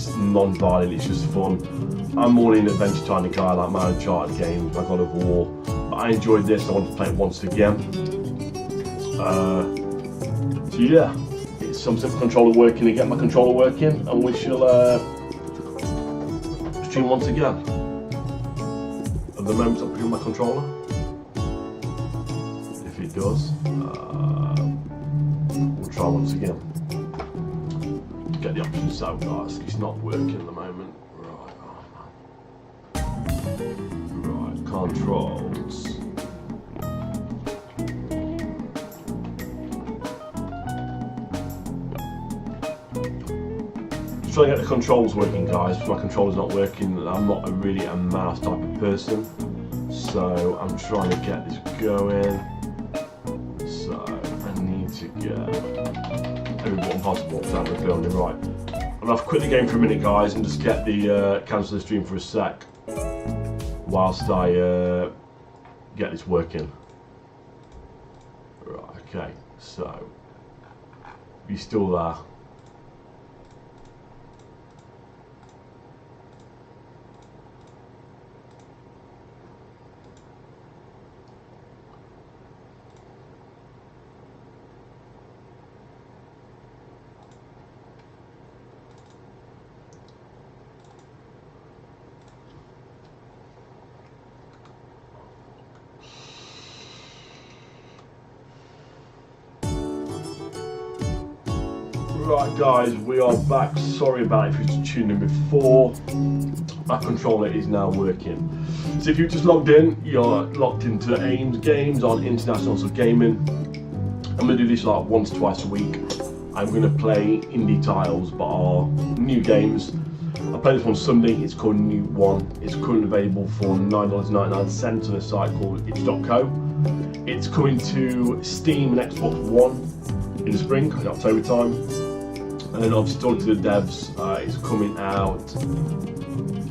it's non-violent, it's just fun. I'm more in adventure kind of guy, like my Uncharted games, my God of War. But I enjoyed this, I want to play it once again. So yeah, it's some simple controller working to get my controller working, and we shall stream once again. At the moment I'm putting my controller. If it does, we'll try once again. Get the options out, guys. It's not working at the moment. Right, oh man. Right, controls. Just trying to get the controls working, guys. If my controller's not working, I'm not really a mouse type of person. So I'm trying to get this going. So I need to get every button possible to have it filming right. I'm gonna have to quit the game for a minute, guys, and just get the cancel the stream for a sec whilst I get this working. Right, okay, so you still there? Right guys, we are back. Sorry about if you tuned in before. My controller is now working. So if you just logged in, you're locked into AIM's games on International Gaming. I'm going to do this like once, twice a week. I'm going to play indie titles, but are new games. I played this one Sunday. It's called Newt 1. It's currently available for $9.99 on a site called itch.co. It's coming to Steam and Xbox One in the spring, in October time. And obviously talking to the devs, it's coming out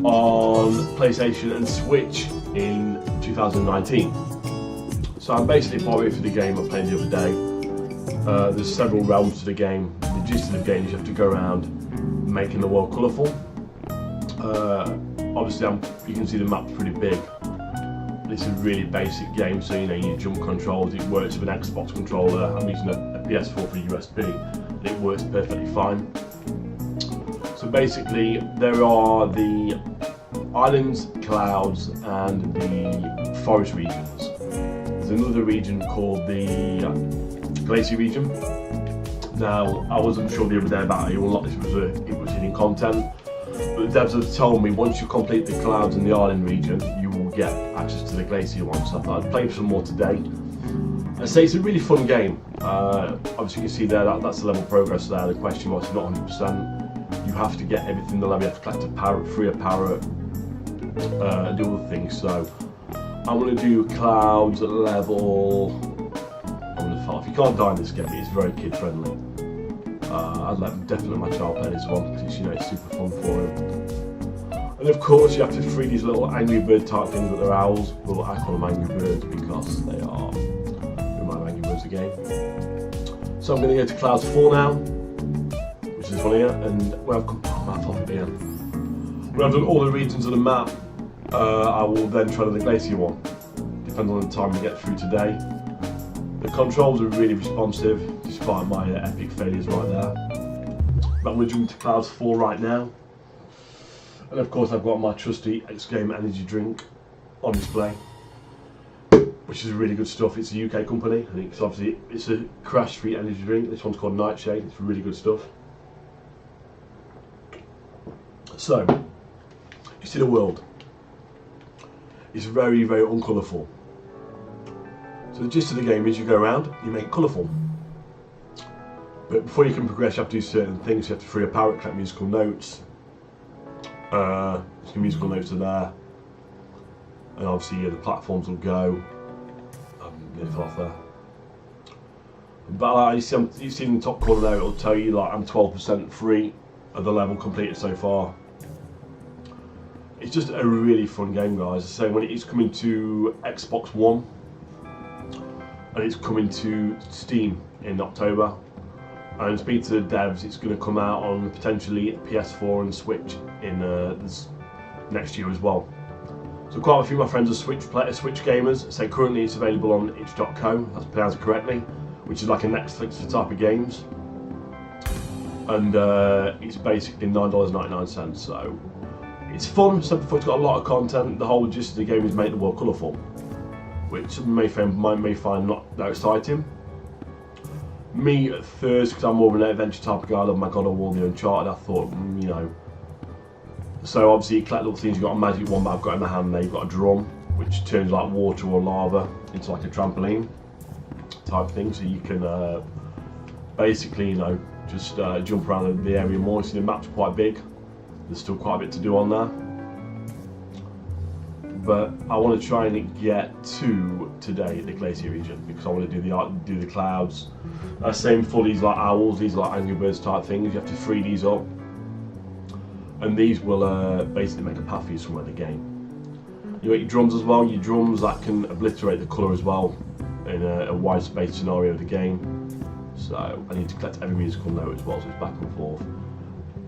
on PlayStation and Switch in 2019. So I'm basically partway through the game I played the other day. There's several realms to the game. The gist of the game is you have to go around making the world colourful. Obviously you can see the map's pretty big. It's a really basic game, so you know you jump controls. It works with an Xbox controller. I'm using a PS4 for USB. It works perfectly fine. So basically there are the islands, clouds and the forest regions. There's another region called the glacier region. Now I wasn't sure the other day about it, unlock this was hidden content, but the devs have told me once you complete the clouds and the island region you will get access to the glacier one, so I thought I'd play some more today. I say it's a really fun game. Obviously you can see there that's the level progress there. The question mark is not 100%. You have to get everything in the level. You have to collect a parrot, free a parrot, do other things. So I'm going to do clouds at level. I'm going to fall. If you can't die in this game, it's very kid friendly. I'd definitely let my child play this one because it's super fun for him. And of course you have to free these little angry bird type things, but they're owls. Well, I call them angry birds because they are. The game. So I'm going to go to Clouds 4 now, which is this one here, and when I've come map off it again. When I've done all the regions of the map, I will then try the glacier one. Depends on the time we get through today. The controls are really responsive, despite my epic failures right there. But I'm going to jump to Clouds 4 right now. And of course I've got my trusty X Game energy drink on display, which is really good stuff. It's a UK company. I think it's a crash-free energy drink. This one's called Nightshade. It's really good stuff. So, you see the world. It's very, very uncolourful. So the gist of the game is you go around, you make it colourful. But before you can progress, you have to do certain things. You have to free a parrot, collect musical notes. Some musical notes are there. And obviously the platforms will go. Off there. But you see in the top corner there, it'll tell you like I'm 12% free of the level completed so far. It's just a really fun game, guys. So when it is coming to Xbox One and it's coming to Steam in October, And speaking to the devs, it's going to come out on potentially PS4 and Switch in this next year as well. So quite a few of my friends are Switch gamers. So currently it's available on itch.co, that's pronounced correctly, which is like a Netflix for type of games. And it's basically $9.99, so it's fun. So it's got a lot of content. The whole gist of the game is make the world colourful, which some may find not that exciting. Me at first, because I'm more of an adventure type of guy, I love my God of War, the Uncharted, I thought, you know. So obviously you collect little things, you've got a magic wand that I've got in my hand there, you've got a drum, which turns like water or lava into like a trampoline type thing, so you can basically, you know, just jump around the area more. So the map's quite big, there's still quite a bit to do on there. But I want to try and get to today the glacier region, because I want to do the clouds. Same for these like owls, these like Angry Birds type things. You have to free these up, and these will basically make a path for you somewhere in the game. You got your drums as well. Your drums that can obliterate the colour as well in a wide space scenario of the game. So I need to collect every musical note as well, so it's back and forth.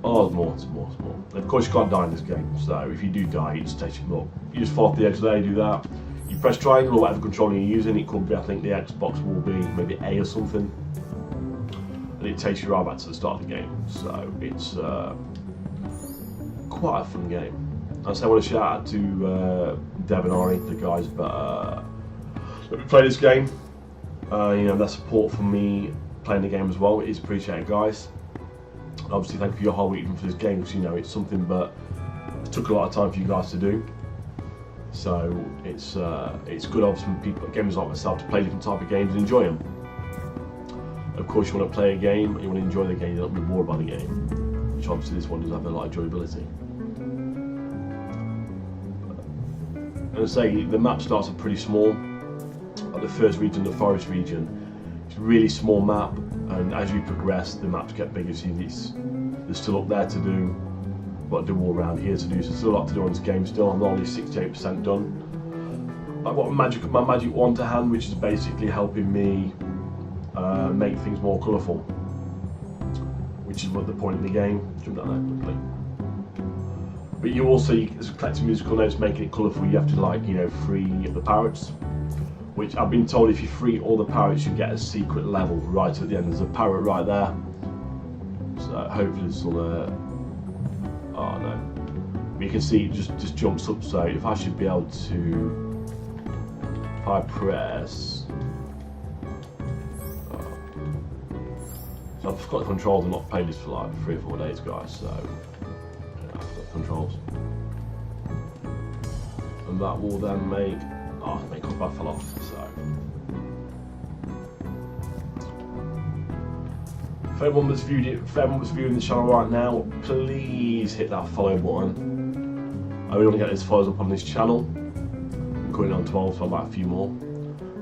Oh, there's more. And of course you can't die in this game, so if you do die, it just takes you up. You just fall off the edge there, you do that. You press triangle or whatever controller you're using. It could be, I think the Xbox will be maybe A or something. And it takes you right back to the start of the game. So it's quite a fun game. I want to shout out to Dev and Ari, the guys, but let me play this game. You know, their support for me playing the game as well is appreciated, guys. Obviously, thank you for your hard work even for this game, because you know it's something, but it took a lot of time for you guys to do. So it's good, obviously, for people, gamers like myself, to play different type of games and enjoy them. Of course, you want to play a game, and you want to enjoy the game, you don't be bored by the game, which obviously this one does have a lot of enjoyability. And I say the map starts off pretty small. Like the first region, the forest region, it's a really small map. And as you progress, the maps get bigger. So there's still up there to do, what I do all around here to do. So there's still a lot to do on this game. Still, I'm only 68% done. I've got my magic wand to hand, which is basically helping me make things more colourful, which is what the point of the game. Jump down there quickly. But you also, as collecting musical notes, making it colourful, you have to, like, you know, free the parrots. Which I've been told, if you free all the parrots, you get a secret level right at the end. There's a parrot right there. So hopefully this will, oh no. But you can see it just jumps up, so if I should be able to, if I press, so I've got the controls and not played this for like 3 or 4 days, guys, so yeah, I've got the controls. And that will then make, oh, my combat fell off, so. If anyone was viewing the channel right now, please hit that follow button. I really want to get those follows up on this channel. I'm currently on 12, so I'd like a few more.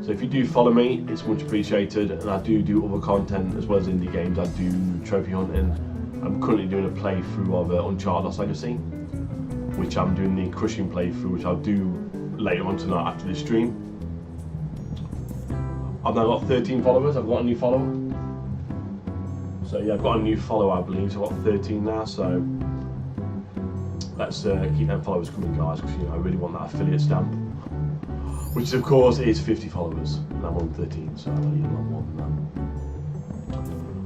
So if you do follow me, it's much appreciated, and I do other content as well as indie games. I do trophy hunting. I'm currently doing a playthrough of Uncharted Lost Legacy, which I'm doing the crushing playthrough, which I'll do later on tonight after this stream. I've now got 13 followers. I've got a new follower. So yeah, I've got a new follower, I believe. So I've got 13 now. So let's keep them followers coming, guys, because you know I really want that affiliate stamp, which of course is 50 followers, and I'm on 13, so I need a lot more than that.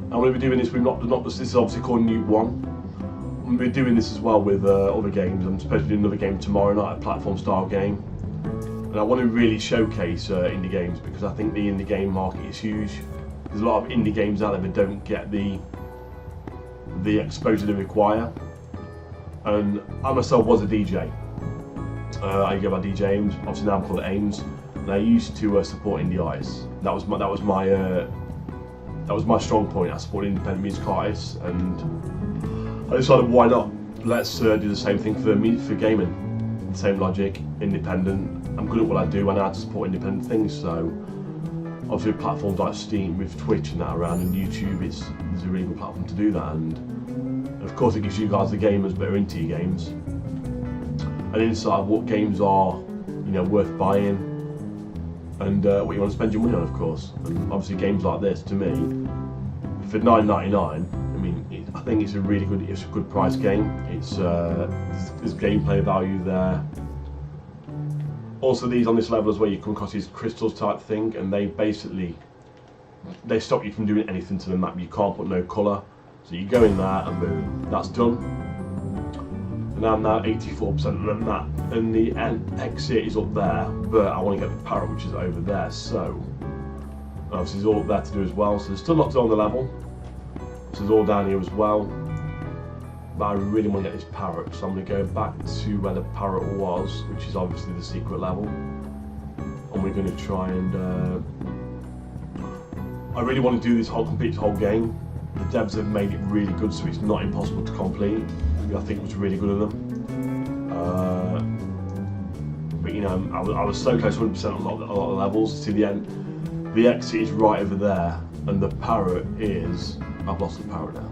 I'm going to be doing this with this is obviously called Newt 1. I'm going to be doing this as well with other games. I'm supposed to do another game tomorrow night, a platform style game. And I want to really showcase indie games, because I think the indie game market is huge. There's a lot of indie games out there that don't get the exposure they require. And I myself was a DJ. I go by DJ Ames. Obviously now I'm called Ames. And I used to support indie artists. That was my strong point. I support independent music artists, and I decided, why not? Let's do the same thing for gaming. The same logic, independent. I'm good at what I do, and I know how to support independent things. So obviously with platforms like Steam, with Twitch and that around, and YouTube, it's a really good platform to do that. And of course it gives you guys, the gamers that are into your games, an insight of what games are, you know, worth buying, and what you want to spend your money on, of course. And obviously games like this, to me, for $9.99, I mean, I think it's a really good price game. It's there's gameplay value there. Also, these on this level as well, you come across these crystals type thing, and they stop you from doing anything to the map. You can't put no colour, so you go in there and boom, that's done. And I'm now 84% of the map, and the exit is up there, but I want to get the parrot, which is over there. So obviously there's all up there to do as well. So there's still lots on the level. So there's all down here as well. But I really want to get this parrot, so I'm going to go back to where the parrot was, which is obviously the secret level, and we're going to try and I really want to do complete this whole game. The devs have made it really good, so it's not impossible to complete. I think it was really good of them. But you know, I was so close to 100% on a lot of levels. To the end, the exit is right over there, and the parrot is. I've lost the parrot now.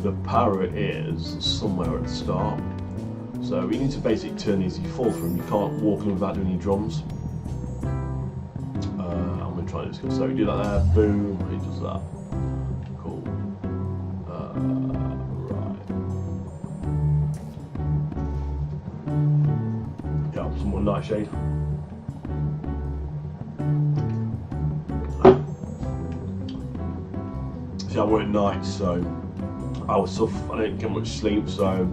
The parrot is somewhere at the start. So you need to basically turn these. You fall through them. You can't walk them without doing any drums. I'm going to try this. So you do that there. Boom. He does that. Cool. Right. Yeah, some more nightshade. See, I work nights, so I was tough. I didn't get much sleep, so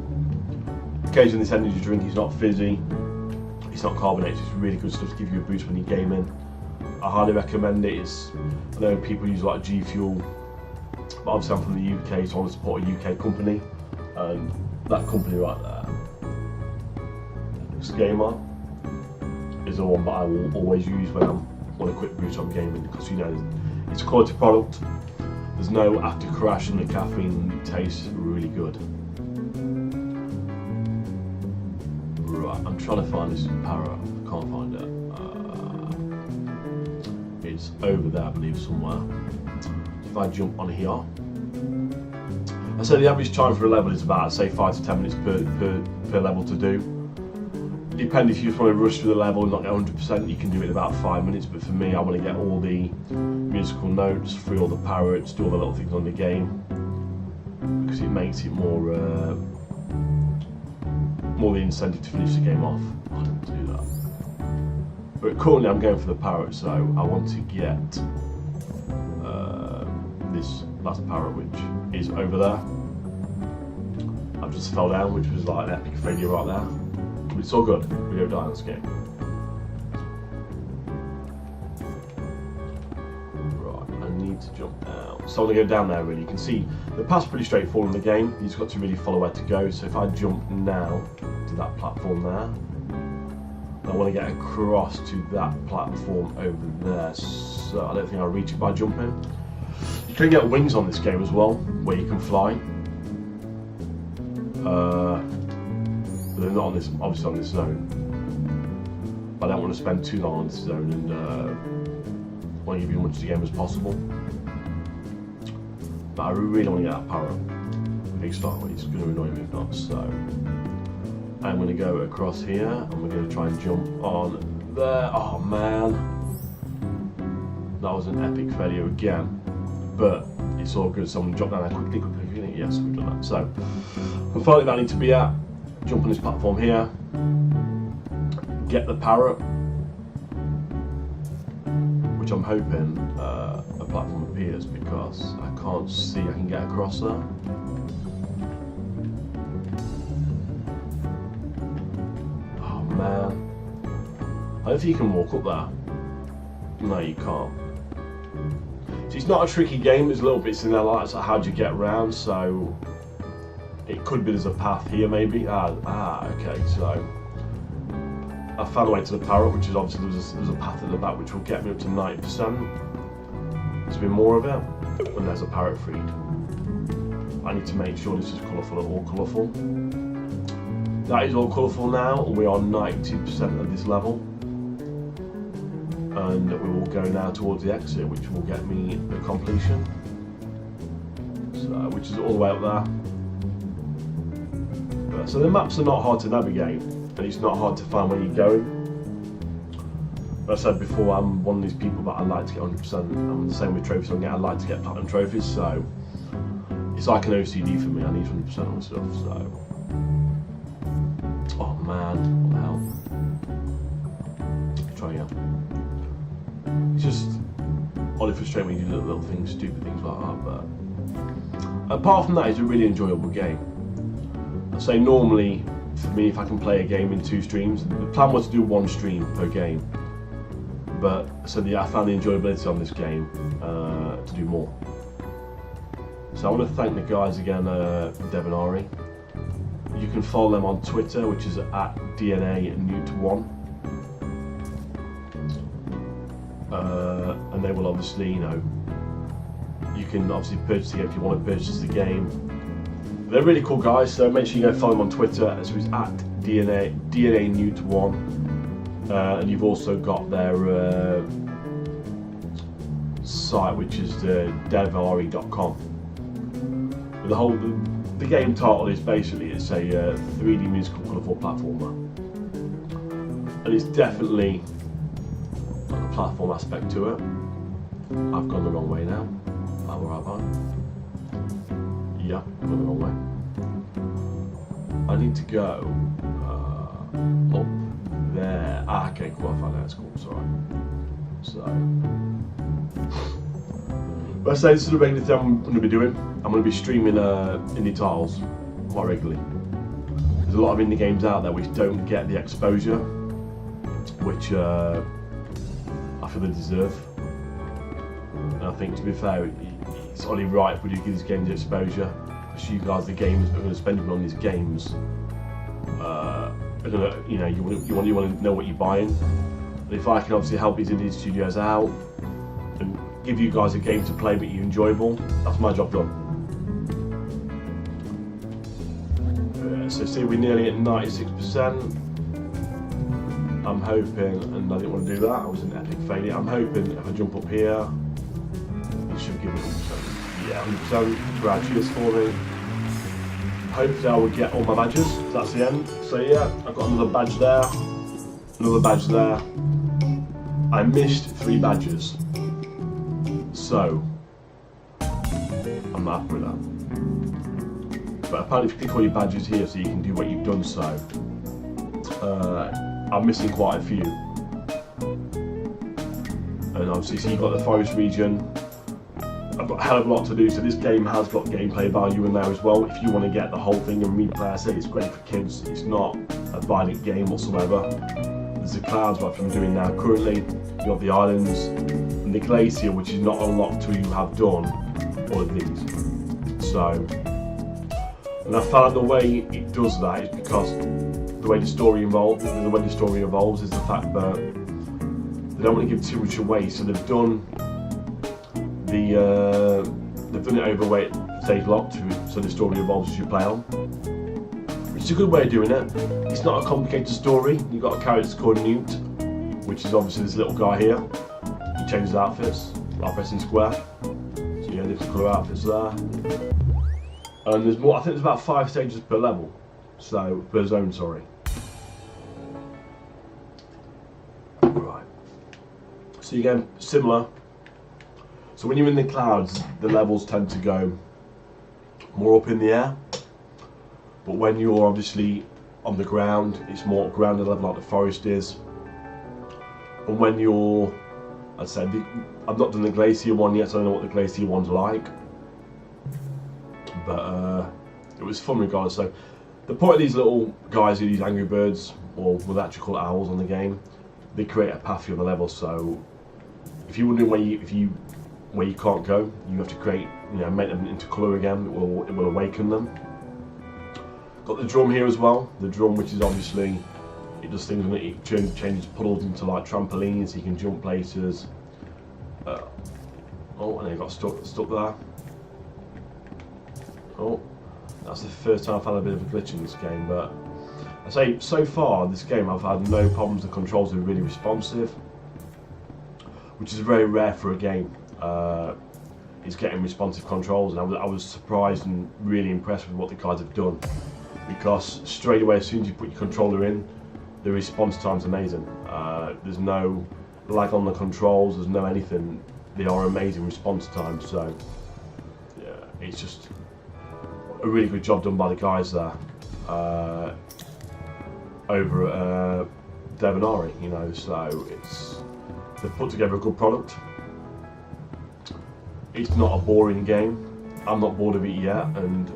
occasionally this energy drink is not fizzy, it's not carbonated, it's really good stuff to give you a boost when you're gaming. I highly recommend it. I know people use like G Fuel, but obviously I'm from the UK, so I want to support a UK company, and that company right there, Gamer, is the one that I will always use when I want a quick boost on gaming, because you know it's a quality product. There's no after crash, and the caffeine tastes really good. Right, I'm trying to find this parrot. I can't find it. It's over there, I believe, somewhere. If I jump on here, I say the average time for a level is about, say, 5 to 10 minutes per level to do. Depending if you just want to rush through the level and not get 100%, you can do it in about 5 minutes. But for me, I want to get all the musical notes, through all the parrots, do all the little things on the game, because it makes it more the incentive to finish the game off. I don't do that. But currently, I'm going for the parrot, so I want to get this last parrot, which is over there. I've just fell down, which was like an epic failure right there. But it's all good. We don't die in this game. Right, I need to jump down. So I'm going to go down there really. You can see the path's pretty straightforward in the game. You've just got to really follow where to go. So if I jump now to that platform there, I want to get across to that platform over there. So I don't think I'll reach it by jumping. You can get wings on this game as well, where you can fly. But they're not on this, obviously on this zone. But I don't want to spend too long on this zone, and want to give you as much of the game as possible. But I really want to get that parrot. Big start, it's going to annoy me if not. So I'm going to go across here, and we're going to try and jump on there. Oh man, that was an epic failure again. But it's all good. So I'm going to drop down there quickly. Yes, we've done that. So I'm finally where I need to be at. Jump on this platform here, get the parrot, which I'm hoping a platform appears, because I can't see I can get across there. Oh man, I don't think you can walk up there. No, you can't. So it's not a tricky game, there's little bits in there like so how do you get around, so it could be there's a path here maybe. Okay, so I found a way to the parrot, which is obviously there's a path at the back which will get me up to 90%. There's been more of it, and there's a parrot freed. I need to make sure this is colourful and all colourful. That is all colourful now, and we are 92% of this level. And we will go now towards the exit, which will get me the completion. So, which is all the way up there. So the maps are not hard to navigate, and it's not hard to find where you're going. As I said before, I'm one of these people that I like to get 100%. I'm the same with trophies. I like to get platinum trophies, so it's like an OCD for me. I need 100% on stuff. So, oh man, what the hell? Try again. It's just oddly frustrating when you do little things, stupid things like that. But apart from that, it's a really enjoyable game. I say normally for me, if I can play a game in 2 streams, the plan was to do 1 stream per game. But so I found the enjoyability on this game to do more. So I want to thank the guys again, Dev and Ari. You can follow them on Twitter, which is at DNANewt1. And they will obviously, you can obviously purchase the game if you want to purchase the game. They're really cool guys, so make sure you go follow them on Twitter. So it's at DNANewt1. And you've also got their site, which is devari.com. The game title is basically, it's a 3D musical colourful platformer, and it's definitely got a platform aspect to it. I've gone the wrong way now. Am I right? Yeah, I've gone the wrong way. I need to go up there. Okay, cool. I found that. It's cool. Sorry. So, but I say this is the regular thing I'm going to be doing. I'm going to be streaming indie titles quite regularly. There's a lot of indie games out there which don't get the exposure which I feel they deserve. And I think, to be fair, it's only right if we do give these games exposure. Because you guys, the gamers, are going to spend money on these games. You want to know what you're buying. And if I can obviously help these indie studios out and give you guys a game to play but you're enjoyable, that's my job done. So see, we're nearly at 96%. I'm hoping, and I didn't want to do that, I was an epic failure. I'm hoping if I jump up here, it should give me 100%. Yeah, 100%. Cheers for me. Hopefully I will get all my badges, that's the end. So yeah, I've got another badge there, another badge there. I missed 3 badges. So, I'm not happy with that. But apparently if you click all your badges here so you can do what you've done, so I'm missing quite a few. And obviously, so you've got the forest region. I've got a hell of a lot to do, so this game has got gameplay value in there as well. If you want to get the whole thing and replay, I say it's great for kids. It's not a violent game whatsoever. There's the clouds, what I'm doing now currently. You've got the islands and the glacier, which is not unlocked till you have done all of these. So, and I found the way it does that is because the way the story evolves is the fact that they don't want to give too much away. So they've done it overweight stage locked, so the story evolves as you play on. Which is a good way of doing it. It's not a complicated story. You've got a character called Newt, which is obviously this little guy here. He changes outfits by pressing square. So yeah, different colour outfits there. And there's more. I think there's about 5 stages per level, so per zone. Sorry. Right. So again, similar. So when you're in the clouds, the levels tend to go more up in the air. But when you're obviously on the ground, it's more grounded level like the forest is. And when you're, I'd say, I've not done the glacier one yet, so I don't know what the glacier one's like. But it was fun regardless. So the point of these little guys, these Angry Birds, or with actually called owls on the game, they create a path for you on the level. So if you're wondering where you can't go, you have to create, make them into colour again. It will awaken them. Got the drum here as well. The drum, which is obviously, it does things when it changes puddles into like trampolines, so you can jump places. Oh, and it got stuck there. Oh, that's the first time I've had a bit of a glitch in this game, but I say so far this game I've had no problems. The controls are really responsive, which is very rare for a game. It's getting responsive controls, and I was surprised and really impressed with what the guys have done, because straight away as soon as you put your controller in, the response time's amazing. There's no lag on the controls, there's no anything. They are amazing response time, so yeah, it's just a really good job done by the guys there over at Devanari, you know, so they've put together a good product. It's not a boring game. I'm not bored of it yet, and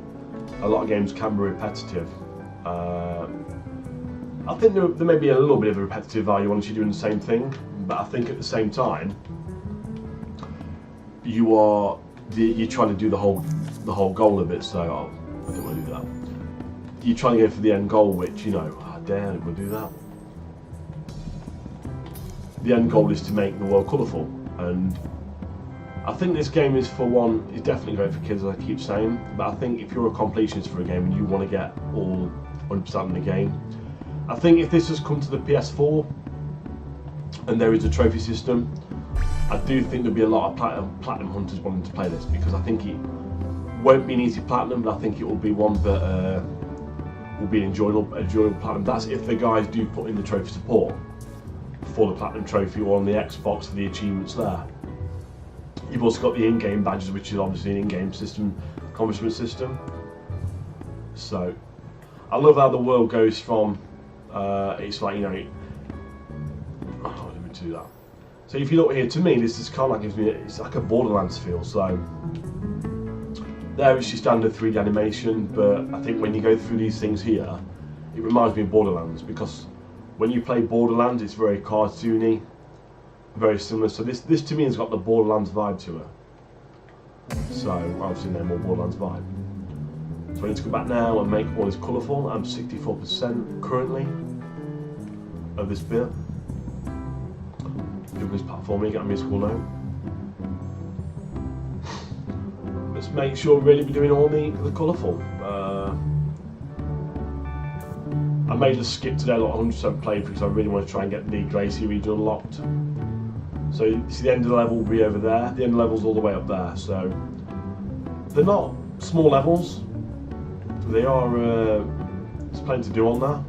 a lot of games can be repetitive. I think there may be a little bit of a repetitive value once you're doing the same thing, but I think at the same time, you're trying to do the whole goal of it. So I don't want to do that. You're trying to go for the end goal, which, you know, damn, we'll do that. The end goal is to make the world colourful, and I think this game is definitely great for kids, as I keep saying. But I think if you're a completionist for a game and you want to get all 100% in the game, I think if this has come to the PS4 and there is a trophy system, I do think there'll be a lot of platinum hunters wanting to play this, because I think it won't be an easy platinum, but I think it will be one that will be an enjoyable platinum. That's if the guys do put in the trophy support for the platinum trophy, or on the Xbox for the achievements there. You've also got the in-game badges, which is obviously an in-game system, accomplishment system. So I love how the world goes from it's like, you know, let me do that. So if you look here, to me this is kind of like, gives me, it's like a Borderlands feel. So there it's your standard 3D animation, but I think when you go through these things here, it reminds me of Borderlands, because when you play Borderlands, it's very cartoony, very similar. So this to me has got the Borderlands vibe to it. So obviously no more Borderlands vibe. So I need to go back now and make all this colourful. I'm 64% currently of this bit. Doing this platforming, get a musical note. Let's make sure we're really doing all the colourful. I made a skip today, like 100% playthrough, because I really want to try and get the Gracie region unlocked. So you see the end of the level will be over there. The end of the level's all the way up there. So they're not small levels. They are, there's plenty to do on there.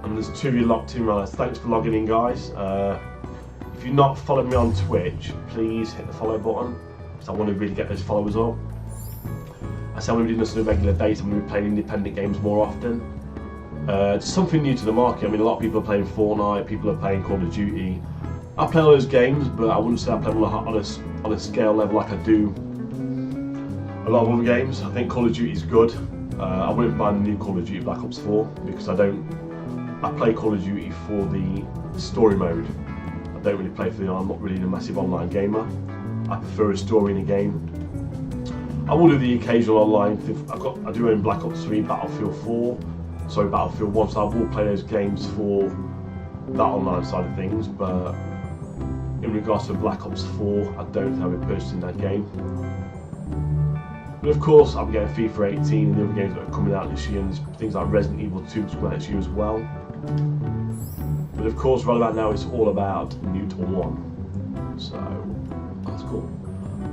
And there's 2 of you locked in, right? Thanks for logging in, guys. If you're not following me on Twitch, please hit the follow button, because I want to really get those followers up. I say I'm going to be doing this on a regular basis. I'm going to be playing independent games more often. It's something new to the market. I mean, a lot of people are playing Fortnite, people are playing Call of Duty. I play all those games, but I wouldn't say I play them on a scale level like I do a lot of other games. I think Call of Duty is good. I wouldn't buy the new Call of Duty Black Ops 4, because I play Call of Duty for the story mode. I don't really play for I'm not really a massive online gamer. I prefer a story in a game. I will do the occasional online. I do own Black Ops 3, Battlefield 1, so I will play those games for that online side of things, but in regards to Black Ops 4, I don't have it purchased in that game. But of course, I'm getting FIFA 18 and the other games that are coming out this year, and there's things like Resident Evil 2 is coming out this year as well. But of course, right about now, it's all about Newt 1, so that's cool.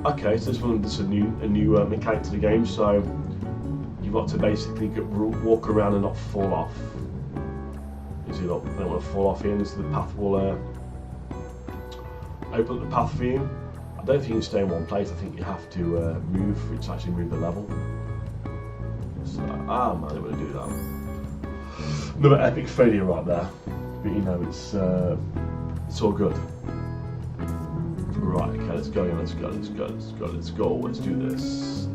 Okay, so this is a new mechanic to the game. So you've got to basically walk around and not fall off. You see, look, I don't want to fall off here. This is the path will open up the path for you. I don't think you can stay in one place. I think you have to move for it to actually move the level. So, man, I don't want to do that. Another epic failure right there. But you know, it's all good. Right, okay, let's go, let's do this.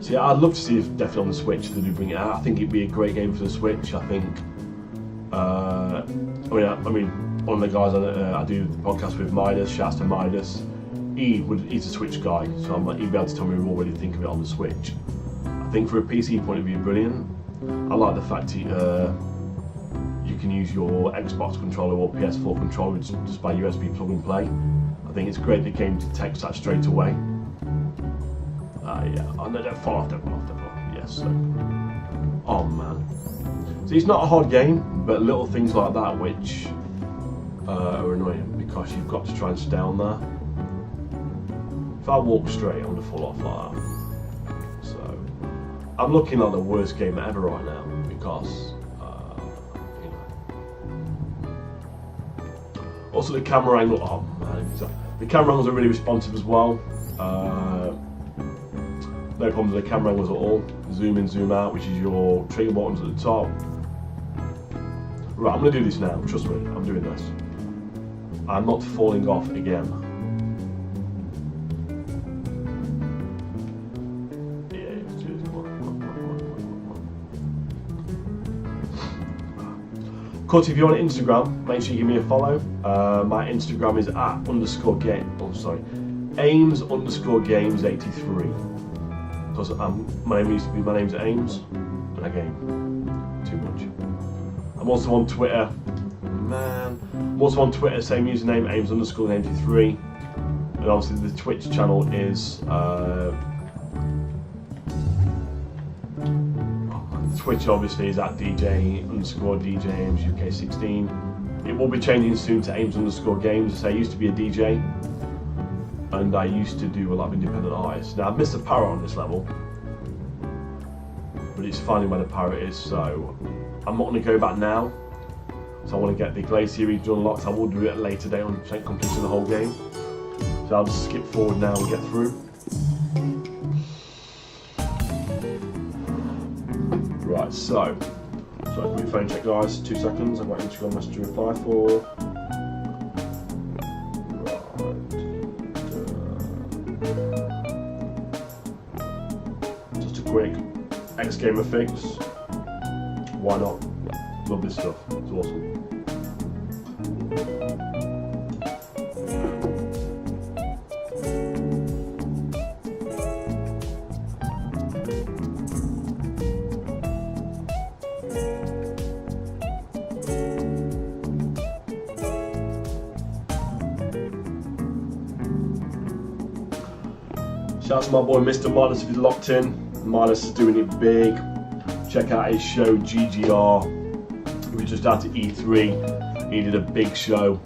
So yeah, I'd love to see if definitely on the Switch they do bring it out. I think it'd be a great game for the Switch. I think, I mean, one of the guys I do the podcast with, Midas, shouts to Midas, he's a Switch guy, so he'd be able to tell me what do you think of it on the Switch. I think for a PC point of view, brilliant. I like the fact you can use your Xbox controller or PS4 controller just by USB plug and play. I think it's great the game detects that straight away. Yeah, oh no, don't fall off. Yes, so. Oh man. So it's not a hard game, but little things like that which are annoying, because you've got to try and stay on there. If I walk straight, I'm going to fall off like that. So, I'm looking at the worst game ever right now because, also the camera angle. Oh man, the camera angles are really responsive as well. No problems with the camera angles at all. Zoom in, zoom out, which is your trigger buttons at the top. Right, I'm going to do this now. Trust me, I'm doing this. I'm not falling off again. Yeah, let's do this. Come on. Of course, if you're on Instagram, make sure you give me a follow. My Instagram is @_games_games83. Because my name's Ames, and I game too much. I'm also on Twitter. I'm also on Twitter, same username, Ames_83. And obviously the Twitch channel is Twitch obviously is @DJ_DJ Ames UK16. It will be changing soon to Ames_games. So I used to be a DJ. And I used to do a lot of independent artists. Now I've missed a parrot on this level, but it's finding where the parrot is, so I'm not going to go back now. So I want to get the Glacier region unlocked. I will do it at a later date on completing the whole game. So I'll just skip forward now and get through. Right, so put your phone check, guys. 2 seconds. I've got Instagram message to reply for. Quick X Gamer fix. Why not? Love this stuff. It's awesome. Shout out to my boy Mr. Midas if he's locked in. Midas is doing it big. Check out his show GGR. He was just out at E3. He did a big show.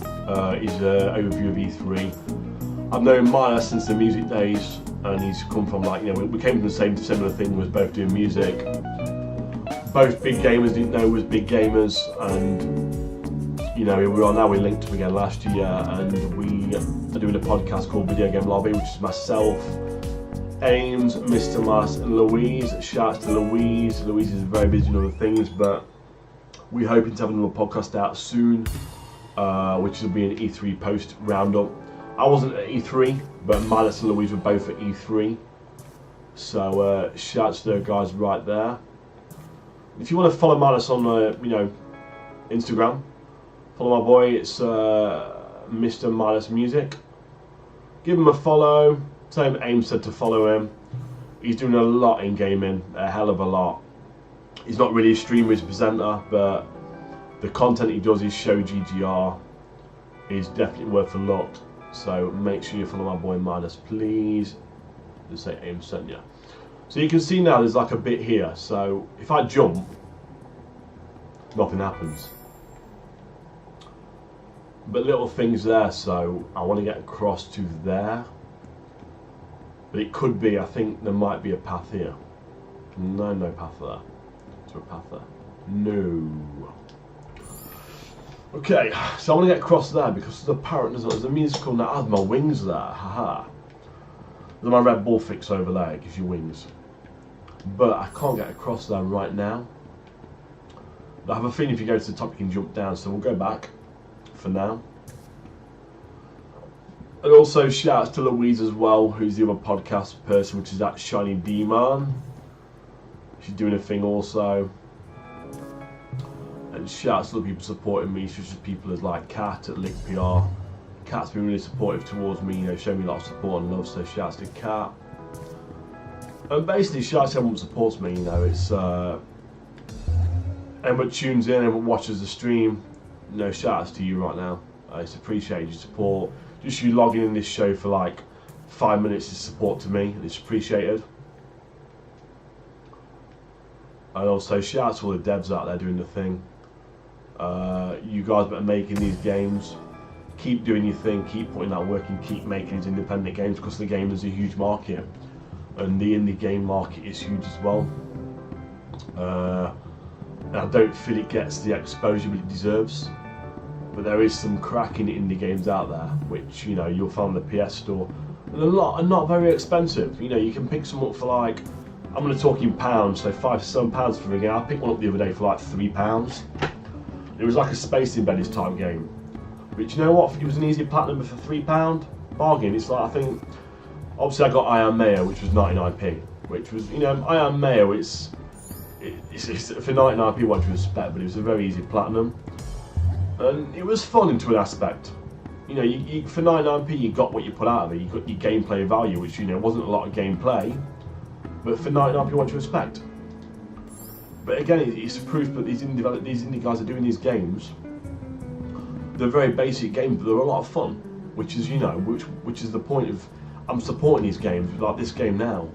His overview of E3. I've known Midas since the music days, and he's come from we came from the same similar thing. Was both doing music. Both big gamers, didn't know was big gamers, and we're linked up again last year, and we are doing a podcast called Video Game Lobby, which is myself, Ames, Mr. Midas and Louise. Shouts to Louise. Louise is very busy doing other things, but we're hoping to have another podcast out soon, which will be an E3 post roundup. I wasn't at E3, but Midas and Louise were both at E3. So shouts to those guys right there. If you want to follow Midas on Instagram, follow my boy. It's Mr. Midas Music. Give him a follow. Same Ames said to follow him. He's doing a lot in gaming, a hell of a lot. He's not really a streamer, he's a presenter, but the content he does, his show GGR, is definitely worth a look. So make sure you follow my boy Midas, please. Just say Ames sent you. So you can see now there's like a bit here. So if I jump, nothing happens. But little things there, so I want to get across to there. But it could be, I think there might be a path here. No path there. Is there a path there? No. Okay, so I want to get across there because there's a parrot, there's a musical now. There's my wings there, haha. There's my Red Bull fix over there, it gives you wings. But I can't get across there right now. But I have a feeling if you go to the top you can jump down, so we'll go back for now. And also shouts to Louise as well, who's the other podcast person, which is that Shiny D-Man. She's doing a thing also. And shouts to the people supporting me, such as people as like Kat at Lick PR. Kat's been really supportive towards me, showing me a lot of support and love, so shouts to Kat. And basically shouts to everyone who supports me, it's everyone tunes in, everyone watches the stream. Shouts to you right now. It's appreciated your support. Just you logging in this show for like 5 minutes is support to me, and it's appreciated. And also shout out to all the devs out there doing the thing. You guys that are making these games, keep doing your thing, keep putting that work and keep making these independent games, because the game is a huge market and the indie game market is huge as well. And I don't feel it gets the exposure it deserves. But there is some cracking indie games out there, which you'll find on the PS Store, and a lot are not very expensive. You can pick some up for like, I'm going to talk in pounds, so £5 to £7 for a game. I picked one up the other day for like £3. It was like a Space Invaders type game, which it was an easy platinum for £3 bargain. It's like, I think, obviously I got I Am Mayo, which was 99p, which was I Am Mayo. It's for 99p what you expect, but it was a very easy platinum. And it was fun into an aspect. For 99p you got what you put out of it. You got your gameplay value, which wasn't a lot of gameplay, but for 99p what you expect. But again, it's proof that these indie guys are doing these games. They're very basic games, but they're a lot of fun. Which is which is the point of I'm supporting these games. Like this game now,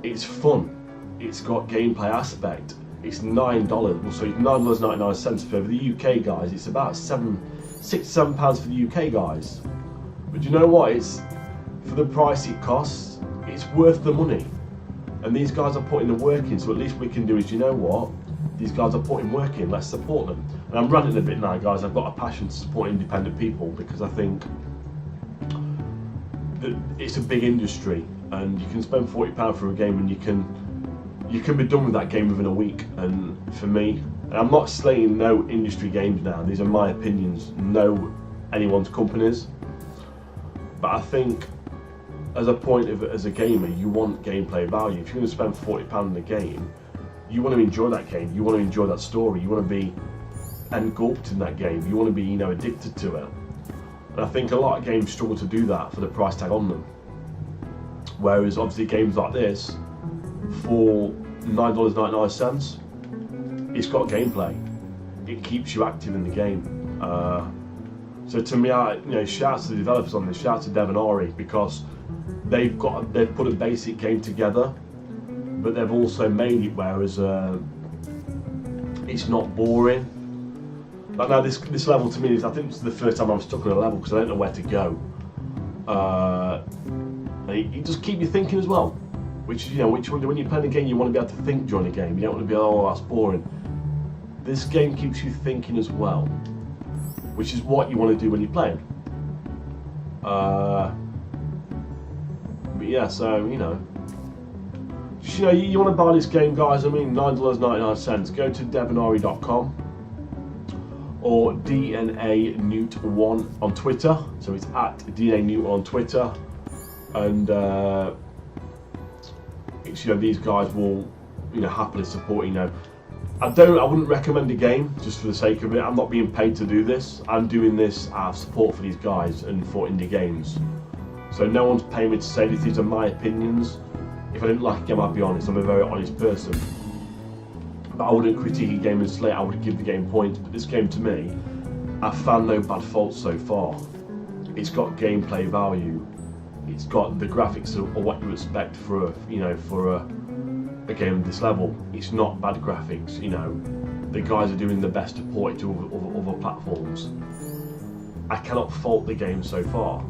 it's fun. It's got gameplay aspect. It's $9. Well, so it's $9.99 for the UK guys. It's about £6 to £7 for the UK guys. But you know what? It's for the price it costs. It's worth the money. And these guys are putting the work in. So at least we can do is, these guys are putting work in. Let's support them. And I'm ranting a bit now, guys. I've got a passion to support independent people because I think that it's a big industry, and you can spend £40 for a game, and you can be done with that game within a week. And for me, and I'm not slating no industry games now, these are my opinions, no anyone's companies, but I think as a gamer, you want gameplay value. If you're going to spend £40 on a game, you want to enjoy that game, you want to enjoy that story, you want to be engulfed in that game, you want to be addicted to it. And I think a lot of games struggle to do that for the price tag on them, whereas obviously games like this, for $9.99, it's got gameplay. It keeps you active in the game. So to me, shout out to the developers on this. Shout out to Dev and Ari, because they've put a basic game together, but they've also made it whereas it's not boring. Like now, this level to me is, I think it's the first time I'm stuck on a level because I don't know where to go. It just keeps you thinking as well. Which is, when you're playing a game, you want to be able to think during a game. You don't want to be, oh, that's boring. This game keeps you thinking as well, which is what you want to do when you're playing. But yeah, so just you want to buy this game, guys. I mean, $9.99. Go to devanari.com or DNA Newt1 on Twitter. So it's at DNA Newt on Twitter, and these guys will happily support. I wouldn't recommend a game just for the sake of it. I'm not being paid to do this. I'm doing this out of support for these guys and for indie games. So no one's paying me to say this. These are my opinions. If I didn't like a game, I'd be honest. I'm a very honest person. But I wouldn't critique a game and slate. I would give the game points. But this game, to me, I've found no bad faults so far. It's got gameplay value. It's got the graphics of what you expect for a game of this level. It's not bad graphics. The guys are doing the best to port it to other platforms. I cannot fault the game so far,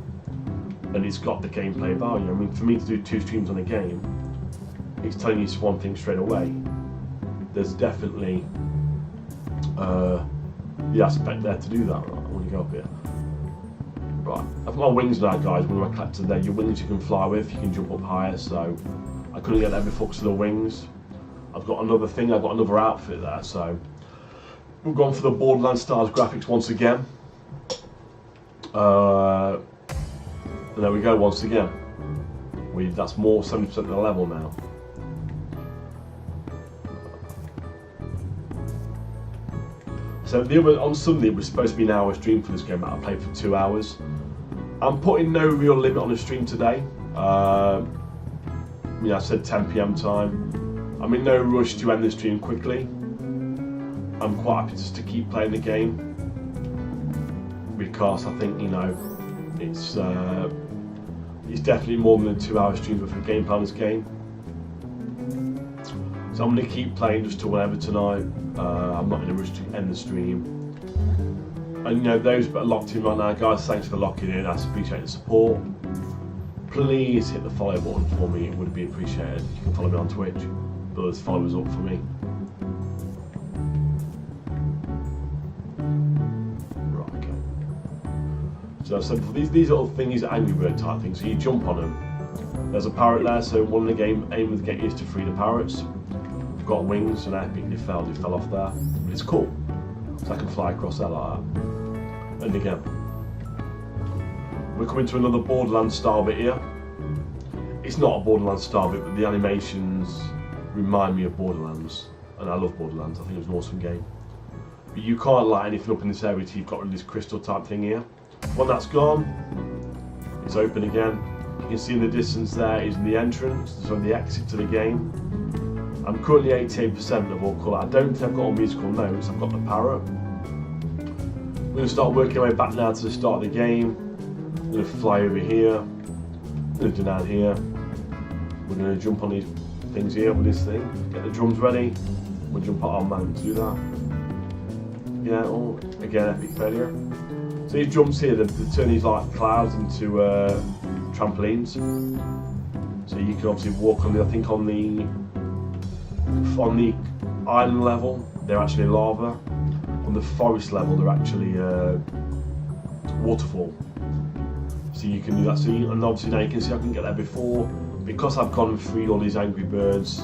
and it's got the gameplay value. I mean, for me to do 2 streams on a game, it's telling you one thing straight away. There's definitely the aspect there to do that. Right, I want to go up here. Right, I've got my wings now, guys. When I collected there, your wings you can fly with, you can jump up higher. So I couldn't get that before because of the wings. I've got another thing. I've got another outfit there. So we've gone for the Borderlands style graphics once again. And there we go once again. That's more 70% of the level now. So on Sunday it was supposed to be an hour stream for this game, but I played for 2 hours. I'm putting no real limit on the stream today. I said 10 PM time. I'm in no rush to end the stream quickly. I'm quite happy just to keep playing the game, because I think it's definitely more than a 2 hour stream for gameplay on this game. So I'm going to keep playing just till whenever tonight. I'm not in a rush to end the stream. And those that are locked in right now, guys, thanks for locking in. I appreciate the support. Please hit the follow button for me, it would be appreciated. You can follow me on Twitch. those followers up for me. Right, okay. So these little thingies are Angry Bird type things, so you jump on them. There's a parrot there, so one of the game aim was to get used to free the parrots. I've got wings, and I think they fell off there. But it's cool, so I can fly across there like that. And again, we're coming to another Borderlands style bit here. It's not a Borderlands style bit, but the animations remind me of Borderlands, and I love Borderlands. I think it was an awesome game. But you can't light anything up in this area until you've got rid of this crystal type thing here. When that's gone, it's open again. You can see in the distance there is the entrance, so the exit to the game. I'm currently 88% of all colour. I don't think I've got all musical notes, I've got the parrot. We're going to start working our way back now to the start of the game. I'm going to fly over here, I'm going to do down here. We're going to jump on these things here with this thing, get the drums ready. We'll jump on our man to do that. Yeah, oh, again, epic failure. So these jumps here, they turn these like clouds into trampolines. So you can obviously walk on the, I think on the island level, they're actually lava. On the forest level, they're actually waterfall. So you can do that. So and obviously now you can see I can get there before. Because I've gone and freed all these Angry Birds,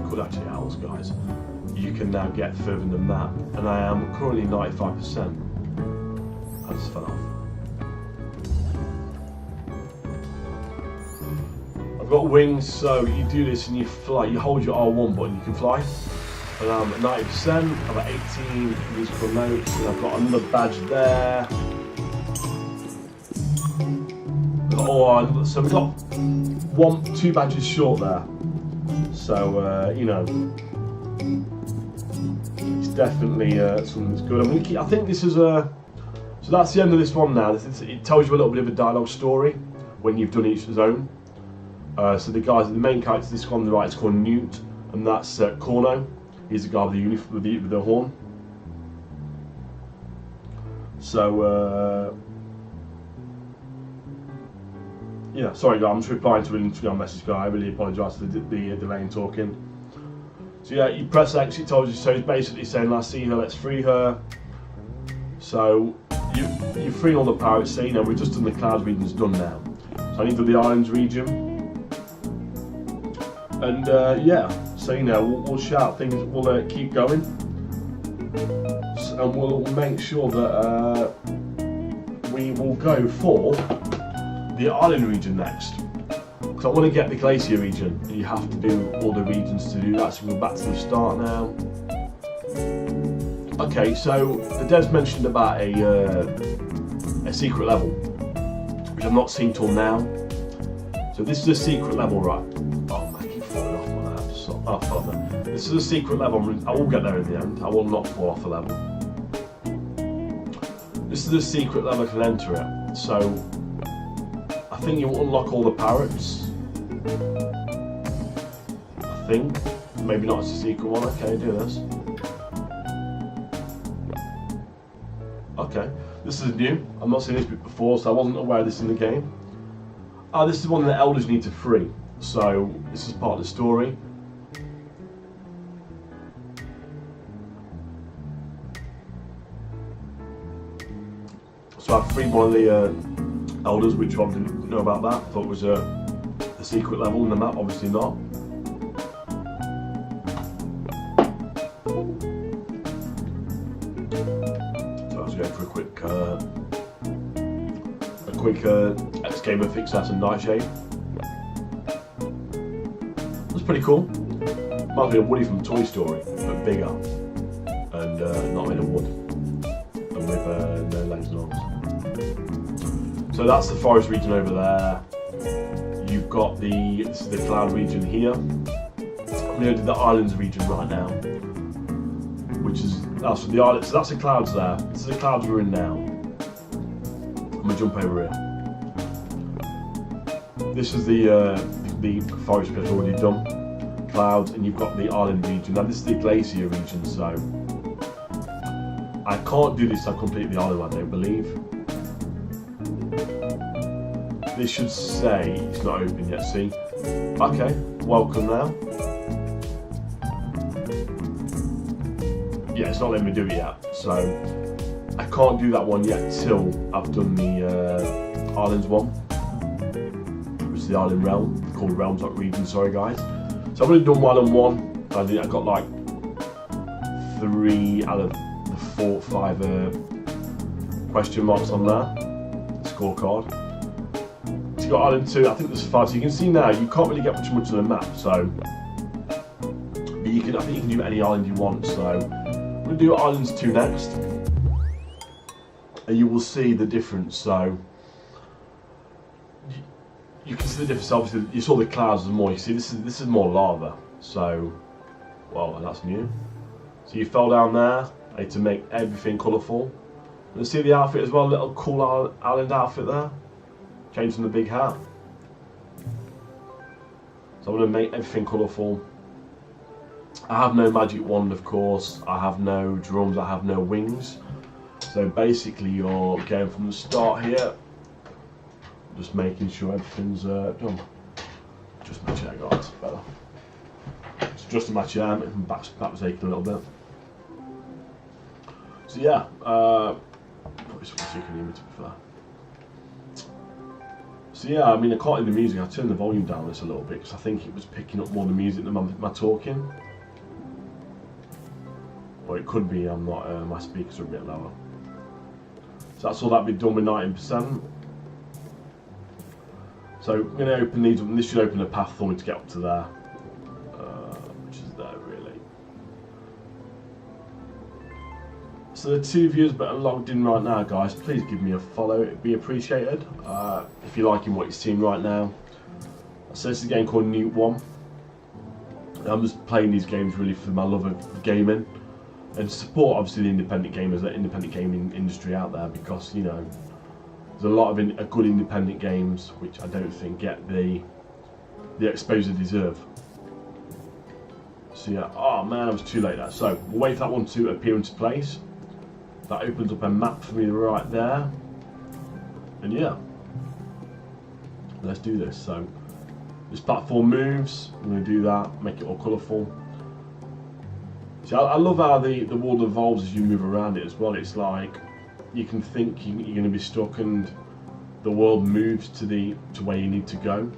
could actually owls, guys. You can now get further than that, and I am currently 95%. I just fell off. I've got wings, so you do this and you fly. You hold your R1 button, you can fly. And I'm at 90%. I've got 18 musical notes, and I've got another badge there. Oh, so we've got 2 badges short there. So you know, it's definitely something that's good. I'm gonna keep, I think this is a. So that's the end of this one now. It tells you a little bit of a dialogue story when you've done each zone. So the main character, this one on the right, is called Newt, and that's Corno. He's the guy with the uniform, with the horn. So yeah, sorry guys, I'm just replying to an Instagram message guy. I really apologise for the delay in talking. So yeah, you press X, it tells you, so it's basically saying, let's see her, let's free her. So you free all the pirates, so you know, we've just done the clouds region's done now. So I need to do the islands region. And yeah, so you know, we'll shout things, we'll keep going. And we'll make sure that we will go for the island region next, because I want to get the glacier region, and you have to do all the regions to do that. So we're back to the start now. Okay, so the devs mentioned about a secret level, which I've not seen till now. So this is a secret level, right? Oh, I keep falling off my lap. So, oh, further. This is a secret level. I will get there in the end. I will not fall off the level. This is a secret level. I can enter it. So I think you will unlock all the parrots. I think. Maybe not as a secret one. Okay, do this. Okay, this is new. I've not seen this bit before, so I wasn't aware of this in the game. This is one that the elders need to free. So this is part of the story. So I've freed one of the elders, which I didn't know about that. I thought it was a secret level in the map, obviously not. So I was going for a quick X-Gamer fix that and Nightshade. That's pretty cool. Reminds me of Woody from Toy Story, but bigger and not made of wood and with no legs and arms. So that's the forest region over there. You've got this is the cloud region here. I'm going to do the islands region right now, which is that's the islands. So that's the clouds there. This is the clouds we're in now. I'm going to jump over here. This is the forest bit I've already done. Clouds, and you've got the island region. Now this is the glacier region, so I can't do this. I complete the island, I don't believe. This should say it's not open yet. See? Okay, welcome now. yeah, it's not letting me do it yet. So I can't do that one yet till I've done the Islands one, which is the Island Realm, called Realms.region, sorry guys. So I've only done Island 1, I think I got like 3 out of the 4, 5 question marks on there, scorecard. So you got Island 2, I think there's 5, so you can see now you can't really get much of the map, so but you can, I think you can do any island you want, so I'm going to do Islands 2 next. And you will see the difference. So you can see the difference. Obviously, you saw the clouds more. You see, this is more lava. So, well, that's new. So you fell down there. I had to make everything colourful. And see the outfit as well. A little cool island outfit there. Changed from the big hat. So I'm going to make everything colourful. I have no magic wand, of course. I have no drums. I have no wings. So basically you're going from the start here, just making sure everything's done. Just match it, guys, better. So just to match it out, and back aching a little bit. So yeah, probably switch the image to be fair. So yeah, I mean I can't hear the music, I turned the volume down this a little bit because I think it was picking up more the music than my talking. Or it could be I'm not, my speakers are a bit lower. So that's all that be done with 19%. So I'm going to open these up, and this should open a path for me to get up to there, which is there really. So the 2 viewers that are logged in right now, guys, please give me a follow, it'd be appreciated. If you're liking what you're seeing right now. So this is a game called Newt 1. I'm just playing these games really for my love of gaming. And support obviously the independent gamers, the independent gaming industry out there, because you know there's a lot of good independent games which I don't think get the exposure they deserve. So yeah, oh man, I was too late there. So we'll wait for that one to appear into place. That opens up a map for me right there, and yeah, let's do this. So this platform moves. I'm going to do that, make it all colourful. See, I love how the world evolves as you move around it as well. It's like you can think you're going to be stuck, and the world moves to where you need to go.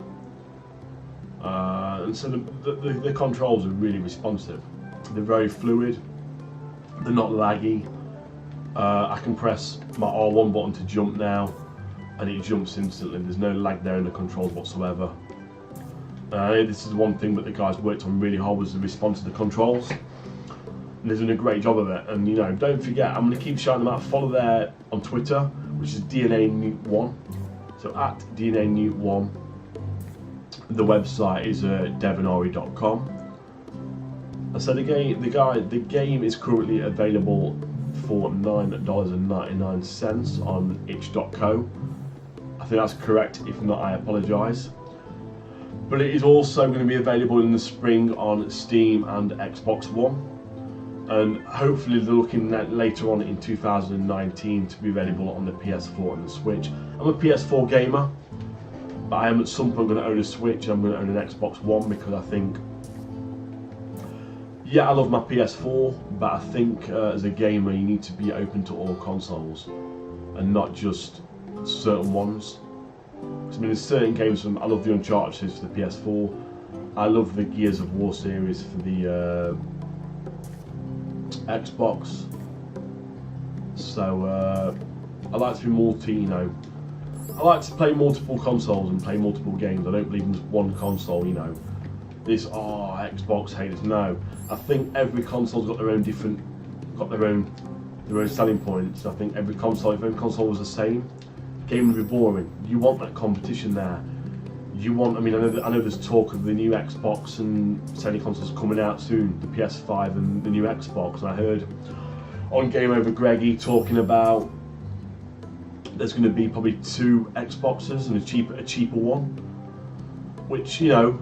And so the controls are really responsive. They're very fluid. They're not laggy. I can press my R1 button to jump now, and it jumps instantly. There's no lag there in the controls whatsoever. This is one thing that the guys worked on really hard, was the response to the controls. And they're doing a great job of it. And you know, don't forget, I'm going to keep shouting them out. Follow there on Twitter, which is DNA Newt 1. So at DNA Newt 1. The website is devanari.com. So the game is currently available for $9.99 on itch.co. I think that's correct. If not, I apologise. But it is also going to be available in the spring on Steam and Xbox One. And hopefully they're looking at later on in 2019 to be available on the PS4 and the Switch. I'm a PS4 gamer, but I am at some point going to own a Switch. I'm going to own an Xbox One, because I think, yeah, I love my PS4, but I think as a gamer you need to be open to all consoles and not just certain ones. I mean, there's certain games I love the Uncharted series for the PS4. I love the Gears of War series for the Xbox. So I like to be I like to play multiple consoles and play multiple games. I don't believe in just one console, you know. This Xbox haters. No, I think every console's got their own selling points. I think every console, if every console was the same, the game would be boring. You want that competition there. You want, I mean, I know there's talk of the new Xbox and Sony consoles coming out soon, the PS5 and the new Xbox. And I heard on Game Over Greggy talking about there's going to be probably 2 Xboxes and a cheaper one, which, you know,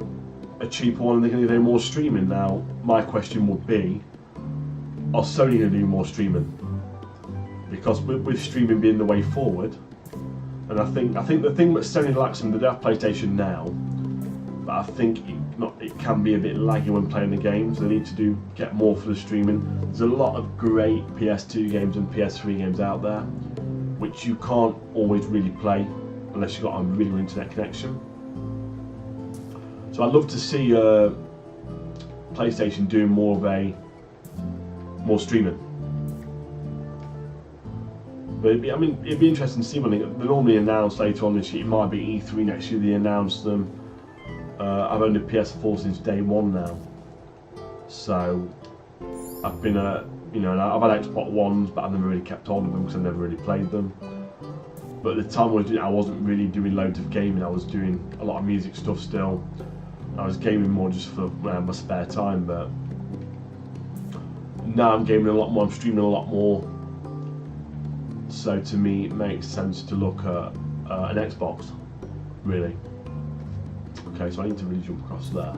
a cheaper one, and they're going to do more streaming. Now, my question would be, are Sony going to do more streaming? Because with streaming being the way forward, and I think the thing that Sony lacks, them, they have PlayStation now, but I think it can be a bit laggy when playing the games. They need to get more for the streaming. There's a lot of great PS2 games and PS3 games out there, which you can't always really play unless you've got a really good internet connection. So I'd love to see PlayStation doing more streaming. But it'd be interesting to see when they normally announce later on this year. It might be E3 next year. They announce them. I've owned a PS4 since day one now, so I've been I've had Xbox Ones, but I've never really kept hold of them because I've never really played them. But at the time I wasn't really doing loads of gaming. I was doing a lot of music stuff still. I was gaming more just for my spare time, but now I'm gaming a lot more. I'm streaming a lot more. So to me, it makes sense to look at an Xbox, really. Okay, so I need to really jump across there.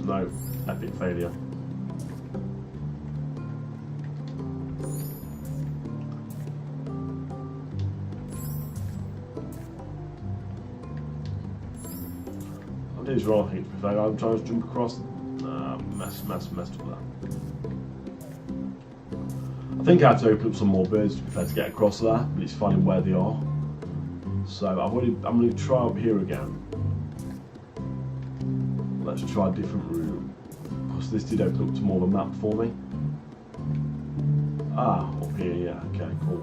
No, epic failure. I do this wrong, I'm trying to jump across. Messed up that. I think I had to open up some more birds to be fair to get across there, but it's finding where they are. So I'm going to try up here again. Let's try a different room, because this did open up to more of a map for me. Ah, up here, yeah, okay, cool.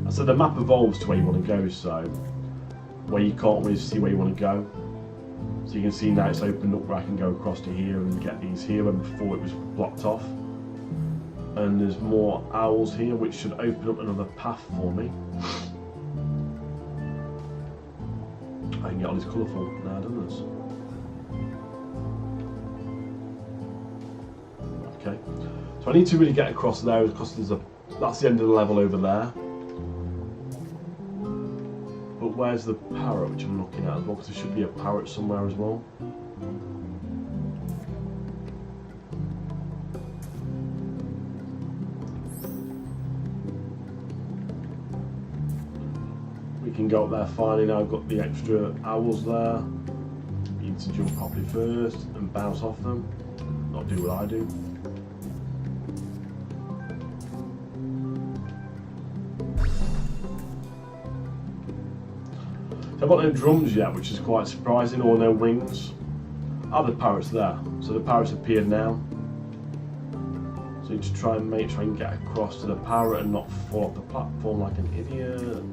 I said the map evolves to where you want to go, so where you can't really see where you want to go. So you can see now it's opened up where I can go across to here and get these here, and before it was blocked off. And there's more owls here, which should open up another path for me. I can get all these colourful now, doesn't this? Okay, so I need to really get across there because that's the end of the level over there. But where's the parrot, which I'm looking at as well, because there should be a parrot somewhere as well. We can go up there finally now. I've got the extra owls there. You need to jump properly first and bounce off them, not do what I do. So I've got no drums yet, which is quite surprising, or no wings. Oh, the parrot's there. So the parrot's appeared now. So you need to try and make sure I can get across to the parrot and not fall off the platform like an idiot.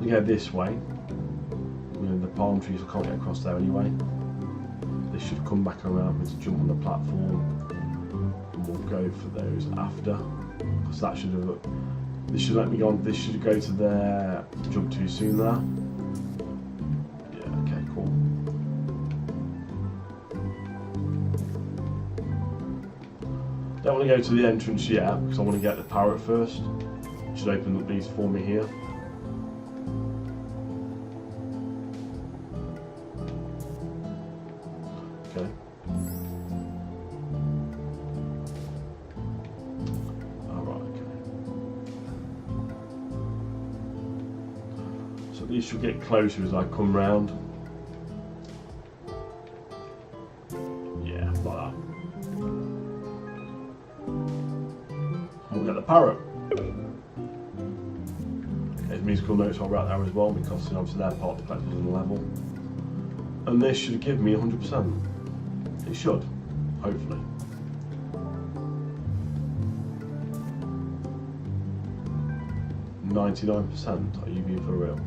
We go this way. The palm trees, I can't get across there anyway. They should come back around me to jump on the platform. And we'll go for those after. Because that should have... This should let me go on. This should go to there. Jump too soon there. Yeah, okay, cool. Don't want to go to the entrance yet because I want to get the parrot first. Should open up these for me here. Okay. These should get closer as I come round. Yeah, like that. We'll get the parrot. There's musical notes all right there as well, because obviously they're part of the collectibles in the level. And this should give me 100%. It should, hopefully. %. Are you being for real?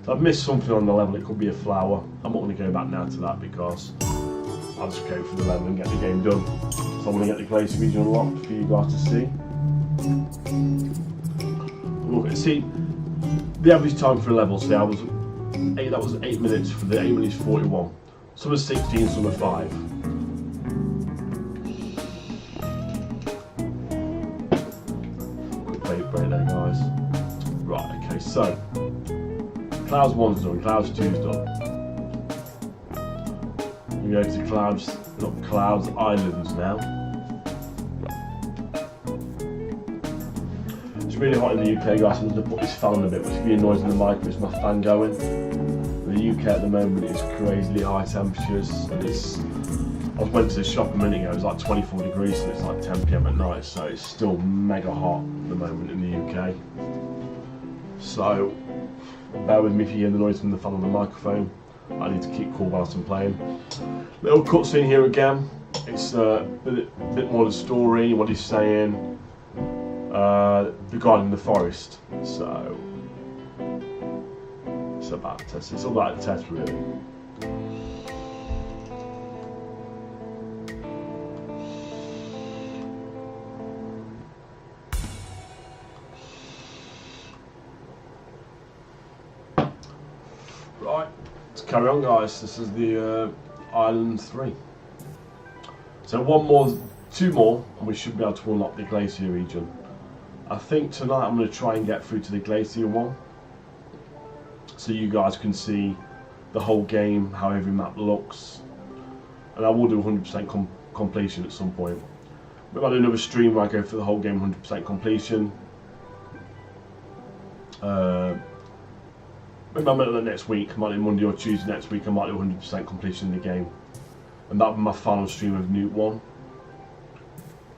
So I've missed something on the level. It could be a flower. I'm not going to go back now to that because I'll just go for the level and get the game done. So I'm going to get the glacier region unlocked for you guys to see. Look, see the average time for a level. See, that was 8 minutes for the 8 minutes 41. Some are 16, some are 5. Quick break there, guys. Right, okay, so Clouds 1's done, Clouds 2's done. We go to Clouds Islands now. It's really hot in the UK, guys, so I'm going to put this fan on a bit, which if you noise in the mic, it's my fan going. In the UK at the moment, it's crazily high temperatures, and I went to the shop a minute ago, it was like 24 degrees, and it's like 10 PM at night, so it's still mega hot at the moment in the UK. So, bear with me if you hear the noise from the fan on the microphone. I need to keep cool whilst I'm playing. Little cutscene here again. It's a bit more of the story, what he's saying, regarding the forest. So it's about the test. It's all about the test, really. Right, let's carry on, guys. This is the Island 3. So two more, and we should be able to unlock the glacier region. I think tonight I'm going to try and get through to the glacier one, so you guys can see the whole game, how every map looks, and I will do 100% completion at some point. Maybe I'll do another stream where I go for the whole game 100% completion. Maybe I'll make it next week, might do Monday or Tuesday next week, I might do 100% completion of the game. And that'll be my final stream of Newt 1.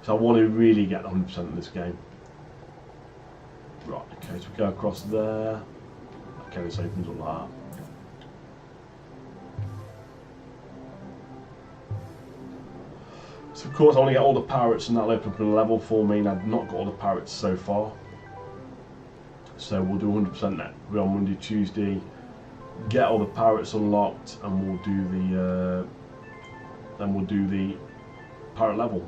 So I want to really get 100% of this game. Right, okay, so we go across there. Okay, this opens up like that. So of course I want to get all the parrots, and that'll open up a level for me, and I've not got all the parrots so far. So we'll do 100% that. We're on Monday, Tuesday, get all the parrots unlocked, and we'll do the parrot level.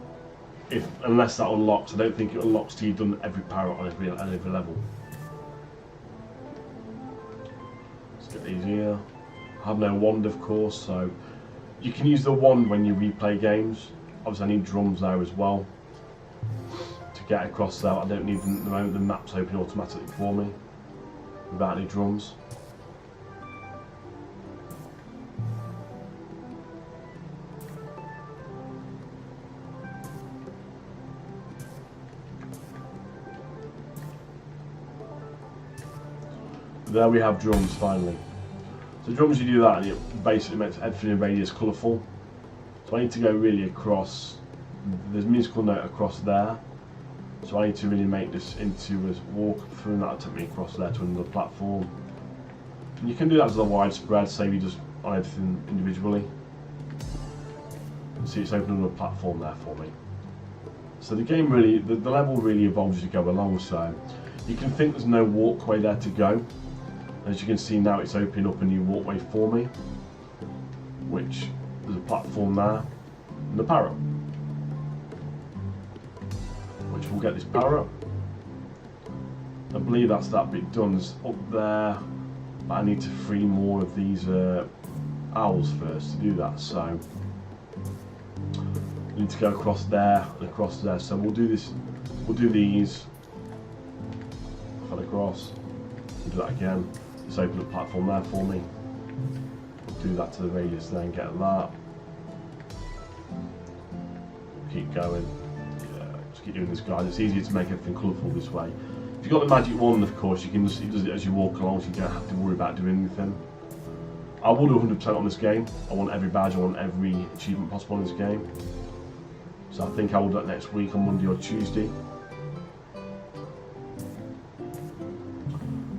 Unless that unlocks, I don't think it unlocks till you've done every parrot on every level. Let's get these here. I have no wand, of course, so you can use the wand when you replay games. Obviously, I need drums there as well to get across there. I don't need them at the moment. The map's open automatically for me without any drums. There we have drums finally. So drums, you do that and it basically makes everything in radius colourful. So I need to go really across, there's a musical note across there. So I need to really make this into a walk through, and that'll take me across there to another platform. And you can do that as a widespread, save you just on everything individually. See, it's opening another platform there for me. So the game really, the level really evolves as you go along, so you can think there's no walkway there to go. As you can see now, it's opening up a new walkway for me, which there's a platform there, and the parrot, which will get this parrot. I believe that's that bit done. It's up there, but I need to free more of these owls first to do that, so I need to go across there and across there. So we'll do this, we'll do these, fell across, we'll do that again. Just open a platform there for me. Do that to the radius there and get that. Keep going. Yeah, just keep doing this, guys. It's easier to make everything colourful this way. If you've got the magic wand, of course, you can just, it does it as you walk along, so you don't have to worry about doing anything. I will do 100% on this game. I want every badge, I want every achievement possible in this game. So I think I will do that next week on Monday or Tuesday.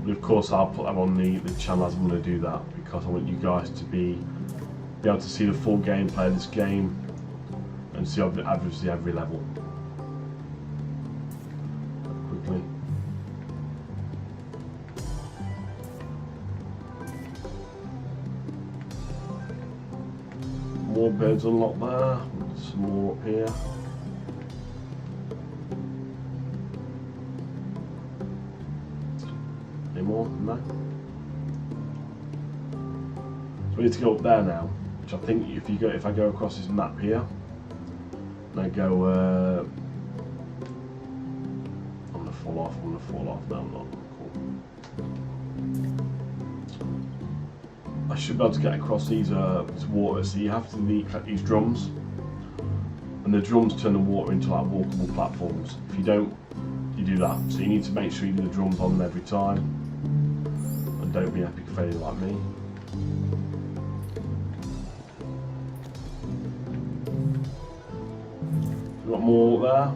But of course I'll put that on the channel as I'm going to do that, because I want you guys to be able to see the full gameplay of this game and see obviously every level. Quickly. More birds unlocked there, some more up here. Any more than that? So we need to go up there now, which I think if I go across this map here, and I go, I'm gonna fall off. No, I'm not. Cool. I should be able to get across these this water. So you have to collect these drums, and the drums turn the water into like walkable platforms. If you don't, you do that. So you need to make sure you do the drums on them every time, and don't be an epic failure like me. Got more there.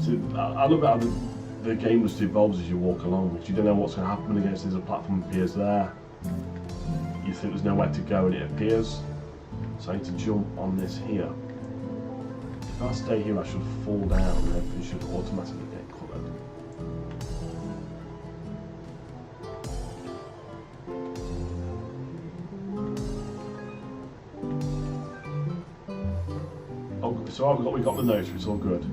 So I love how the game just evolves as you walk along, because you don't know what's going to happen against. There's a platform appears there. You think there's nowhere to go, and it appears. So I need to jump on this here. If I stay here, I should fall down, and everything should automatically get coloured. So we got the notes, it's all good.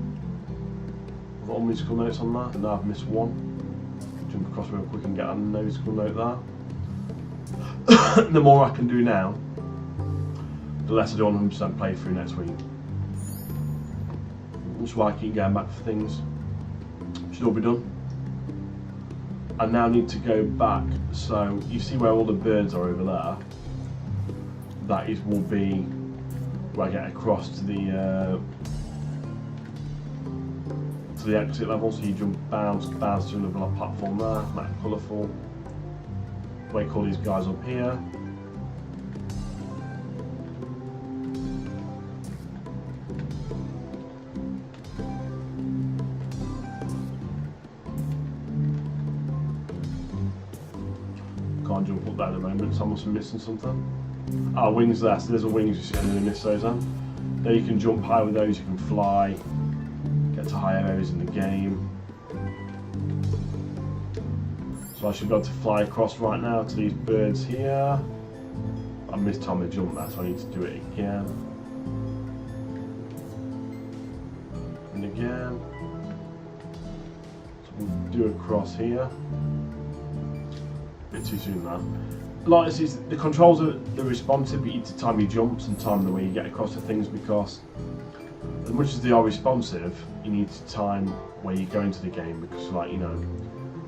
I've got all musical notes on that, and now I've missed one. Jump across real quick and get a musical note there. The more I can do now, the less I do on 100% playthrough next week. That's why I keep going back for things. Should all be done. I now need to go back, so you see where all the birds are over there? That will be where I get across to the exit level. So you jump, bounce to another platform there, make it colourful. Wake all these guys up here. Can't jump up there at the moment, so I must be missing something. Ah, wings there, so there's a wings, you see, I'm going to miss those then. There you can jump high with those, you can fly, get to higher areas in the game. So I should be able to fly across right now to these birds here. I missed time to jump there, so I need to do it again. And again. So we'll do across here. Bit too soon now. Like this is, the controls they're responsive, but you need to time your jumps and time the way you get across to things, because as much as they are responsive, you need to time where you go into the game, because, like, you know,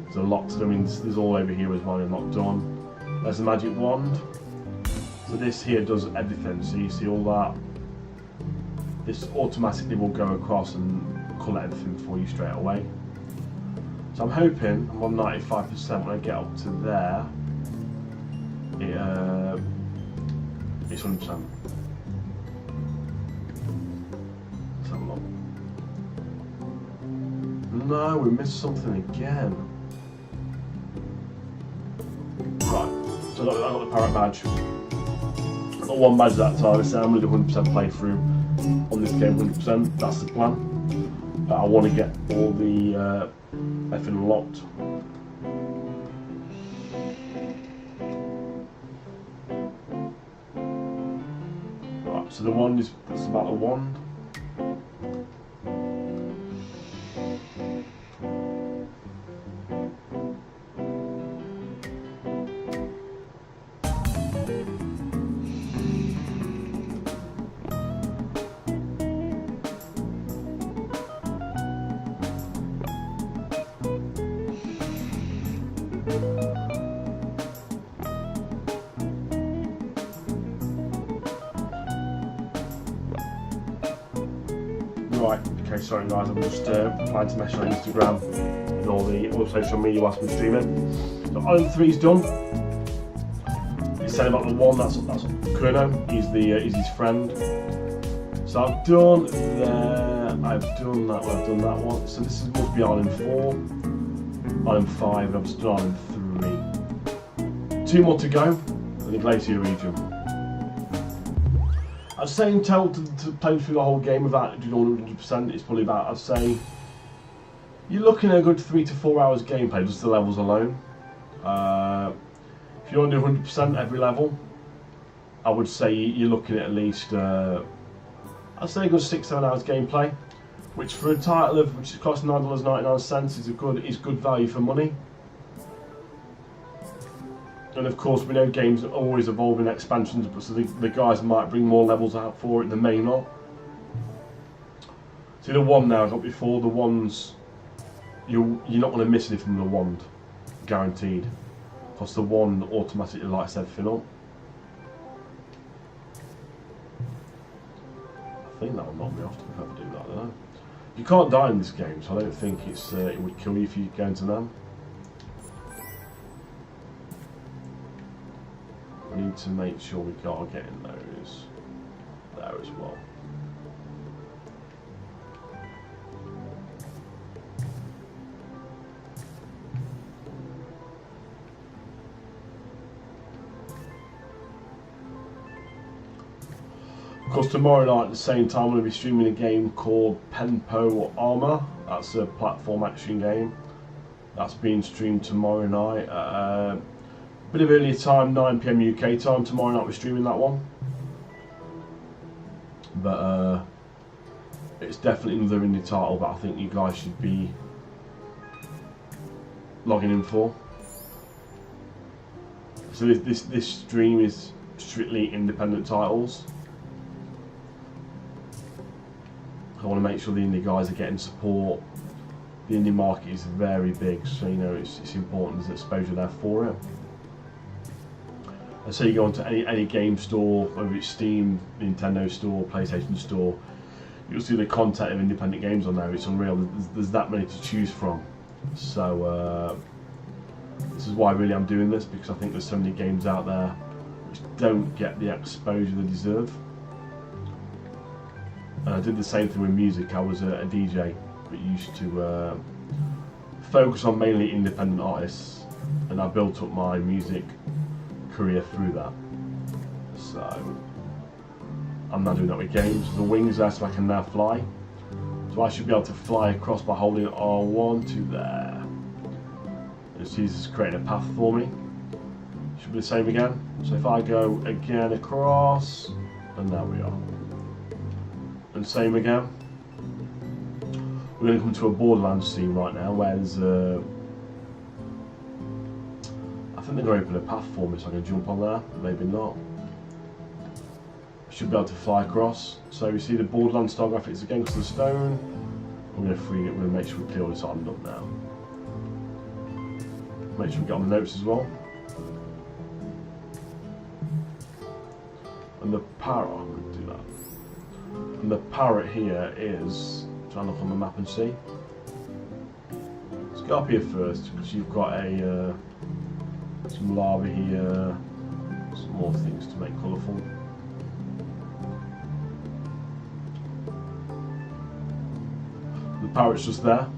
there's a lot to do. I mean, there's all over here as well, and not done. There's the magic wand. So this here does everything. So you see all that. This automatically will go across and colour everything for you straight away. So I'm hoping I'm on 95% when I get up to there. It's 100%. Let's have a look. No, we missed something again. Right, so I got the parrot badge. I got one badge that time, so I'm going to do 100% playthrough on this game, 100%, that's the plan. But I want to get all the effing unlocked. Right, so the wand is, that's about the wand. Right, okay, sorry guys, I'm just applying to message on Instagram and all the other social media whilst I'm streaming. So Island 3's done. He said about the one, that's Kurno, he's his friend. So I've done there, I've done that one, I've done that one. So this must be Island 4, Island 5, and I've just done Island 3. 2 more to go in the Glacier region. I'd say in total to play through the whole game without doing 100%, it's probably about, I'd say, you're looking at a good 3 to 4 hours gameplay, just the levels alone. If you want to do 100% every level, I would say you're looking at least, I'd say a good 6-7 hours gameplay, which for a title of which costs $9.99 is good value for money. And of course, we know games are always evolving expansions, but so the guys might bring more levels out for it, they may not. See the wand now I got before, the wands, you're not going to miss anything from the wand, guaranteed. Because the wand automatically lights everything up. I think that will knock me off if I ever do that, I don't know. You can't die in this game, so I don't think it's it would kill you if you go into them. We need to make sure we are getting those there as well. Of course, tomorrow night at the same time, I'm going to be streaming a game called Penpo Armor. That's a platform action game. That's being streamed tomorrow night. A bit of earlier time, 9 PM UK time. Tomorrow night we're streaming that one. But it's definitely another indie title that I think you guys should be logging in for. So this stream is strictly independent titles. I want to make sure the indie guys are getting support. The indie market is very big, so you know it's important there's exposure there for it. And so you go onto any game store, whether it's Steam, Nintendo store, PlayStation store, you'll see the content of independent games on there. It's unreal. There's that many to choose from. So this is why really I'm doing this, because I think there's so many games out there which don't get the exposure they deserve. And I did the same thing with music. I was a DJ, but used to focus on mainly independent artists, and I built up my music career through that. So I'm now doing that with games. The wings there, so I can now fly. So I should be able to fly across by holding R1 to there. And see, this is creating a path for me. Should be the same again. So if I go again across, and there we are. And same again. We're going to come to a Borderlands scene right now where there's I think they're going to open a path for me so I can jump on there, maybe not. I should be able to fly across. So you see the Borderlands style graphics again because of the stone. I'm going to free it, we're going to make sure we clear all this island up now. Make sure we get on the notes as well. And the parrot, I'm going to do that. And the parrot here is, try and look on the map and see. Let's go up here first because you've got a some lava here, some more things to make colourful. The parrot's just there,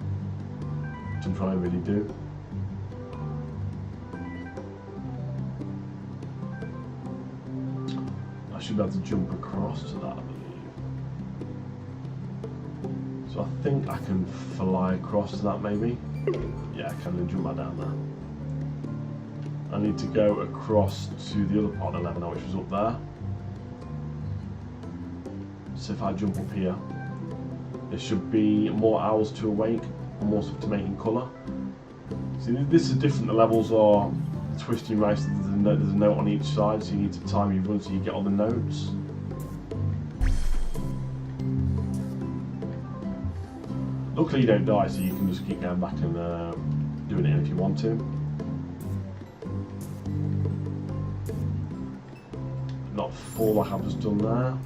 which I'm trying to really do. I should be able to jump across to that, I believe. So I think I can fly across to that maybe. Yeah, I can then jump back down there. I need to go across to the other part of the level now, which was up there. So if I jump up here, there should be more owls to awake, more stuff to make in colour. See, this is different. The levels are twisting race. There's a note on each side, so you need to time your run so you get all the notes. Luckily you don't die, so you can just keep going back and doing it if you want to. Not fall like I've just done there.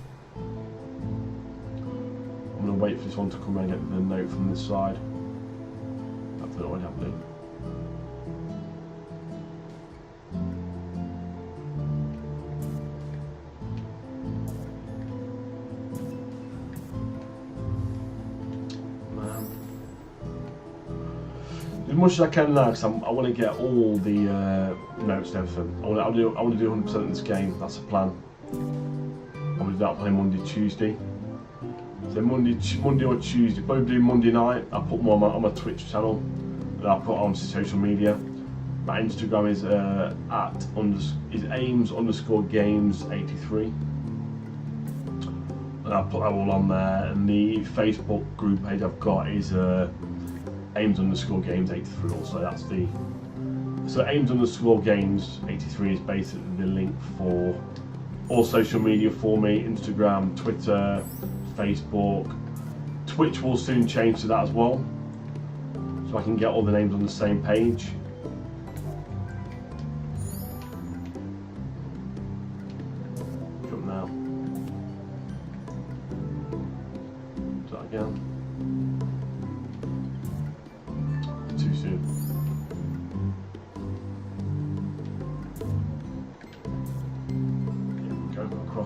I'm going to wait for this one to come and get the note from this side. That's not already happening. As much as I can now, because I want to get all the notes and everything. I want to do 100% of this game. That's the plan. I'm going to do that play Monday, Tuesday. So Monday or Tuesday, probably do Monday night. I'll put more on my Twitch channel, and I'll put it on social media. My Instagram is aims_games83, and I'll put that all on there. And the Facebook group page I've got is aims_games83 also. That's the aims_games83 is basically the link for all social media for me: Instagram, Twitter, Facebook. Twitch will soon change to that as well, so I can get all the names on the same page. Jump now. Do that again.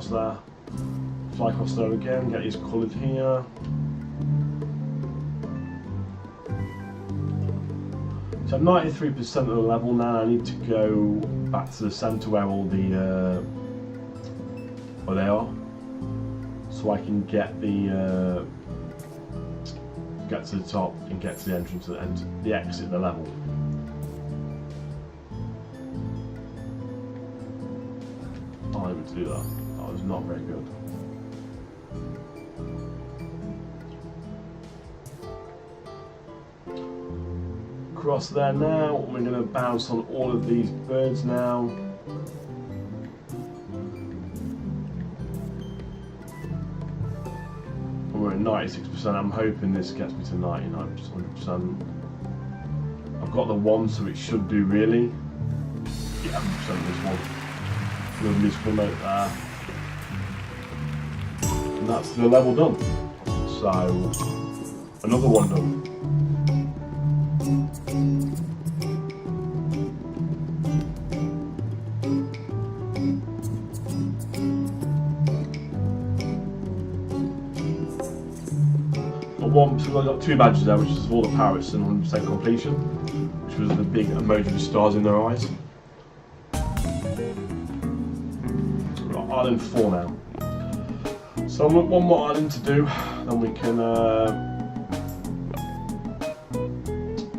across there. Fly across there again, get these coloured here. So I'm 93% of the level now. I need to go back to the centre where all the where they are, so I can get the get to the top and get to the entrance and the exit of the level. I wasn't able to do that. That was not very good. Across there now, we're going to bounce on all of these birds now. And we're at 96%. I'm hoping this gets me to 99%. I've got the one, so it should do really. Yeah, 100% this one. Little musical note there. And that's the level done. So, another one done. So I got 2 badges there, which is all the parrots and 100% completion, which was the big emoji with stars in their eyes. Right, island 4 now. So I've got one more island to do, then we can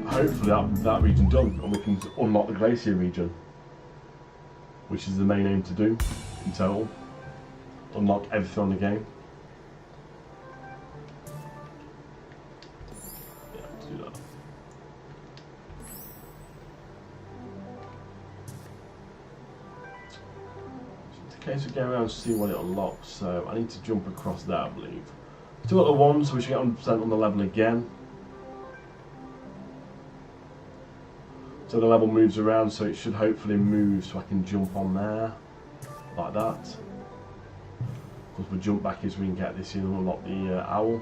hopefully that region done, and we can unlock the glacier region, which is the main aim to do in total. Unlock everything on the game. Okay, so go around and see what it unlocks. So I need to jump across there, I believe. Still got the 1, so we should get 100% on the level again. So the level moves around, so it should hopefully move so I can jump on there, like that. Of course, we'll jump back as we can get this in and unlock the owl.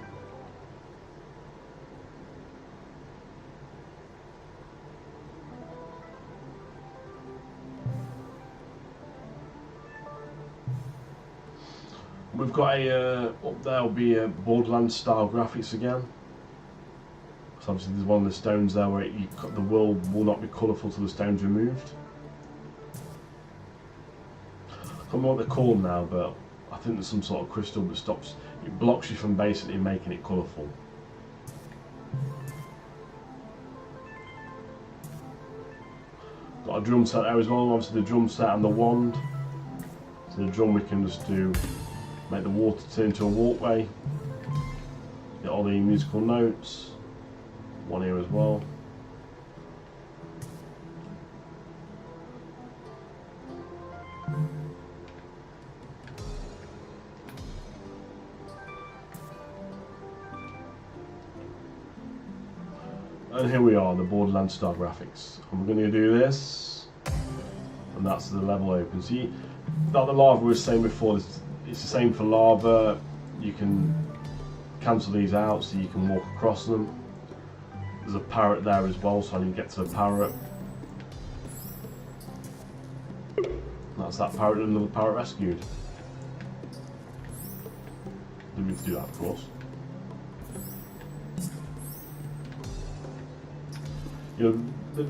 We've got a, up there will be a Borderlands style graphics again. So obviously there's one of the stones there where the world will not be colourful till the stone's removed. I can't remember what they're called now, but I think there's some sort of crystal that stops, it blocks you from basically making it colourful. Got a drum set there as well, obviously the drum set and the wand. So the drum we can just do, make the water turn into a walkway, get all the musical notes, one here as well. And here we are, the Borderlands style graphics. And we're going to do this, and that's the level open. See, like the lava we were saying before, it's the same for lava. You can cancel these out so you can walk across them. There's a parrot there as well, so I need to get to the parrot. That's that parrot and another parrot rescued. Didn't mean to do that, of course. You know,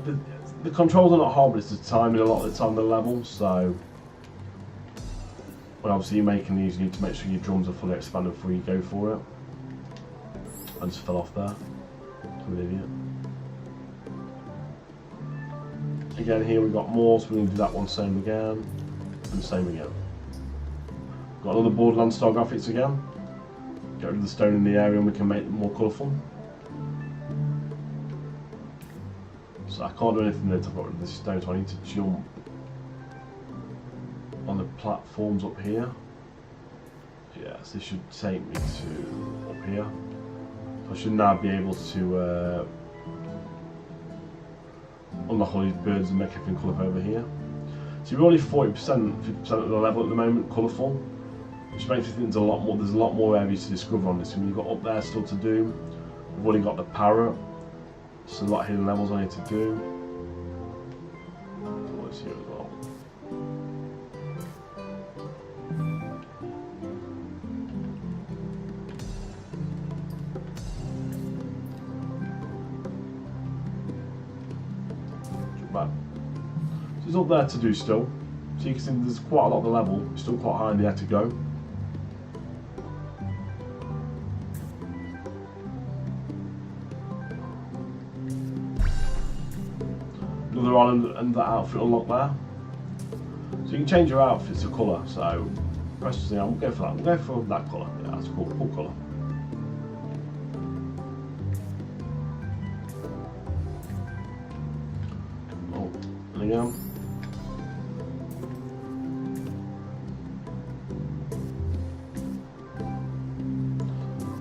the controls are not hard, but it's the timing a lot of the time, the level, so when obviously you're making these, you need to make sure your drums are fully expanded before you go for it. I just fell off there. I'm an idiot. Again, here we've got more, so we're going to do that one same again, and same again. Got another Borderlands style graphics again. Get rid of the stone in the area and we can make them more colourful. So I can't do anything there to get rid of this stone, so I need to jump on the platforms up here. Yes, this should take me to up here. So I should now be able to unlock all these birds and make everything colourful over here. So you're only 40%, 50% of the level at the moment, colourful, which makes me think there's a lot more areas to discover on this. I mean, you've got up there still to do. We've already got the parrot. There's a lot of hidden levels I need to do. What's here as well? bad. So there's up there to do still. So you can see there's quite a lot of the level, it's still quite high in the air to go. Another island and that outfit unlocked there. So you can change your outfit to colour, so press the thing, I'll go for that, I'll go for that colour, yeah that's cool, cool colour. Oh, there we go.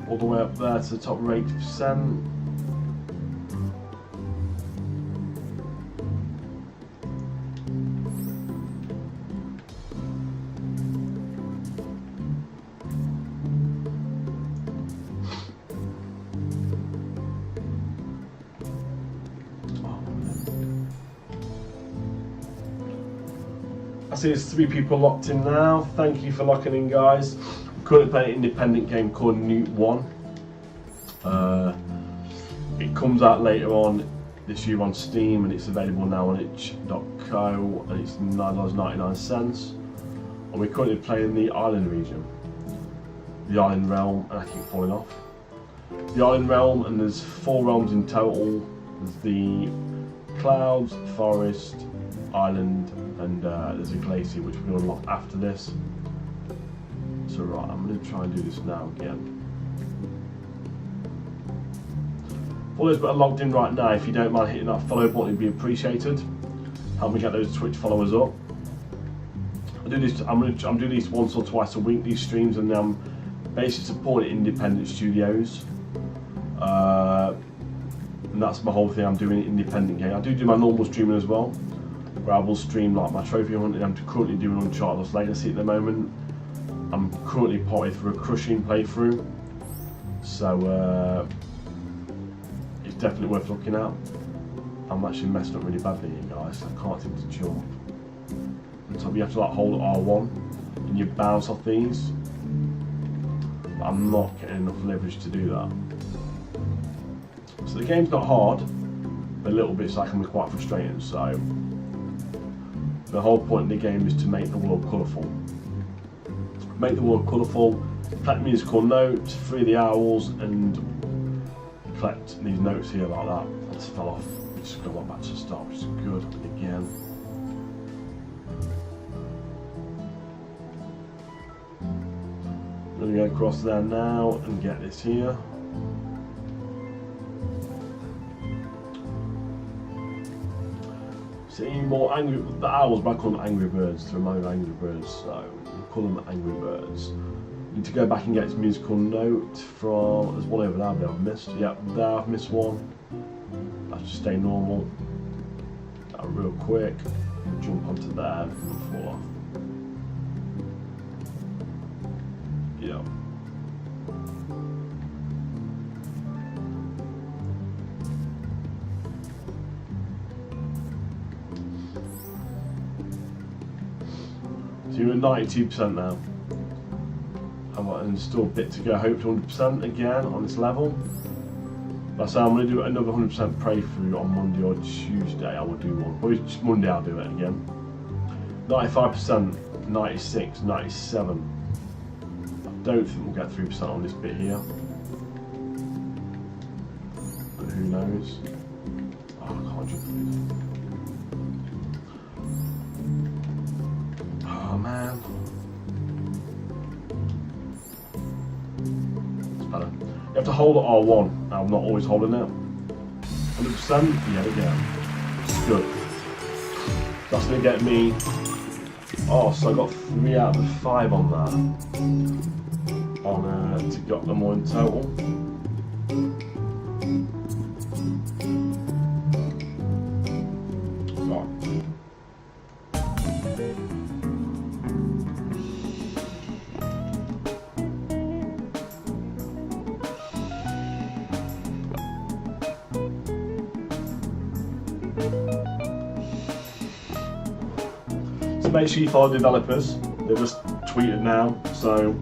All the way up there to the top of 80%. I see there's 3 people locked in now. Thank you for locking in, guys. I'm currently playing an independent game called Newt 1. It comes out later on this year on Steam and it's available now on itch.co and it's $9.99. And we're currently playing the island region, the island realm, and I keep falling off. The island realm, and there's 4 realms in total. There's the clouds, forest, island, and there's a glacier which we unlock after this. So right, I'm going to try and do this now again. For those that are logged in right now, if you don't mind hitting that follow button, it'd be appreciated. Help me get those Twitch followers up. I do this. I'm doing these once or twice a week, these streams, and I'm basically supporting independent studios. And that's my whole thing. I'm doing independent game. I do my normal streaming as well, where I will stream like my trophy hunting. I'm currently doing Uncharted Lost Legacy at the moment. I'm currently potted for a crushing playthrough, so it's definitely worth looking at. I'm actually messing up really badly here, guys. I can't seem to jump. On top, you have to like hold R1 and you bounce off these. But I'm not getting enough leverage to do that. So the game's not hard, but a little bit so I can be quite frustrating. So the whole point of the game is to make the world colourful. Make the world colourful, collect musical notes, free the owls, and collect these notes here like that. I just fell off. Just go back to the start, which is good again. I'm going to go across there now and get this here. See more angry, the owls, but I call them angry birds to remind me of angry birds, so we call them angry birds. Need to go back and get its musical note from, there's one over there I've missed. Yep, there I've missed one. Let's just stay normal. That real quick. Jump onto there and fall off. Yep. So you're at 92% now. And still a bit to go, hopefully 100% again on this level. That's how I'm going to do another 100% playthrough on Monday or Tuesday. I will do one. Probably Monday I'll do it again. 95%, 96, 97. I don't think we'll get 3% on this bit here. But who knows? Oh, I can't jump these. Oh man. You have to hold R1. I'm not always holding it. 100%? Yeah, we go. It's good. That's going to get me... Oh, so I got 3 out of 5 on that. To get them all in total. Right. So make sure you follow the developers. They've just tweeted now. So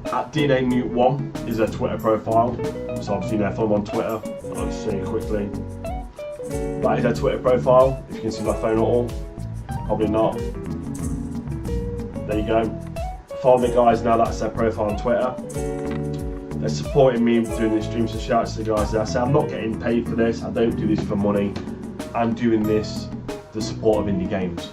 at DNA Newt 1 is their Twitter profile. So obviously, follow them on Twitter. I'll just say it quickly. That is their Twitter profile, if you can see my phone at all. Probably not. There you go. Follow me guys, now that's their profile on Twitter. They're supporting me doing this stream, so shout out to the guys there. I say I'm not getting paid for this, I don't do this for money. I'm doing this to support of indie games.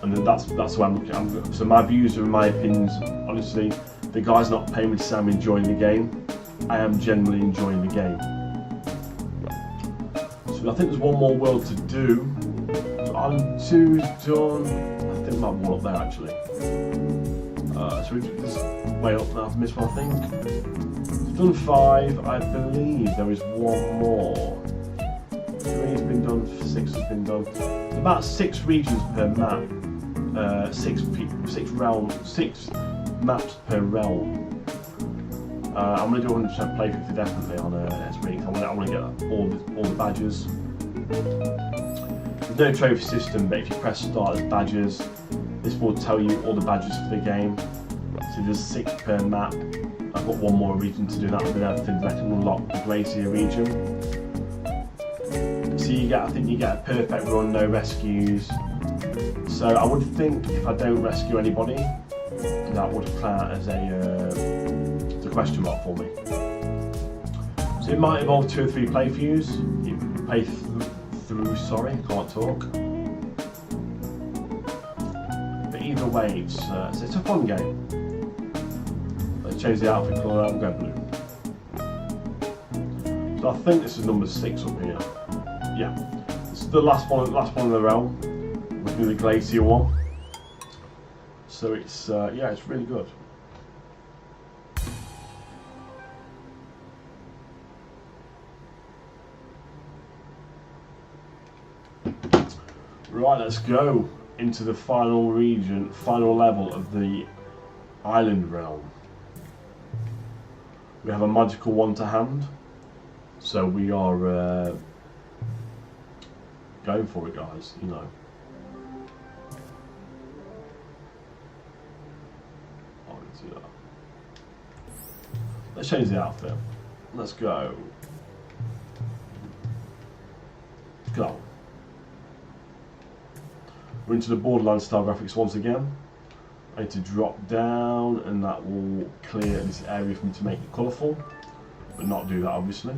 And that's the way I'm looking. So my views and my opinions, honestly, the guy's not paying me to say I'm enjoying the game. I am genuinely enjoying the game. So I think there's one more world to do. So Island 2's done. I think my wall up there actually. So we just way up now. I've missed one, I think. It's done 5. I believe there is one more. 3 has been done. 6 has been done. There's about 6 regions per map. 6 maps per realm. I'm going to do 100% playthrough definitely on next week. I want to get all the badges. There's no trophy system, but if you press start, there's badges. This will tell you all the badges for the game. So there's 6 per map. I've got one more region to do that, and then everything that can unlock the Glacier region. So you get, I think you get a perfect run, no rescues. So I would think if I don't rescue anybody, that would count as a question mark for me. So it might involve 2 or 3 playthroughs. You play through, sorry, I can't talk. But either way, it's a fun game. Let's change the outfit colour, I'm going blue. So I think this is number 6 up here. Yeah, this is the last one in the realm. We're doing the Glacier one. So it's yeah, it's really good. Right, let's go into the final region, final level of the island realm. We have a magical one to hand, so we are going for it, guys. You know. Let's change the outfit. Let's go. Go. We're into the Borderlands style graphics once again. I need to drop down and that will clear this area for me to make it colourful, but not do that obviously.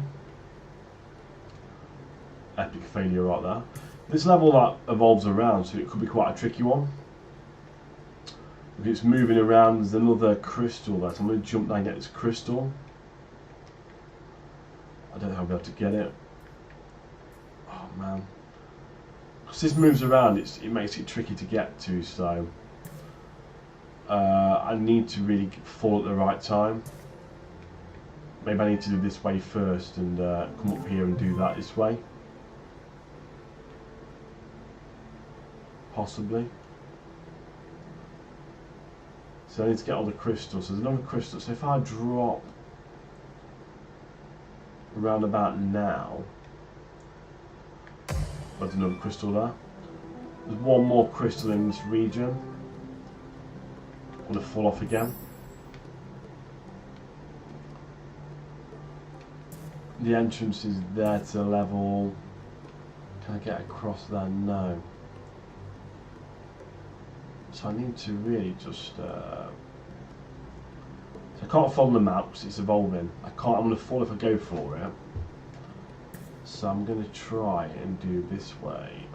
Epic failure right there. This level that evolves around, so it could be quite a tricky one. If it's moving around, there's another crystal there, so I'm going to jump down and get this crystal. I don't know how I'll be able to get it. Oh man. Because this moves around, it makes it tricky to get to, so I need to really fall at the right time. Maybe I need to do this way first and come up here and do that this way. Possibly. So I need to get all the crystals. So there's another crystal. So if I drop around about now, there's another crystal there. There's one more crystal in this region. I'm going to fall off again. The entrance is there to level. Can I get across there? No. So I need to really just so I can't follow the map because it's evolving. I'm going to fall if I go for it. So I'm going to try and do this way.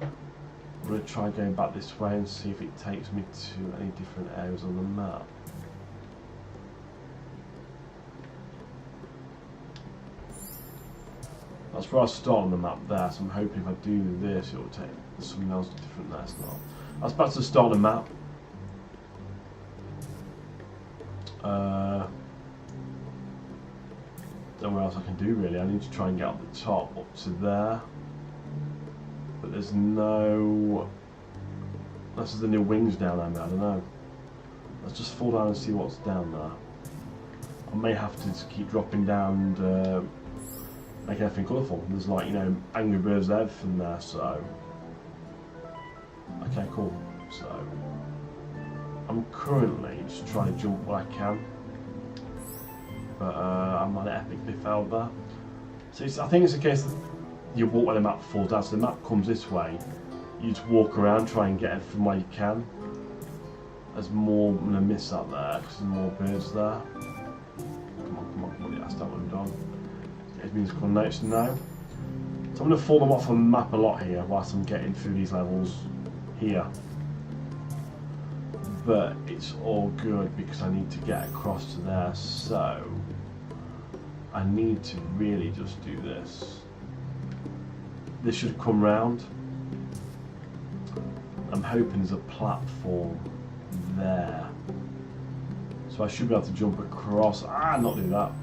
I'm going to try going back this way and see if it takes me to any different areas on the map. That's where I start on the map there, so I'm hoping if I do this it will take something else different there. It's not. That's back to the start of the map. Don't know what else I can do really. I need to try and get up the top, up to there. But there's no... Unless there's the new wings down there, I don't know. Let's just fall down and see what's down there. I may have to just keep dropping down and make everything colourful. There's like, you know, Angry Birds and everything there, so... Okay, cool. So... I'm currently just trying to jump what I can. but I might have epically failed there. So I think it's a case that you walk where the map falls down, so the map comes this way, you just walk around, try and get it from where you can. There's more, I'm going to miss that there, because there's more birds there. Come on, yeah, that's that one done. It means called notes now. So I'm going to fall them off on the map a lot here, whilst I'm getting through these levels here. But it's all good, because I need to get across to there, so I need to really just do this. This should come round. I'm hoping there's a platform there, so I should be able to jump across. Not do that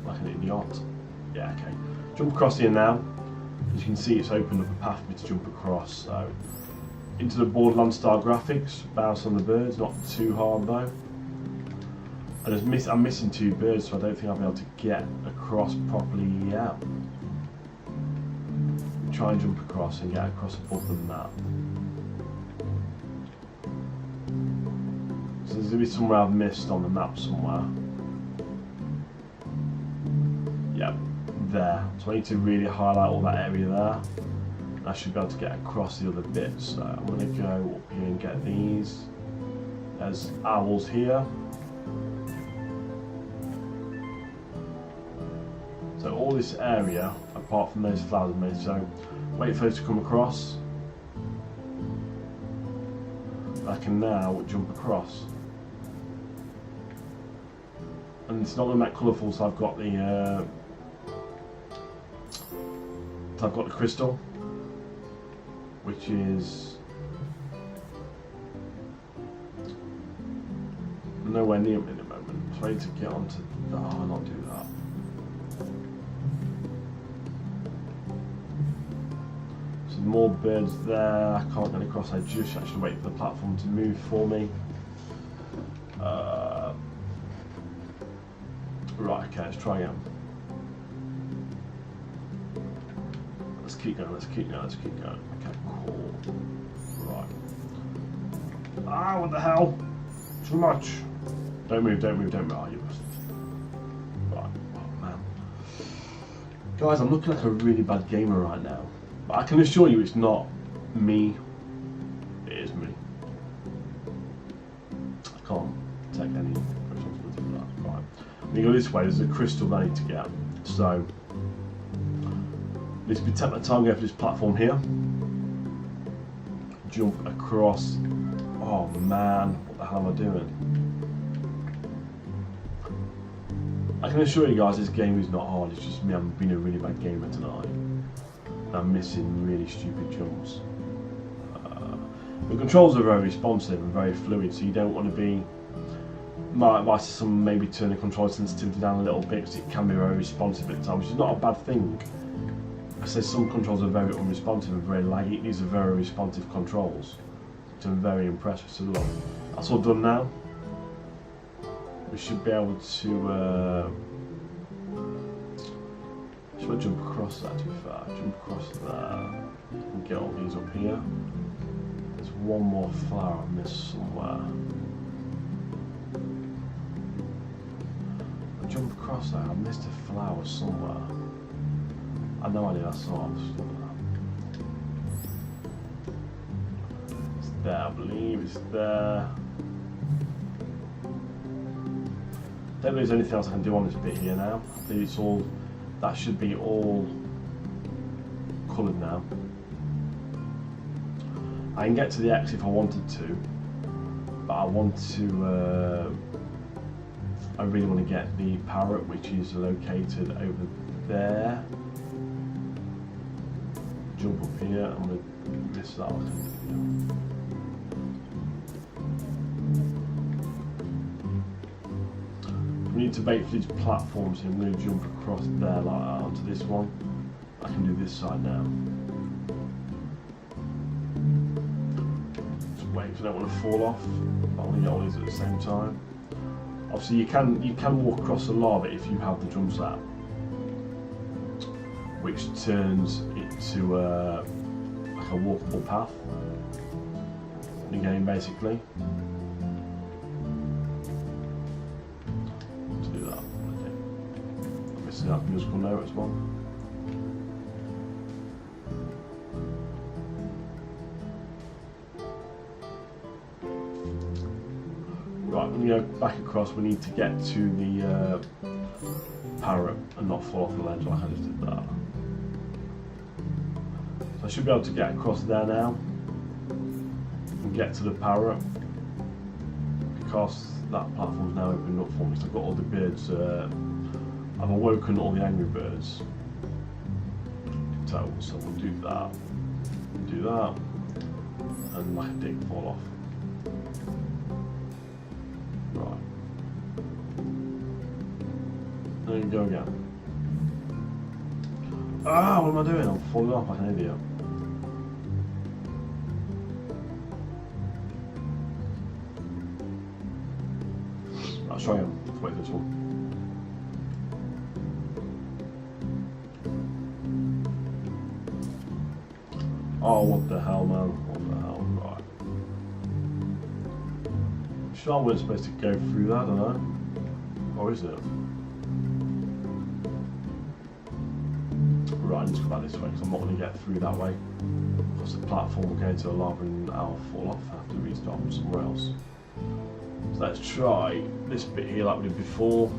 like an idiot. Yeah, okay. Jump across here now. As you can see, it's opened up a path for me to jump across. So into the Borderlands style graphics, bounce on the birds, not too hard though. I'm missing 2 birds, so I don't think I'll be able to get across properly yet. Try and jump across and get across above the map. So there's going to be somewhere I've missed on the map somewhere. Yep, there. So I need to really highlight all that area there. And I should be able to get across the other bits. So I'm going to go up here and get these. There's owls here. So all this area, apart from those flowers I've made, so wait for those to come across. I can now jump across. And it's not going to make colourful, so I've got the crystal, which is nowhere near me at the moment. So I need to get onto. I'll not do that. So more birds there. I can't get across. I just actually wait for the platform to move for me. Right, okay, let's try again. Let's keep going, let's keep going. Okay, cool. Right. What the hell? Too much. Don't move. Oh, you must. Right, oh man. Guys, I'm looking like a really bad gamer right now. But I can assure you it's not me. It is me. I can't take any responsibility for that. Right. When you go this way, there's a crystal that I need to get. So, I need to be taking my time going for this platform here. Jump across. Oh man, what the hell am I doing? I can assure you guys this game is not hard, it's just me, I'm being a really bad gamer tonight. And I'm missing really stupid jumps. The controls are very responsive and very fluid, so you don't want to be... My advice is some maybe turn the control sensitivity down a little bit, because it can be very responsive at times, which is not a bad thing. I say some controls are very unresponsive and very laggy. These are very responsive controls, which I'm very impressed with. So look, that's all done now. We should be able to should I jump across that too far? Jump across there and get all these up here. There's one more flower I missed somewhere. Jump across there, I missed a flower somewhere. I have no idea, I saw it. It's there, I believe, it's there. Don't think there's anything else I can do on this bit here now. I think it's all, that should be all coloured now. I can get to the X if I wanted to, but I want to, I really want to get the parrot, which is located over there. Jump up here, I'm going to miss that one. We need to wait for these platforms, so I'm going to jump across there like that onto this one. I can do this side now. Just wait, because I don't want to fall off, but I want to get all these at the same time. Obviously you can walk across the lava if you have the jump set, which turns it to like a walkable path in the game basically. To do that, I think. see that musical note as well. Right, when we go back across, we need to get to the parrot and not fall off the ledge like I just did that. So I should be able to get across there now and get to the parrot, because that platform's now opened up for me. So I've got all the birds, I've awoken all the angry birds. So we'll do that, and like a dig fall off. Right. There you go again. Ah, what am I doing? I'm falling off like an idiot. I'll show you. Let's wait for this one. Oh, what the hell, man? What the hell? Right. Sure, I wasn't supposed to go through that, I don't know. Or is it? Right, I need to go back this way because I'm not going to get through that way. Because the platform will go to a lava and I'll fall off. I have to restart from somewhere else. So let's try this bit here like we did before.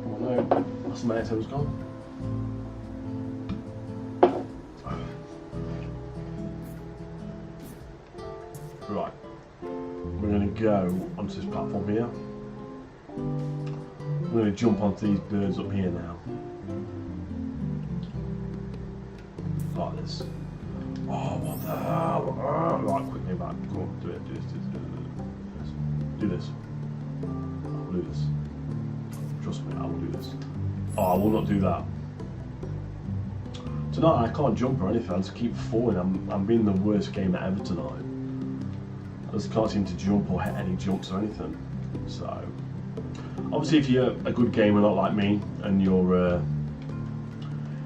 Oh no, that's the main table's gone. Right, we're going to go onto this platform here. I'm going to jump onto these birds up here now. Like this. Oh, what the hell? Right, quickly back. Go on, do it, do this. Do this. I will do this. Trust me, I will do this. Oh, I will not do that. Tonight I can't jump or anything, I just keep falling. I'm being the worst gamer ever tonight. I just can't seem to jump or hit any jumps or anything. So, obviously if you're a good gamer, not like me, and you're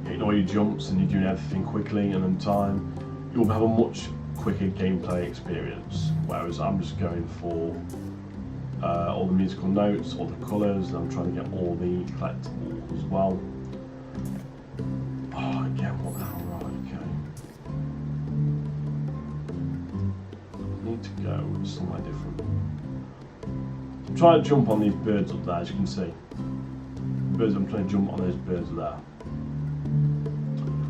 hitting all your jumps and you're doing everything quickly and in time, you'll have a much quicker gameplay experience. Whereas I'm just going for all the musical notes, all the colours, and I'm trying to get all the collectibles as well. Oh, again, what the hell, right, okay. I need to go somewhere different. I'm trying to jump on these birds up there, as you can see. I'm trying to jump on those birds there.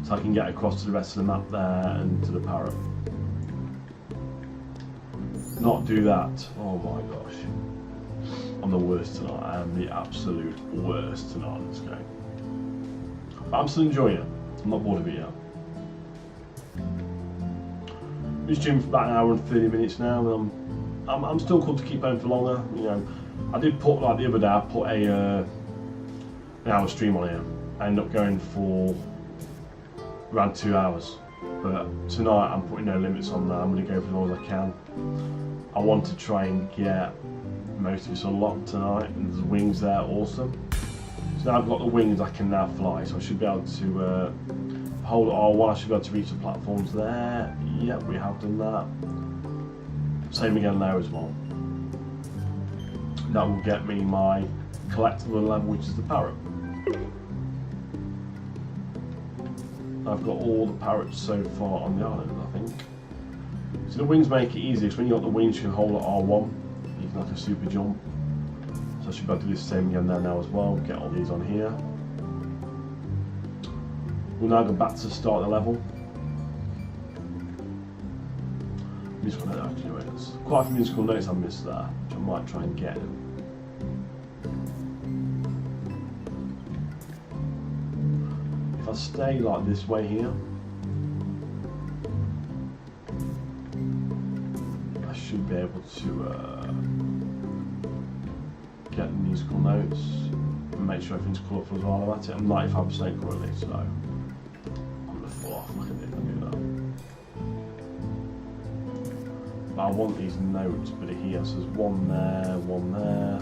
So I can get across to the rest of the map there and to the parrot. Not do that. Oh my gosh. I'm the worst tonight. I am the absolute worst tonight in this game. But I'm still enjoying it. I'm not bored of it yet. Been streaming for about an hour and 30 minutes now, and I'm still cool to keep going for longer. You know, I did put, like the other day, I put an hour stream on here. I ended up going for around 2 hours. But tonight I'm putting no limits on that. I'm going to go for as long as I can. I want to try and get most of this unlocked tonight, and there's wings there, awesome. So now I've got the wings, I can now fly, so I should be able to hold R1, I should be able to reach the platforms there. Yep, we have done that. Same again there as well. That will get me my collectible level, which is the parrot. I've got all the parrots so far on the island, I think. So the wings make it easy, because when you've got the wings you can hold at R1, you can like a super jump. So I should be able to do the same again there now as well, get all these on here. We'll now go back to the start of the level. Musical note actuators. Quite a few musical notes I missed there, which I might try and get. If I stay like this way here, I should be able to get the musical notes and make sure everything's colourful as well. I'm at it. I'm 95% currently, so I'm gonna fall off like I did. I'll do that. But I want these notes, but here, so there's one there, one there.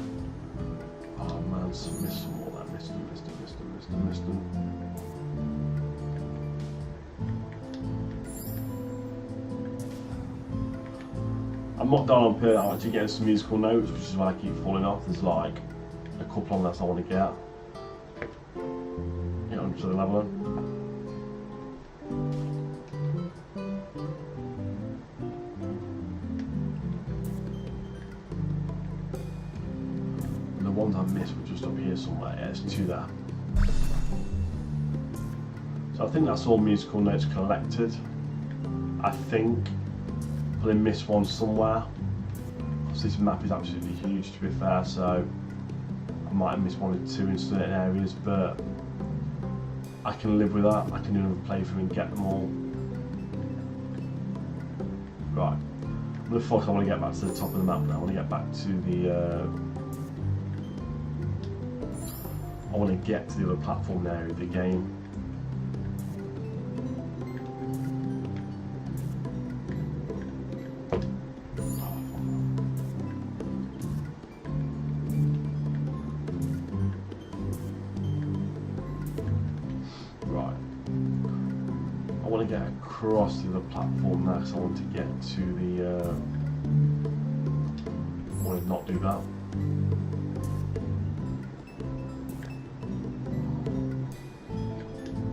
Oh man, missed some more there. Missed them. I'm not down on per, I'm actually getting some musical notes, which is why I keep falling off. There's like a couple on that I want to get. Get onto the level. The ones I missed were just up here somewhere. Yeah, there's 2 there. So I think that's all musical notes collected. I think I missed one somewhere. This map is absolutely huge, to be fair, so I might have missed 1 or 2 in certain areas, but I can live with that. I can do another playthrough and get them all. Right, I'm gonna focus. I want to get back to the top of the map now. I want to get back to the. I want to get to the other platform area of the game. Get across to the platform next. I want to get to the. I want to not do that.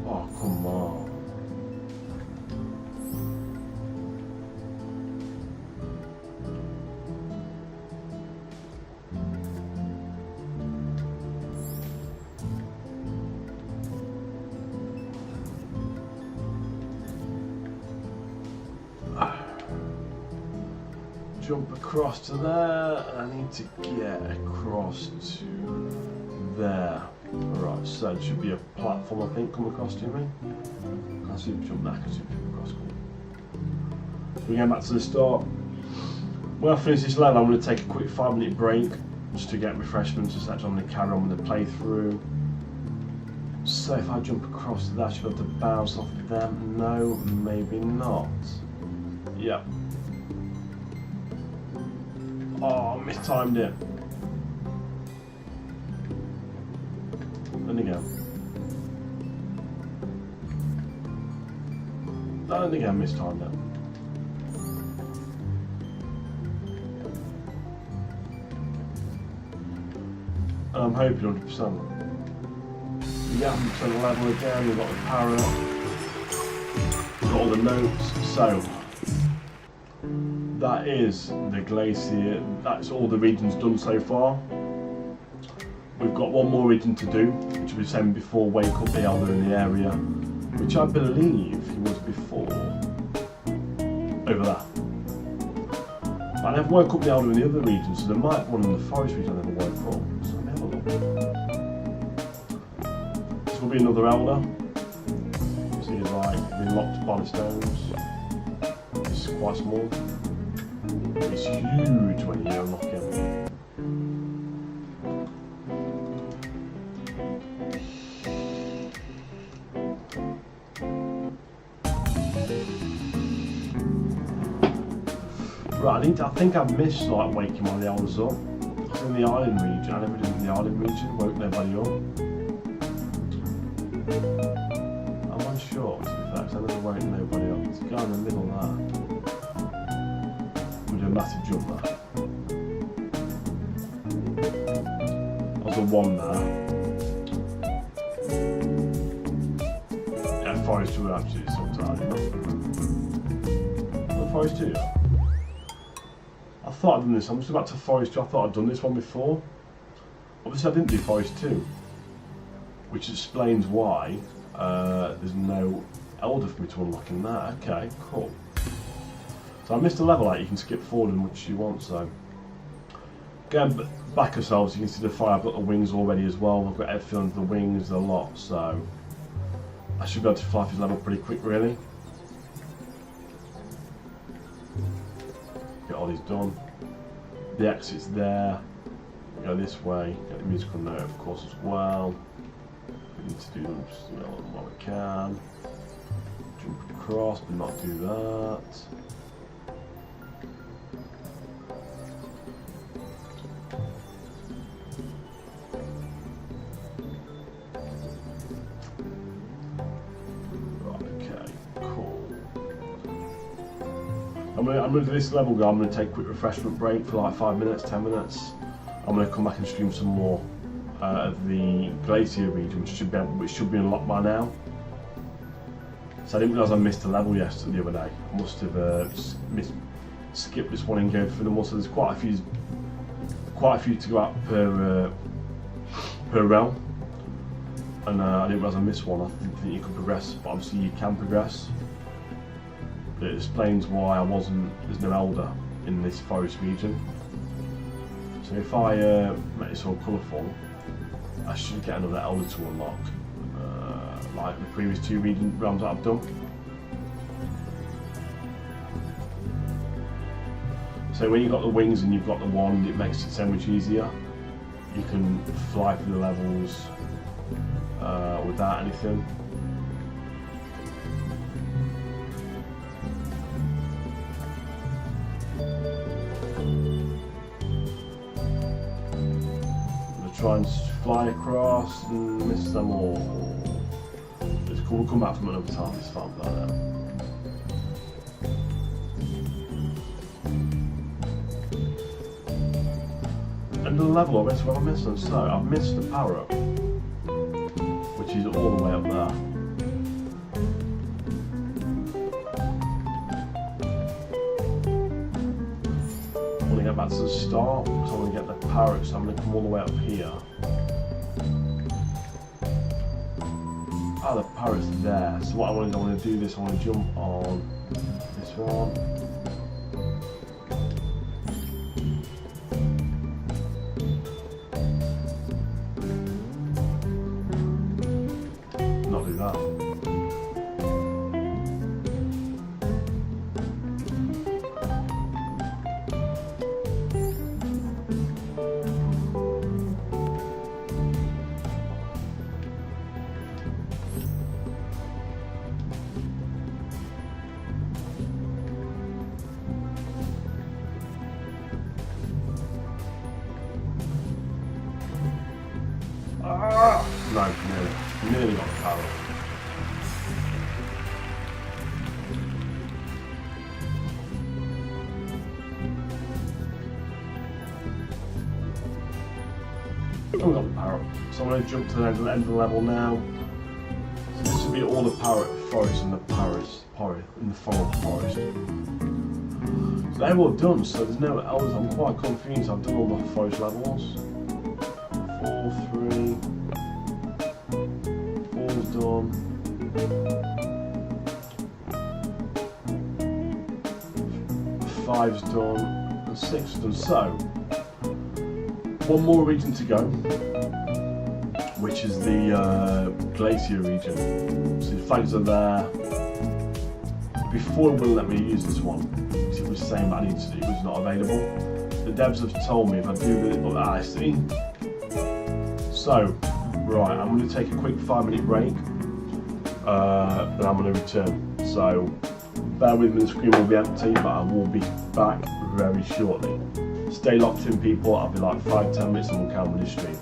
Oh, come on. Jump across to there, and I need to get across to there. Right, so it should be a platform, I think, come across to me. I'll see if we jump there, I can see if we jump across. Cool. We're going back to the start. When I finish this level, I'm going to take a quick 5-minute break just to get refreshments, just actually I'm going to carry on with the playthrough. So if I jump across to that, I should be able to bounce off of them. No, maybe not. Yep. Oh, I mistimed it. And again. And again, mistimed it. And I'm hoping 100%. Yeah, 100% level again, we've got the parrot. We've got all the notes. So, that is the glacier. That's all the regions done so far. We've got one more region to do, which we said before, wake up the elder in the area, which I believe he was before over there. I never woke up the elder in the other region, so there might be one in the forest region I never woke up. So let me have a look. This will be another elder. See, he's like been locked by the stones. This is quite small. It's huge when you unlock him. Right, I think I missed like waking one of the elders up. I was in the island region. I never did in the island region. Woke nobody up. I'm unsure, to be fair, because I never woke nobody up. There's a guy in the middle there. A massive jump there. That was a 1 there. Yeah, forest 2 absolutely sucked out. Not forest 2 yet? I thought I'd done this. I'm just about to forest 2. I thought I'd done this one before. Obviously I didn't do forest 2, which explains why there's no elder for me to unlock in there. Okay, cool. So I missed a level, like you can skip forward as much as you want, so. Going back ourselves, you can see the fire, I've got the wings already as well, I've got everything under the wings, a lot, so. I should be able to fly through this level pretty quick, really. Get all these done. The exit's there. Go this way, get the musical note of course as well. We need to do them just while we can. Jump across, but not do that. I'm gonna do this level go. I'm gonna take a quick refreshment break for like 5 minutes, 10 minutes. I'm gonna come back and stream some more of the Glacier region, which should be unlocked by now. So I didn't realise I missed a level yesterday the other day. I must have skipped this one and go through them all. So there's quite a few to go out per realm, and I didn't realise I missed one. I didn't think you could progress, but obviously you can progress. But it explains why there's no elder in this forest region. So if I make this all colourful, I should get another elder to unlock, like the previous 2 realms that I've done. So when you've got the wings and you've got the wand, it makes it so much easier. You can fly through the levels without anything. Try and fly across and miss them all. It's cool, we'll come back from another time, it's fun like that. And the level of it, what I'm missing. So I've missed the power up, which is all the way up there. I want to get back to the start because I want to get the power up, so I'm going to come all the way up here. Ah, the power is there. So what I want to do this, I want to jump on this one. Not do that. No, nearly got the power. I've got the power up. So I'm going to jump to the end of the level now. So this will be all the power at the forest and the in the forest. So they're all done, so there's no elders. I'm quite confused. I've done all the forest levels. 4, 3. Done. 5's done and 6's done. So one more region to go, which is the Glacier region. So the flags are there. Before it wouldn't let me use this one because it was saying that it was not available. The devs have told me if I do the I see. So right, I'm going to take a quick 5-minute break, then I'm going to return. So bear with me, the screen will be empty, but I will be back very shortly. Stay locked in, people. I'll be like 5-10 minutes and we'll count with the stream.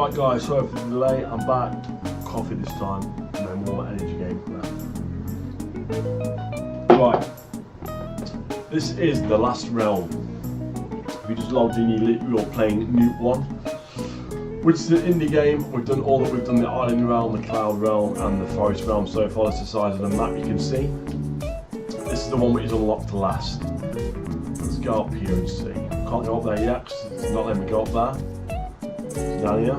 Right guys, sorry for the delay, I'm back. Coffee this time, no more energy game left. Right, this is the last realm. If you just logged in, you're playing Newt 1, which is an indie game. We've done all that. We've done the island realm, the cloud realm, and the forest realm so far. That's the size of the map you can see. This is the one which is unlocked to last. Let's go up here and see. Can't go up there yet, because it's not letting me go up there. It's down here.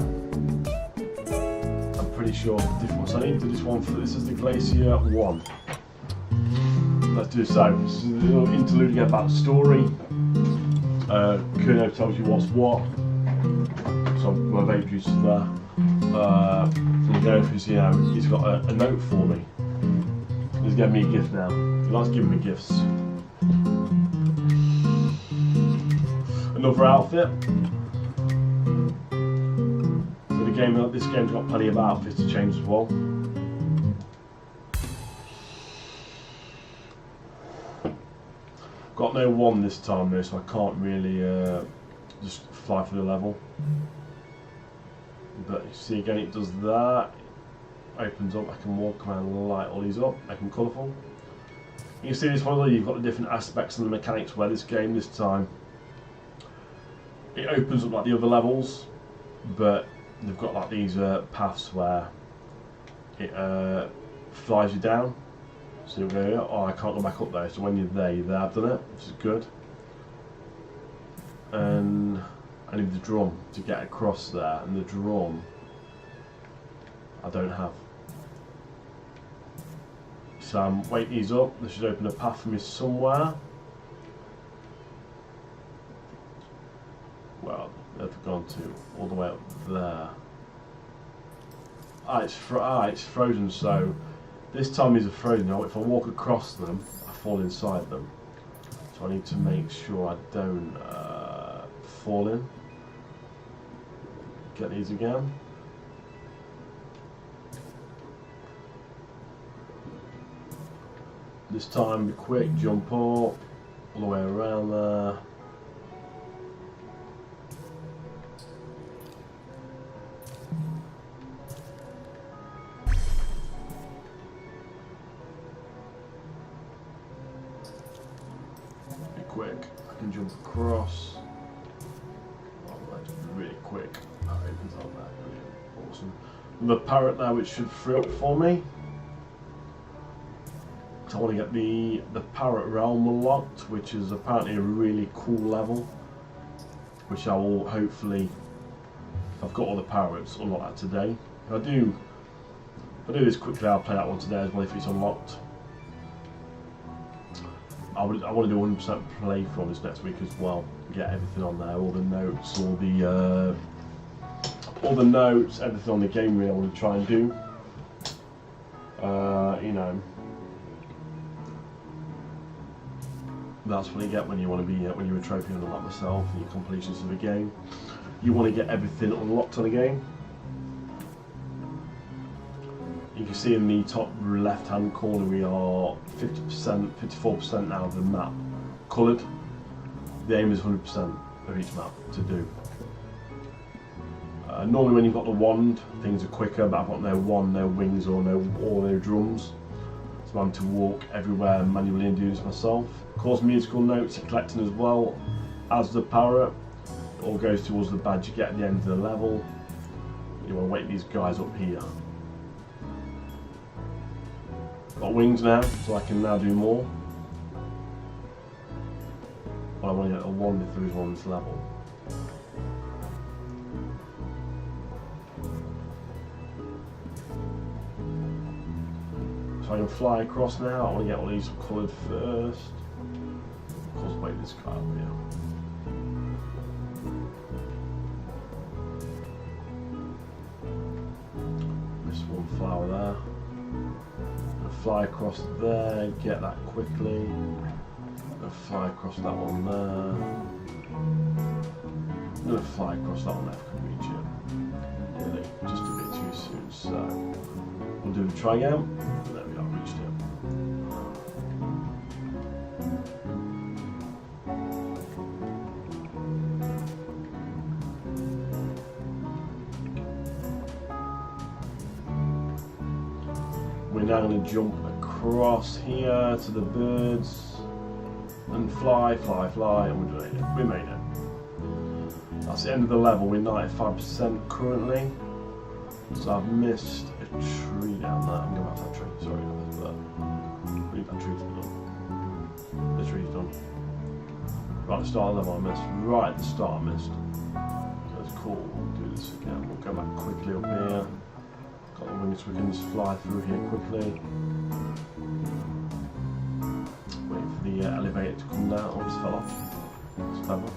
I'm pretty sure the different ones. I need to do this one for this is the Glacier 1. Let's do so. This is a little interlude again about the story. Kuno tells you what's what. So my vape juice is there. From Gophers, you know, he's got a note for me. He's giving me a gift now. He likes giving me gifts. Another outfit. So this game's got plenty of outfits to change as well. Got no one this time though, so I can't really just fly for the level. But you see again, it does that. Opens up. I can walk around and light all these up. Make them colourful. You can see this one. You've got the different aspects and the mechanics where this game this time it opens up like the other levels, but they've got like these paths where it flies you down. So you'll go, oh, I can't go back up there. So when you're there, I've done it, which is good. And I need the drum to get across there, and the drum I don't have. So I'm weight these up. This should open a path for me somewhere. Well, they've gone to all the way up there. It's frozen. So this time these are frozen. Now, if I walk across them, I fall inside them. So I need to make sure I don't fall in. Get these again. This time be quick, jump up, all the way around there. Be quick, I can jump across. Oh, that's really quick. That opens up there, brilliant, awesome. The parrot there which should free up for me. I want to get the Parrot Realm unlocked, which is apparently a really cool level, which I will hopefully, if I've got all the parrots, unlock that today. If I do this quickly, I'll play that one today as well if it's unlocked. I want to do 100% playthrough on this next week as well. Get everything on there, all the notes, everything on the game really I want to try and do. You know. That's what you get when you want to be when you're a trophy hunter like myself and your completions of a game. You want to get everything unlocked on a game. You can see in the top left hand corner we are 50%, 54% now of the map coloured. The aim is 100% of each map to do. Normally when you've got the wand, things are quicker, but I've got no wand, no wings or no drums. So I'm to walk everywhere manually and do this myself. Of course, musical notes are collecting as well as the parrot. It all goes towards the badge you get at the end of the level. You want to wake these guys up here. Got wings now, so I can now do more. But I want to get a wand if there is one on this level. So I can fly across now. I want to get all these coloured first. Of course, wait this guy up here. This one flower there. I'm going to fly across there, get that quickly. I'm going to fly across that one there. I'm going to fly across that one there if I can reach it. Really, just a bit too soon. So we'll do the try again. There we go, reached it. We're now going to jump across here to the birds and fly, fly, fly, and we made it. We made it. That's the end of the level. We're 95% currently. So I've missed a tree down there. I'm going to have that tree. Sorry, but we need that tree to be done. The tree's done. Right at the start of the level I missed. Right at the start I missed. So it's cool. We'll do this again. We'll go back quickly up here. Got the wings so we can just fly through here quickly. Wait for the elevator to come down. Oh, it just fell off. It's clever.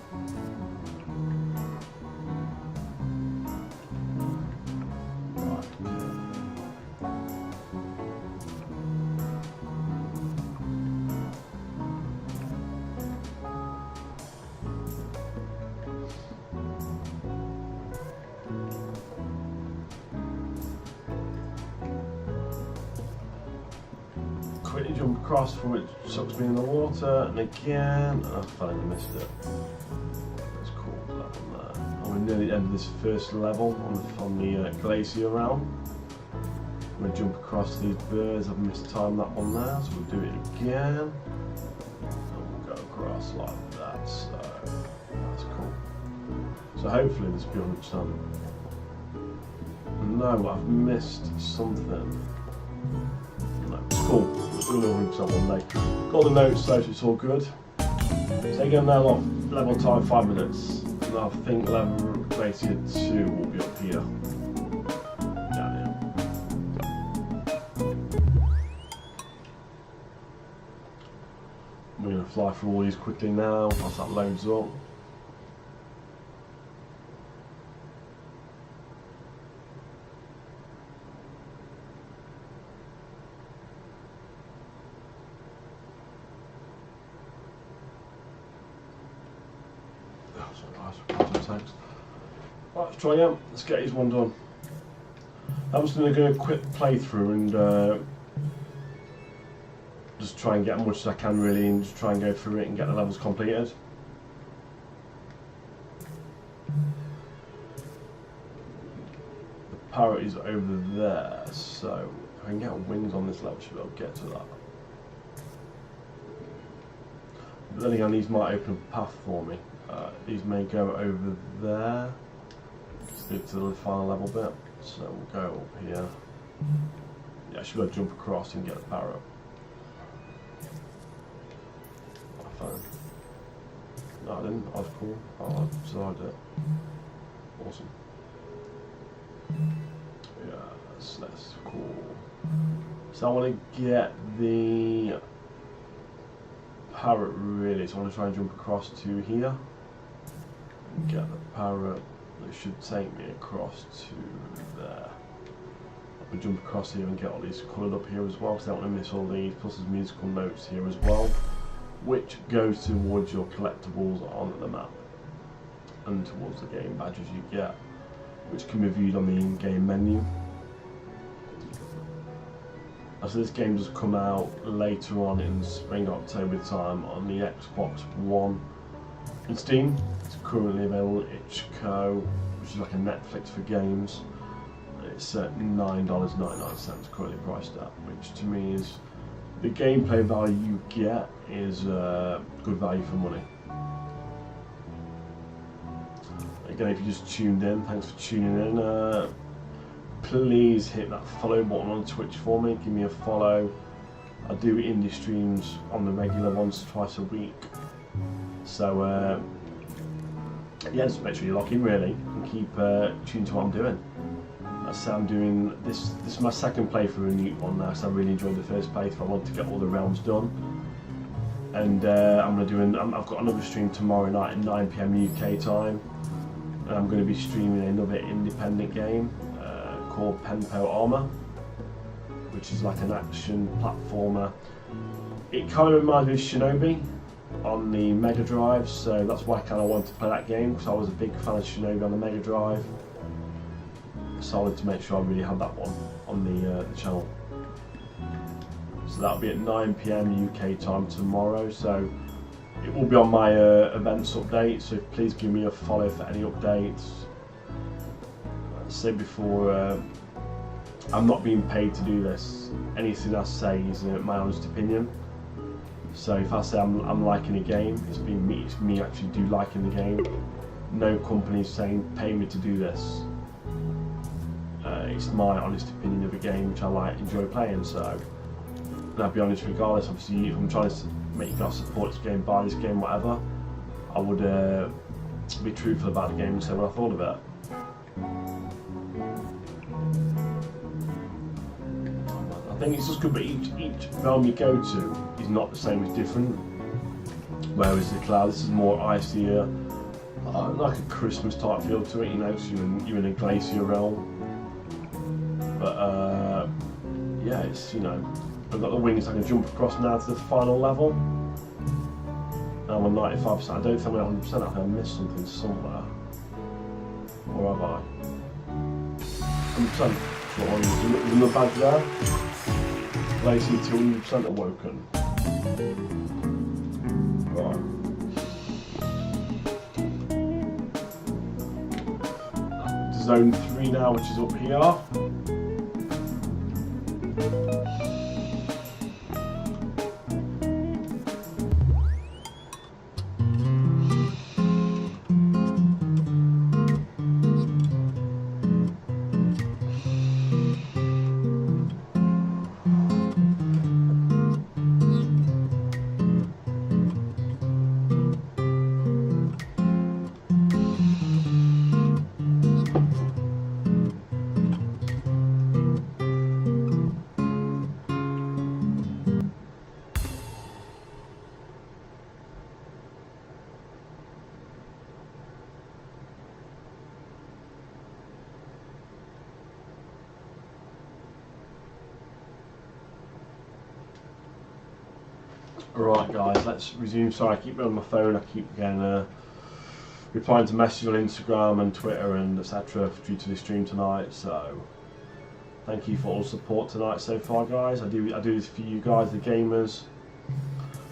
Quickly jump across before it sucks me in the water, and again, I finally missed it. That's cool, that one there. And we're nearly at the end of this first level on the glacier realm. I'm going to jump across these birds. I've mistimed that one there, so we'll do it again. And we'll go across like that, so that's cool. So hopefully this will be 100%. No, I've missed something. No, it's cool. We'll do 100% one day. Got the notes, so it's all good. So again, now level time 5 minutes. And I think level glacier 2 will be up here. Down here. We're going to fly through all these quickly now, once that loads up. Right, let's try again. Let's get his one done. I'm just going to go a quick playthrough and just try and get as much as I can really, and just try and go through it and get the levels completed. The parrot is over there, so if I can get wings on this level, I should be able to get to that. But then again, these might open a path for me. These may go over there. Just get to the final level bit. So we'll go up here. Yeah, I should be able to jump across and get the parrot. Fine. No, I didn't. That was cool. Oh, so I did. Awesome. Yes, that's cool. So I want to get the parrot really. So I want to try and jump across to here. And get the parrot. It should take me across to there. I'll jump across here and get all these coloured up here as well, because I don't want to miss all these. Plus there's musical notes here as well, which goes towards your collectibles on the map and towards the game badges you get, which can be viewed on the in-game menu. So this game does come out later on in spring, October time on the Xbox One and Steam. It's currently available at itch.co, which is like a Netflix for games. It's at $9.99 currently priced at, which to me is the gameplay value you get is good value for money. Again, if you just tuned in, thanks for tuning in. Please hit that follow button on Twitch for me. Give me a follow. I do indie streams on the regular once, twice a week. So yeah, just make sure you lock in really and keep tuned to what I'm doing. So I'm doing this. This is my second playthrough in Newt one now, so I really enjoyed the first playthrough. I want to get all the realms done, and I'm gonna do. I've got another stream tomorrow night at 9 PM UK time, and I'm going to be streaming another independent game called Penpo Armor, which is like an action platformer. It kind of reminds me of Shinobi on the Mega Drive, so that's why I kind of wanted to play that game, because I was a big fan of Shinobi on the Mega Drive. So I wanted to make sure I really had that one on the channel. So that'll be at 9 PM UK time tomorrow. So it will be on my events update. So please give me a follow for any updates. Say before I'm not being paid to do this. Anything I say is my honest opinion. So if I say I'm liking a game, it's me actually do liking the game. No company's saying pay me to do this. It's my honest opinion of a game which I enjoy playing. So, and I'll be honest, regardless. Obviously, if I'm trying to make you guys support this game, buy this game, whatever, I would be truthful about the game and say what I thought of it. I think it's just good, but each realm you go to is not the same, it's different. Whereas the cloud, this is more icy, like a Christmas type feel to it, you know, so you're in a glacier realm. But yeah, it's, you know, I've got the wings, I can jump across now to the final level. I'm on 95%, I don't think I'm 100%, I think I missed something somewhere. Or have I? 100%, what one is in the bag there. Lazy to 100% awoken. Right. Zone 3 now, which is up here. Right guys, let's resume. Sorry, I keep on my phone, I keep getting replying to messages on Instagram and Twitter and etc. due to the stream tonight, so thank you for all the support tonight so far guys. I do this for you guys, the gamers.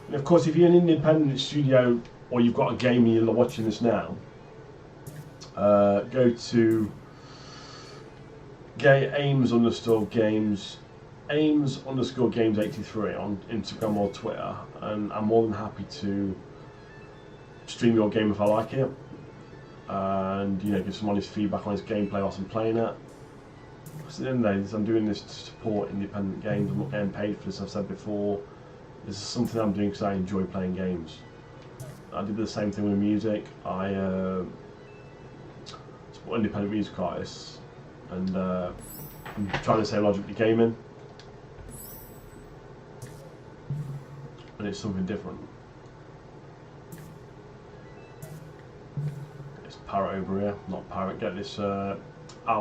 And of course if you're an independent studio or you've got a game and you're watching this now, go to Ames_Games83 on Instagram or Twitter, and I'm more than happy to stream your game if I like it, and you know, give some honest feedback on its gameplay whilst I'm playing it. Because at the end of the day, I'm doing this to support independent games. I'm not getting paid for this. I've said before, this is something I'm doing because I enjoy playing games. I did the same thing with music. I support independent music artists, and I'm trying to say logically gaming. And it's something different. It's parrot over here, not parrot. Get this owl. I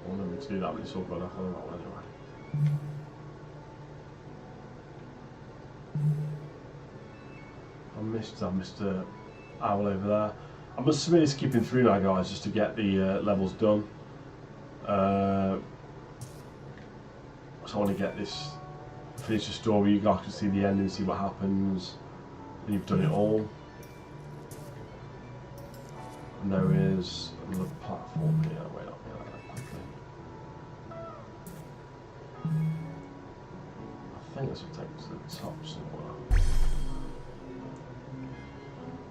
wanted me to do that, but it's all good. I don't know anyway. I missed an owl over there. I'm just really skipping through now guys just to get the levels done. So I want to get this, finish the story, you guys can see the end and see what happens. And you've done it all. And there is another platform here, wait up here. I think this will take us to the top somewhere.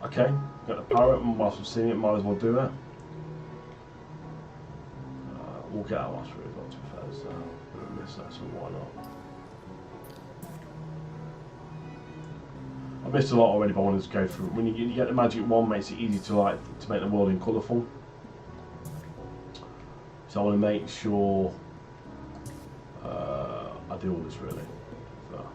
Okay, got the parrot, and whilst I'm seeing it, might as well do it. We'll get out whilst we're able, to be fair, so we're going to miss that, so why not? I missed a lot already, but I wanted to go through. When you get the magic wand, makes it easy to make the world colourful. So I want to make sure I do all this really. So.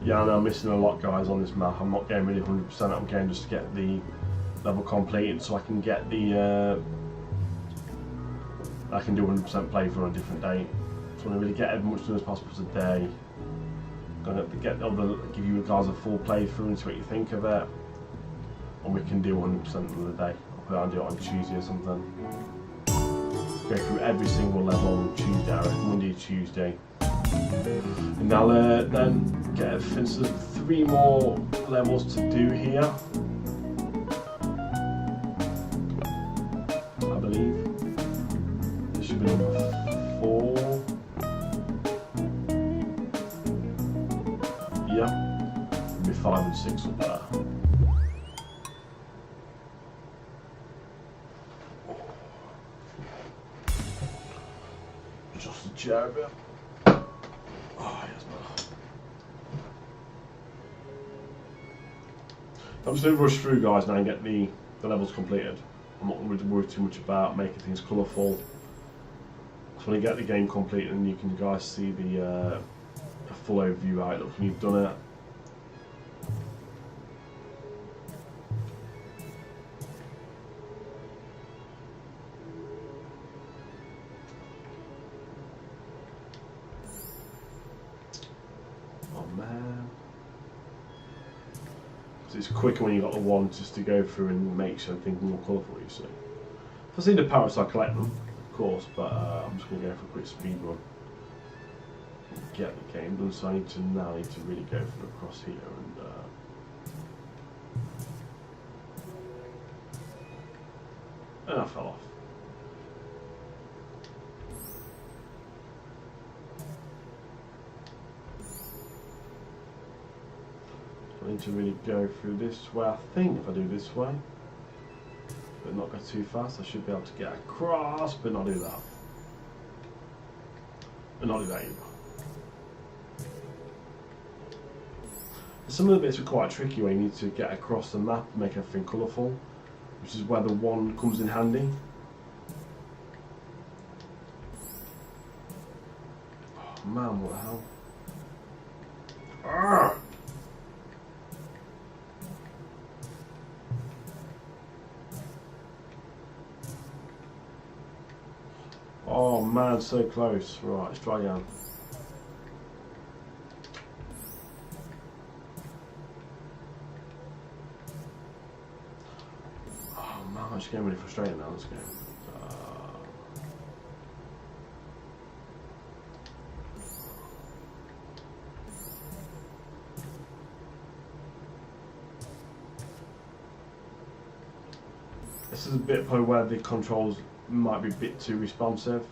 Yeah, I know I'm missing a lot, guys, on this map. I'm not getting really 100%. I'm getting just to get the level completed, so I can get the I can do 100% playthrough on a different date. So I want to really get as much done as possible today. Gonna give you guys a full playthrough and see what you think of it, and we can do 100% of the day. I'll put it on, do it on Tuesday or something. Go through every single level on Tuesday, I reckon, Monday, Tuesday. And I'll then get so there's 3 more levels to do here, I believe. This should be number 4. Yeah, maybe 5 and 6 up there. Just a chair a bit. Oh, yes, man. I'm just going to rush through, guys, now and get the levels completed. I'm not going to worry too much about making things colourful. Just want to get the game complete, and you can guys see the full overview how it looks when you've done it. Man, so it's quicker when you've got the one just to go through and make something more colourful, you see. If I see the parrots, I'll collect them, of course, but I'm just going to go for a quick speed run and get the game done. So I need to really go through across here and I fell off. I need to really go through this way. I think if I do this way, but not go too fast, I should be able to get across, but not do that. But not do that either. Some of the bits are quite tricky where you need to get across the map, make everything colourful, which is where the one comes in handy. Oh man, what the hell? Arrgh! Oh man, so close. Right, let's try again. Oh man, I'm just getting really frustrated now, this game. This is a bit probably where the controls might be a bit too responsive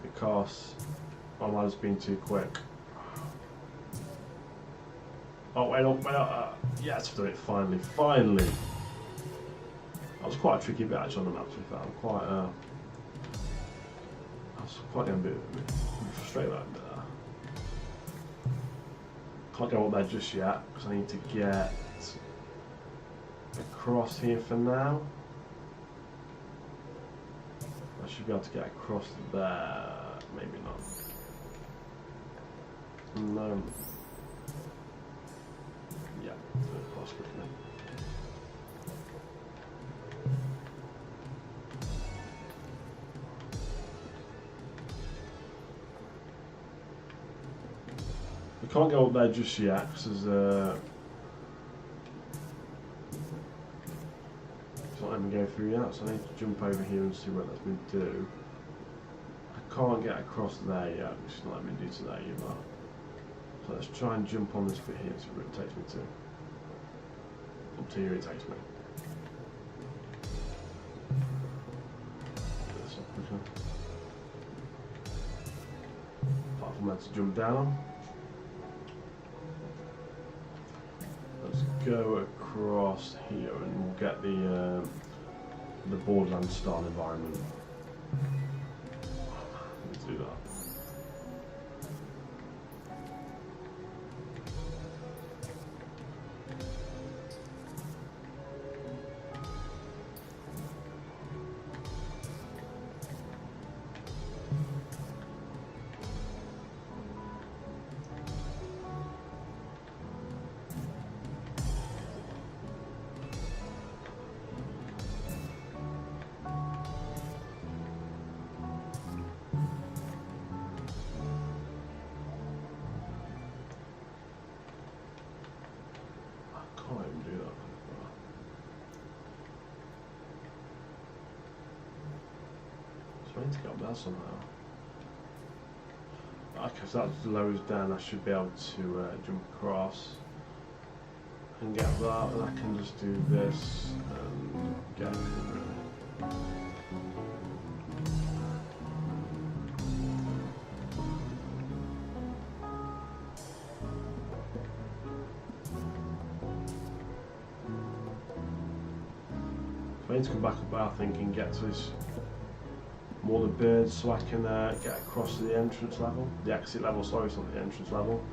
because my ladder's been too quick. Oh wait up, yes, I've done it finally. That was quite a tricky bit actually on the map, to be fair. I'm quite I was quite getting a bit frustrated about it there. Can't go up there just yet because I need to get across here for now. I should be able to get across there, maybe not. No. Yeah, do it across quickly. We can't go up there just yet because there's it's not letting me go through yet, so I need to jump over here and see what that's going to do. I can't get across there yet, which is not letting me do to that either. So let's try and jump on this bit here, see where it takes me to. Up to here it takes me. This up quicker. Apart from that to jump down. Let's go across here and we'll get the Borderlands style environment. Let's do that. need to get up there somehow. Okay, so that lowers down. I should be able to jump across and get that, and I can just do this and get everything really. I need to come back up there, I think, and get to this more the birds so I can get across to the entrance level. The exit level, sorry, it's not the entrance level.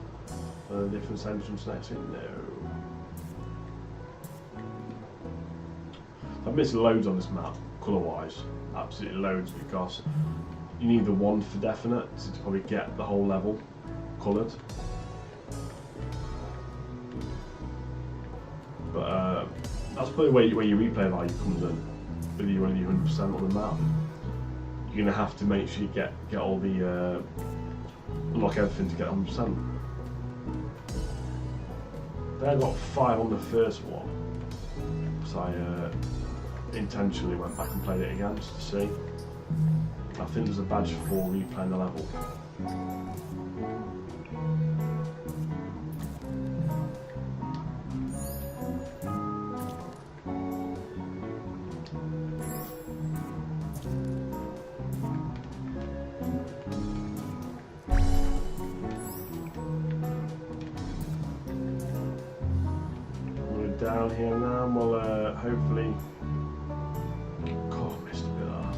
Different entrance and exit, no. I've missed loads on this map, colour-wise. Absolutely loads, because you need the one for definite to probably get the whole level coloured. But that's probably where your replay value comes in, with you only 100% on the map. You're going to have to make sure you get all the unlock everything to get 100%. Then I got 5 on the first one, so I intentionally went back and played it again just to see. I think there's a badge for replaying the level. Down here now, and we'll hopefully. God, I missed a bit there.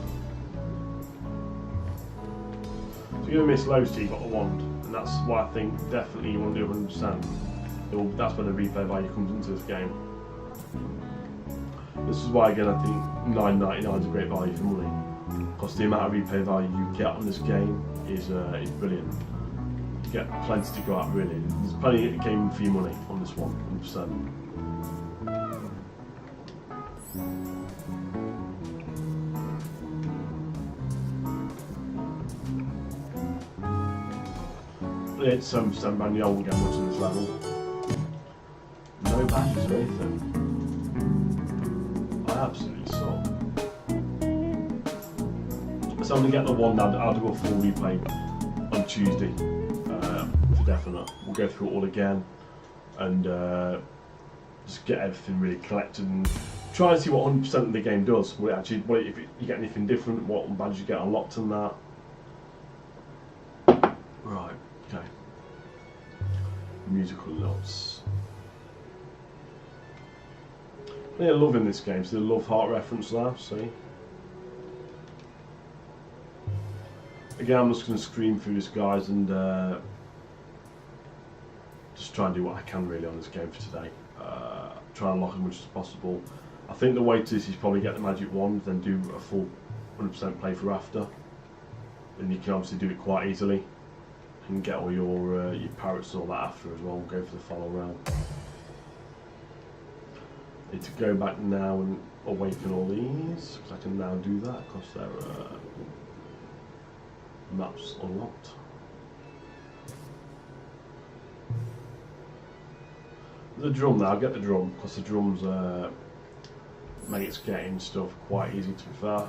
So you're going to miss loads till you got the wand, and that's why I think definitely you want to do 100%. That's where the replay value comes into this game. This is why, again, I think $9.99 is a great value for money, because the amount of replay value you get on this game is brilliant. You get plenty to go out, really. There's plenty of game for your money on this one, 100%. It's 7% brand new, I won't get much on this level. No badges or anything. I absolutely suck. So I'm going to get the one, I'll do a full replay on Tuesday, for definite. We'll go through it all again and just get everything really collected and try and see what 100% of the game does. If you get anything different, what badges you get unlocked and that. Right, okay. Musical notes. They're loving this game, so the Love Heart reference there, see? Again, I'm just going to scream through this, guys, and just try and do what I can really on this game for today. Try and unlock as much as possible. I think the way to this is probably get the magic wand, then do a full 100% playthrough after. And you can obviously do it quite easily. And get all your parrots and all that after as well, and go for the follow round. Need to go back now and awaken all these, because I can now do that, because they're maps unlocked. The drum now, I'll get the drum, because the drums make it getting stuff quite easy to be fair.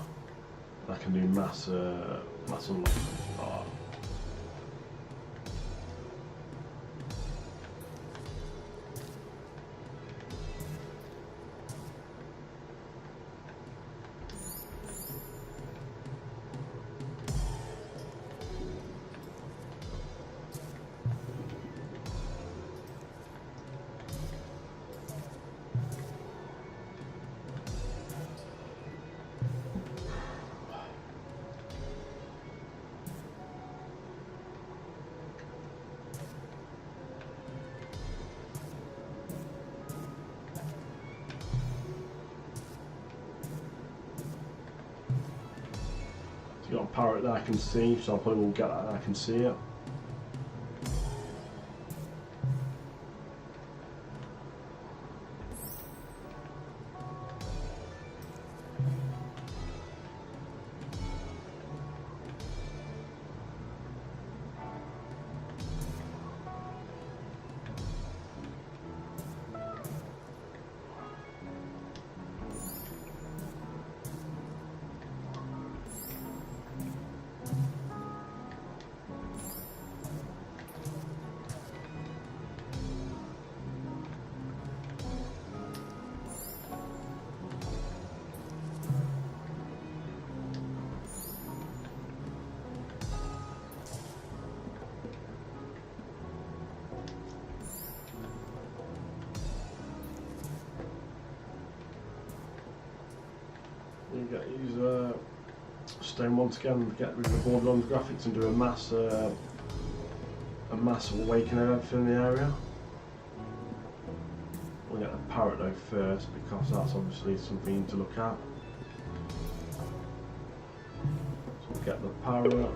I can do mass unlock. So you've got a parrot that I can see, so I probably will get that and I can see it. get these stone once again, get rid of the Borderlands graphics and do a mass awakening of everything in the area. We'll get the parrot though first, because that's obviously something you need to look at. So we'll get the parrot.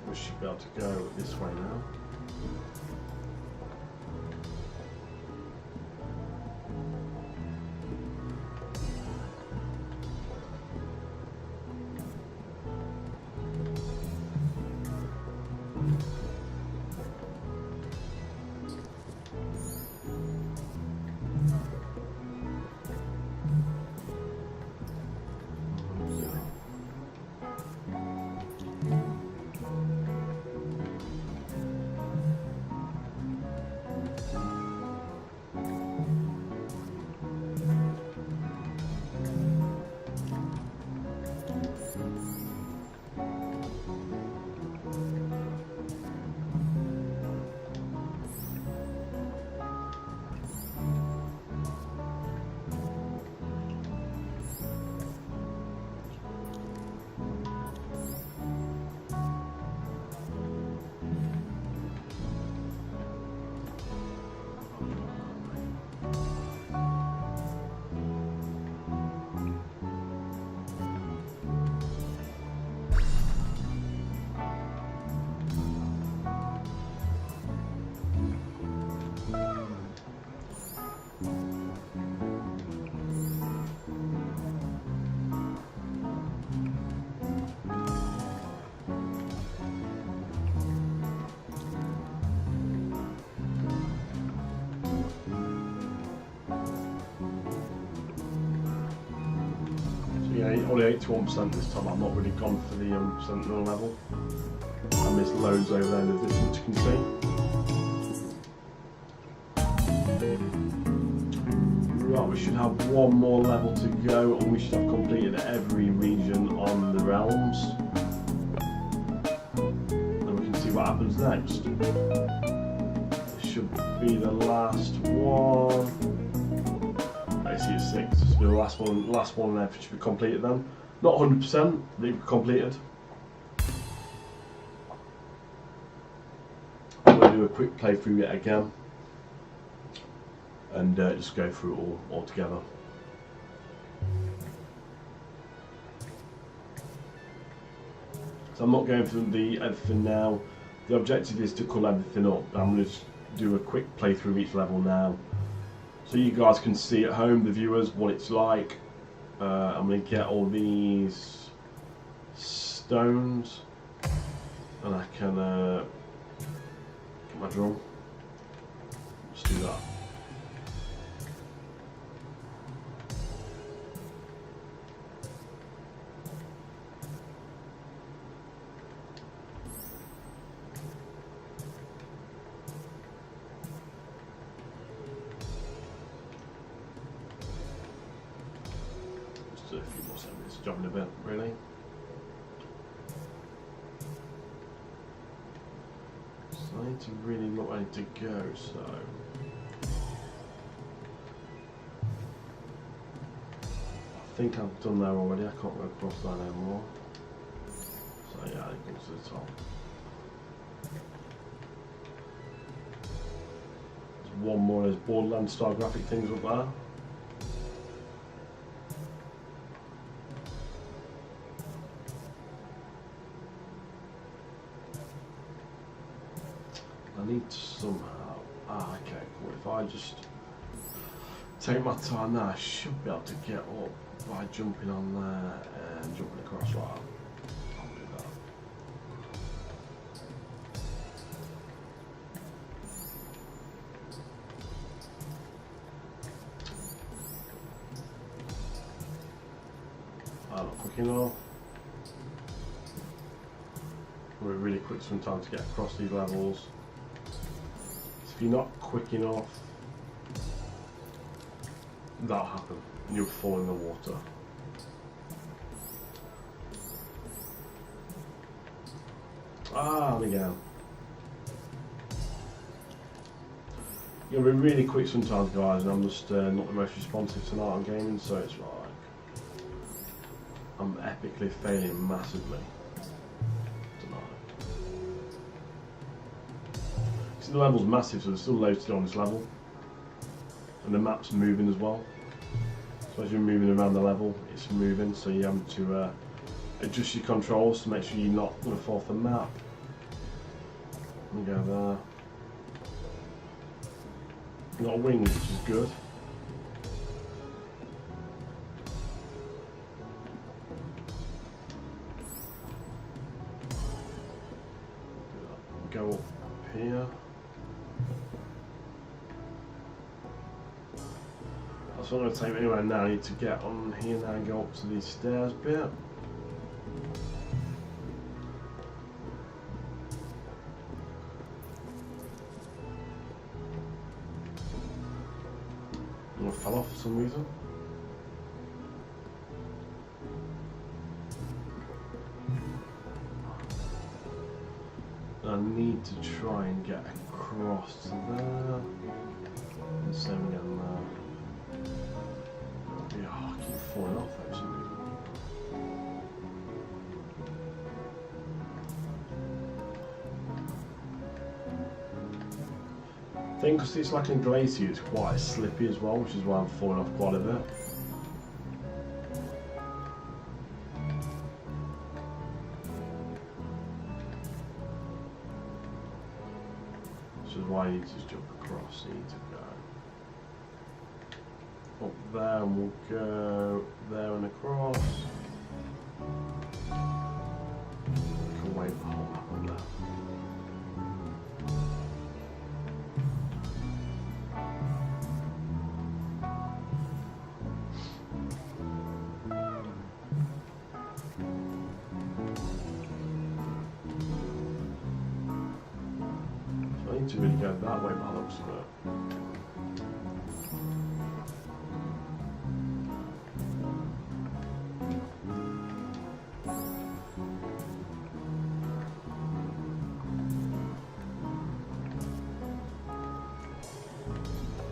We should be able to go this way now. Only 81% this time. I'm not really gone for the sentinel level. I missed loads over there in the distance, you can see. Right, we should have one more level to go, and we should have completed every region on the realms. And we can see what happens next. This should be the last one. I see it's 6. This will be the last one there should be completed then. Not 100%, but it's completed. I'm going to do a quick playthrough yet again and just go through it all together. So I'm not going through everything now. The objective is to call everything up. I'm going to just do a quick playthrough of each level now, so you guys can see at home, the viewers, what it's like. I'm going to get all these stones, and I can get my drum. Let's do that. A few more seconds, jumping a bit, really. So I need to really look where I need to go, so I think I've done there already. I can't go across that anymore. So yeah, it goes to the top. There's one more of those Borderlands style graphic things up there. I need to somehow, okay, cool. If I just take my time now, I should be able to get up by jumping on there and jumping across right. I'll do that. I'm not quick enough. We're really quick sometimes to get across these levels. If you're not quick enough, that'll happen. You'll fall in the water. There we go. You'll be really quick sometimes, guys, and I'm just not the most responsive tonight on gaming, so it's like I'm epically failing massively. See, the level's massive, so there's still loads to do on this level. And the map's moving as well. So as you're moving around the level, it's moving, so you have to adjust your controls to make sure you're not going to fall off the map. We go there. We've got wings, which is good. Go up here. That's not going to take me anywhere now. I need to get on here now and go up to these stairs bit. I fell off for some reason. I need to try and get across to there. And same again there. Yeah, I keep falling off for some reason. I think because it's like a glacier, it's quite slippy as well, which is why I'm falling off quite a bit. Which is why you need to just jump across. You need to go up there, and we'll go there and across. I can wave the whole map on there. To really go that way by the looks of it.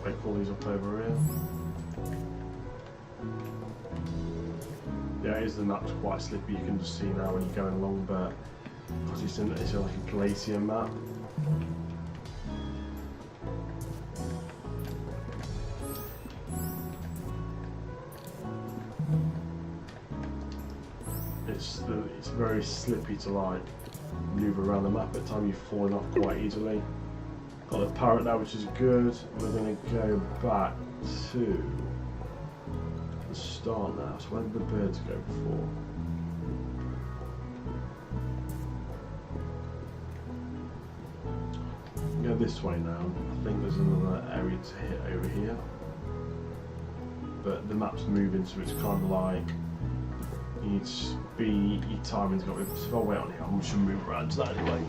Wait, pull these up over here. Yeah, it is, the map's quite slippy, you can just see now when you're going along, but because it's like a glacier map. It's very slippy to like move around the map. At times you're falling off quite easily. Got the parrot now, which is good. We're going to go back to the start now. So where did the birds go before? Go this way now. I think there's another area to hit over here. But the map's moving, so it's kind of like you need to be, your timing's got to be, so if I wait on here, I'm just going to move around to that anyway.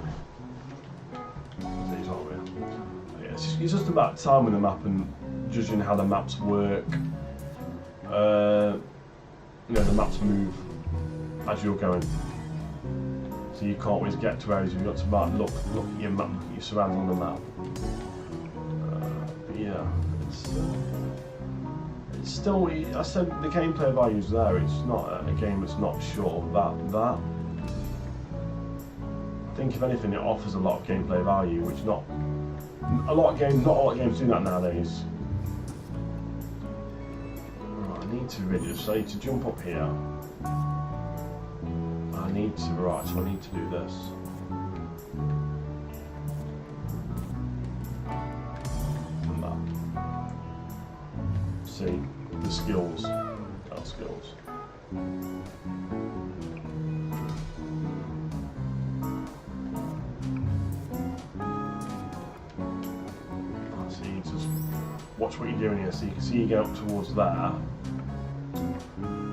These aren't we? Yeah, it's just about timing the map and judging how the maps work. You know, the maps move as you're going. So you can't always get to areas, you've got to about look at your map, look at your surroundings on the map. But yeah, it's still, I said the gameplay value's there, it's not a game that's not short of that. I think if anything it offers a lot of gameplay value, which not a lot of games do that nowadays. Right, I need to really just say to jump up here. I need to, right, so I need to do this. And that. See, the skills, our skills. So you just watch what you're doing here, so you can see you go up towards there.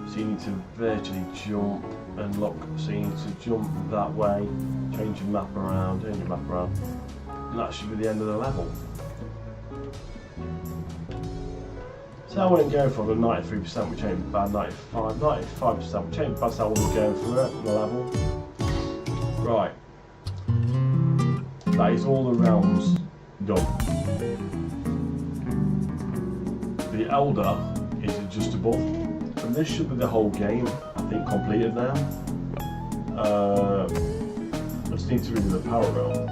So you need to virtually jump and look, so you need to jump that way, change your map around, turn your map around, and that should be the end of the level. So I wouldn't go for the 93%, which ain't bad, 95%, which ain't bad, so I wouldn't go for it on the level. Right, that is all the realms done. The Elder is adjustable. And this should be the whole game. I everything completed now. I just need to redo the power realm.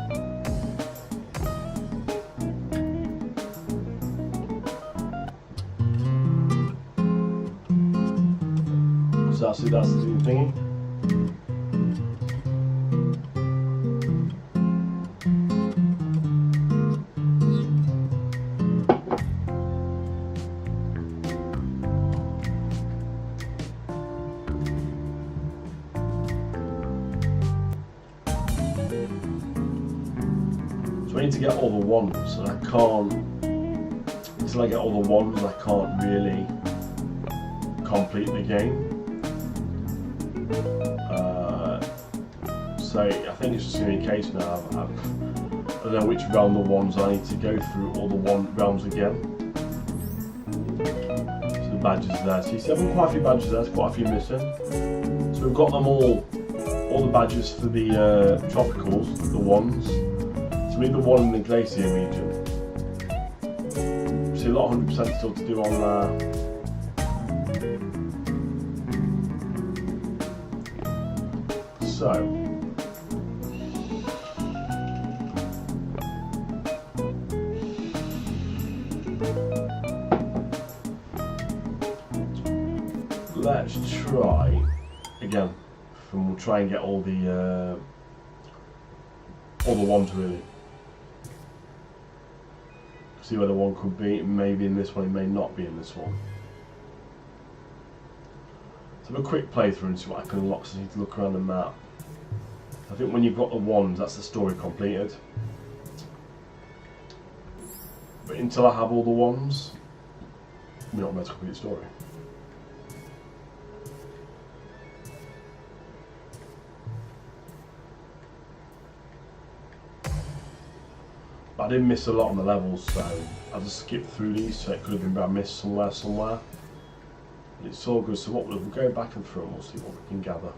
So that's the thingy. So I need to get all the wands, and I can't, until I get all the wands, I can't really complete the game. So I think it's just going to be a case now. I don't know which realm the wands, I need to go through all the realms again. So the badges there. So you see, I've got quite a few badges there, there's quite a few missing. So we've got them all the badges for the tropicals, the wands. So we need the one in the glacier region. See a lot of 100% still to do on there. So let's try again, and we'll try and get all the ones really. See whether one could be, maybe in this one, it may not be in this one. So have a quick playthrough and see what I can unlock. So I need to look around the map. I think when you've got the wands, that's the story completed. But until I have all the wands, we're not going to complete the story. But I did miss a lot on the levels, so I just skipped through these, so it could have been I missed somewhere. But it's all good, so we'll go back and through and we'll see what we can gather.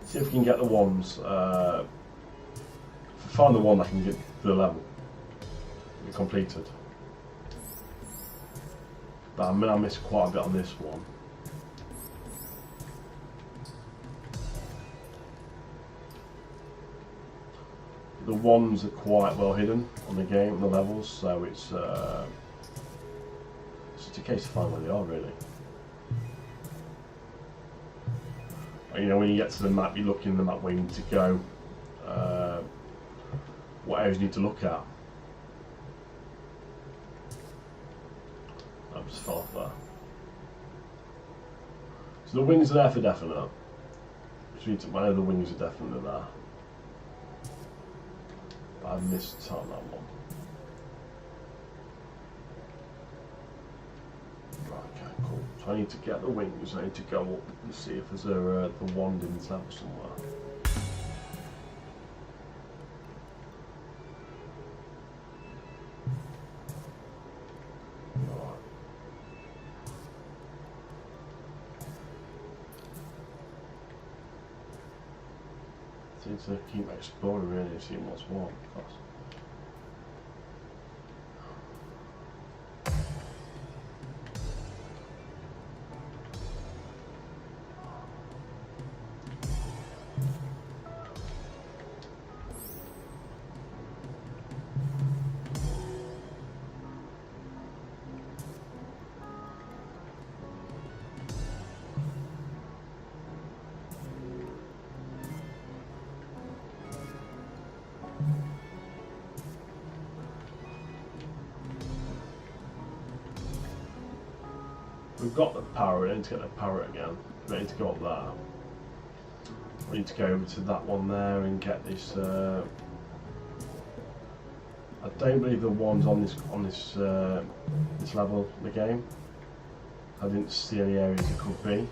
See if we can get the wands. If I find the one, I can get the level. Be completed. But I mean, I missed quite a bit on this one. The wands are quite well hidden on the game, the levels, so it's just a case of finding where they are really. You know, when you get to the map, you look in the map where you need to go, what areas you need to look at. I just fell off there. So the wings are there for definite. Which means I know the wings are definitely there. But I missed on that one. Cool. So I need to get the wings, I need to go up and see if there's the wand in this level somewhere. Right. So I need to keep exploring really and seeing what's what. We've got the parrot, I need to get the parrot again. Ready to go up there. We need to go over to that one there and get this. I don't believe the one's on this this level of the game. I didn't see any areas it could be.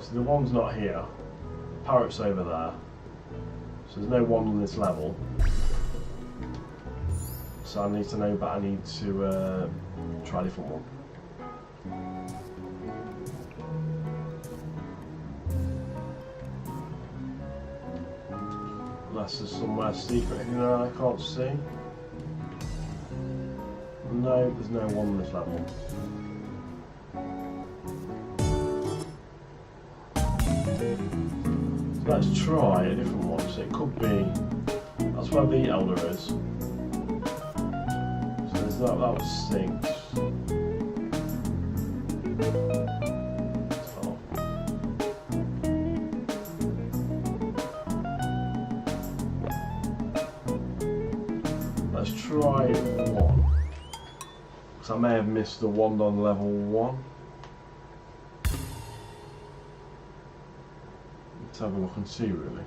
So the one's not here. parrot's over there. So there's no wand on this level. So I need to know, but I need to try a different one. Unless there's somewhere secret in there I can't see. No, there's no one on this level. So let's try a different one. So it could be, that's where the elder is. So there's that was 6. Let's try 1. Because I may have missed the wand on level 1. Let's have a look and see really.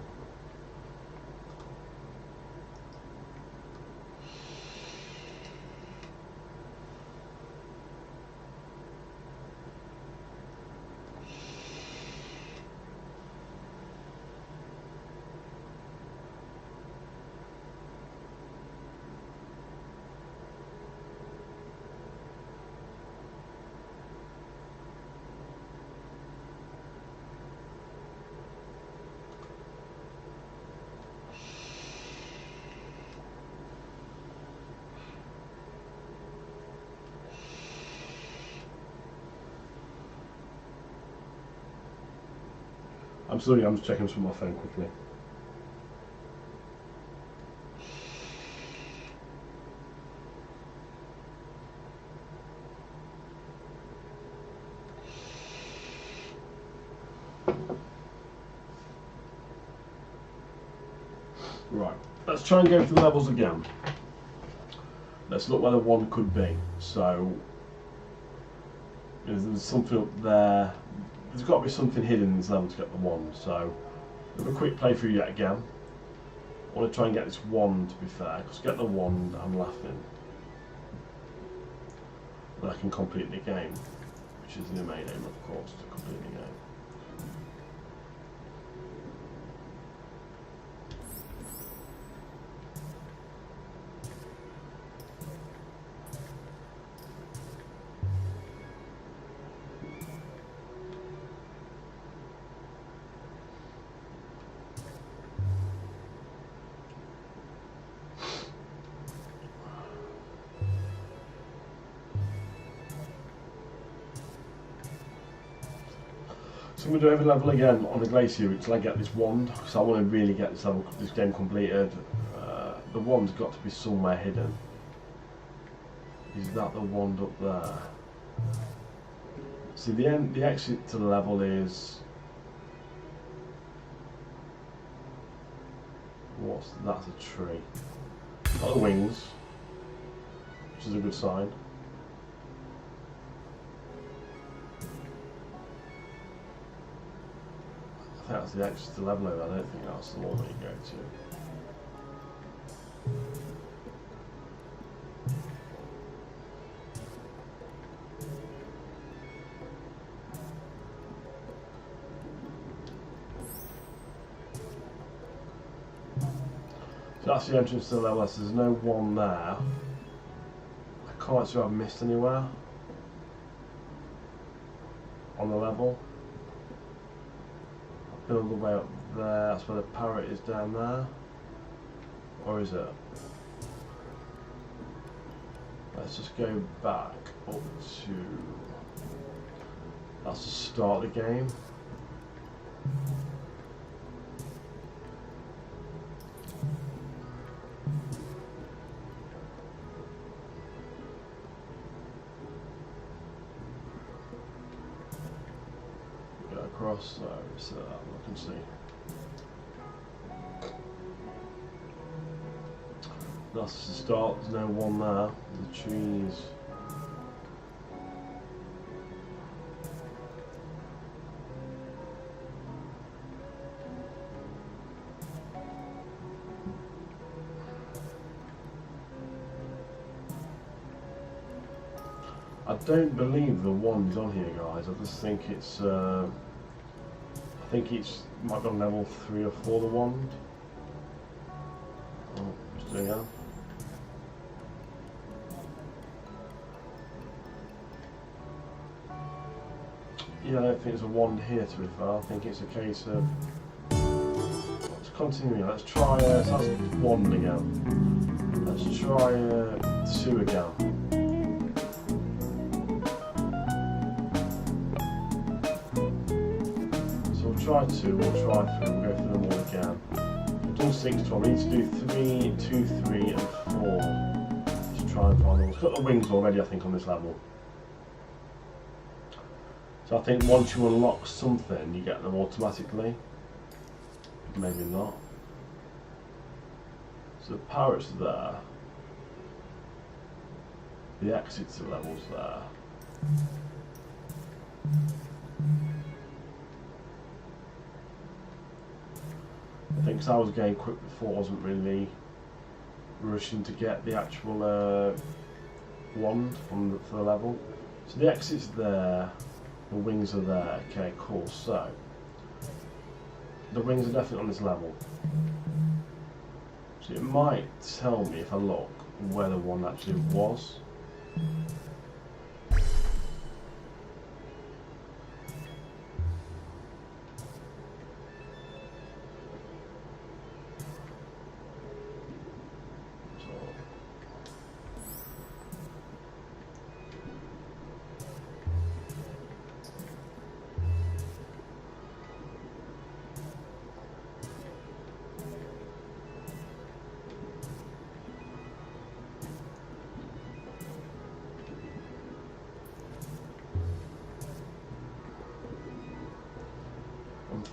I'm sorry, I'm just checking this from my phone quickly. Right, let's try and go through the levels again. Let's look where the wand could be. So, there's something up there. There's got to be something hidden in this level to get the wand, so have a quick playthrough yet again. I want to try and get this wand, to be fair, because to get the wand I'm laughing. Then I can complete the game, which is the main aim of course, to complete the game. So I'm going to do every level again on the glacier until I get this wand, because I want to really get this game completed. The wand's got to be somewhere hidden. Is that the wand up there? See, the exit to the level is... that's a tree. Got the wings, which is a good sign. I think that's the exit to the level over. I don't think that's the one that you go to. So that's the entrance to the level. So there's no one there. I can't see if I've missed anywhere on the level. All the way up there, that's where the parrot is down there. Or is it? Let's just go back up to... that's the start of the game. Across there, so look and see. That's the start, there's no one there. The trees. I don't believe the wand's on here, guys. I just think it's I think it's might be on level 3 or 4, the wand. Oh, just doing that. Yeah, I don't think there's a wand here, to be fair. I think it's a case of... Let's continue. Let's try... so that's wand again. Let's try 2 again. So we'll try 2, we'll try 3, we'll go through them all again. We've done 6 12. We need to do 3, 2, 3 and 4. Let's try and find them. We've got the wings already, I think, on this level. So I think once you unlock something, you get them automatically. Maybe not. So the parrot's there. The exit to levels there. I think 'cause I was going quick before, I wasn't really rushing to get the actual wand for the level. So the exit's there. The wings are there. Okay, cool. So the wings are definitely on this level. So it might tell me if I look where the one actually was.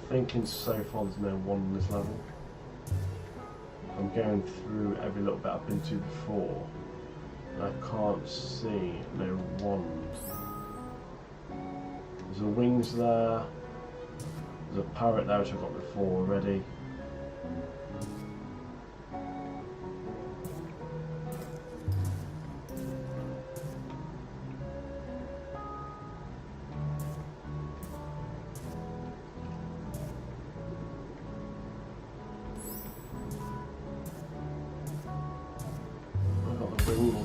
Thinking so far there's no wand on this level. I'm going through every little bit I've been to before and I can't see no wand. There's the wings there, there's a parrot there which I've got before already.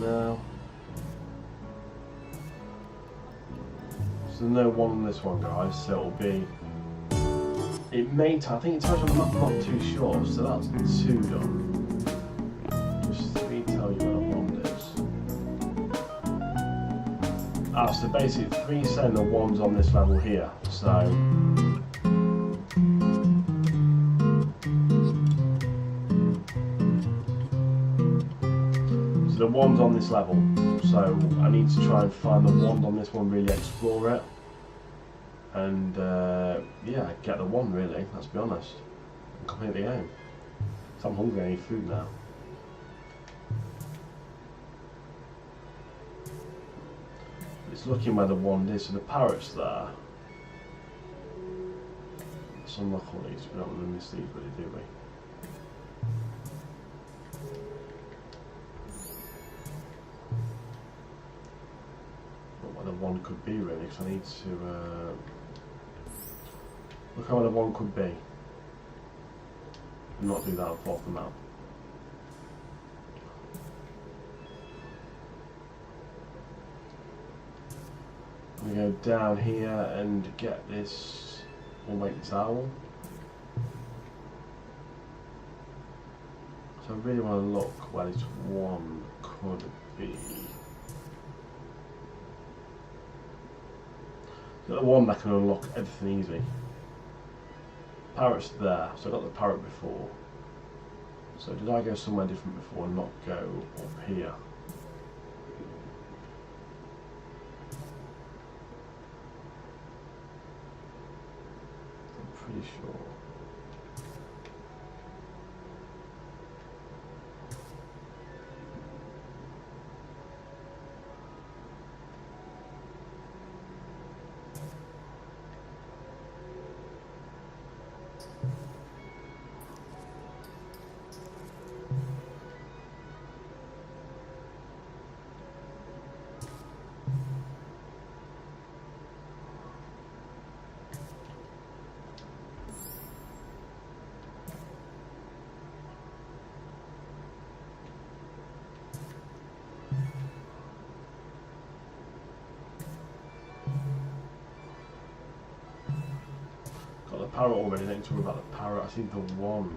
Now, so there's no one on this one, guys. So it'll be. It may. I think it tells you on the map. I'm not too sure. So that's 2 done. Just 3 tell you where the wand is. So basically 3 saying the wand's on this level here. So. The wand's on this level, so I need to try and find the wand on this one, really explore it, and yeah, get the wand really, let's be honest, and complete the game. So I'm hungry, I need food now. It's looking where the wand is, so the parrot's there. Let's unlock all these, we don't want to miss these really, do we? One could be really, because I need to look how the one could be and not do that and fall off the map. I'm going to go down here and get this all-weight towel. So I really want to look where this one could be. Got the one that can unlock everything easy. Parrot's there, so I got the parrot before. So did I go somewhere different before and not go up here? I'm pretty sure. parrot already, don't need to worry about the parrot. I think the wand,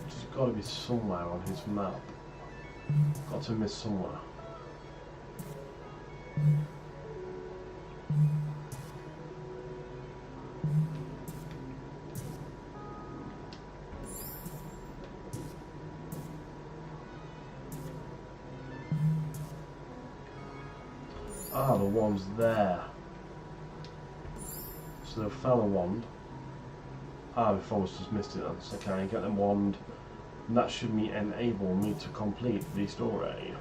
which has got to be somewhere on his map. Got to miss somewhere. Ah, the wand's there. So they found a wand. Ah, before I was just missed it then. So can I get the wand? And that should enable me to complete the story.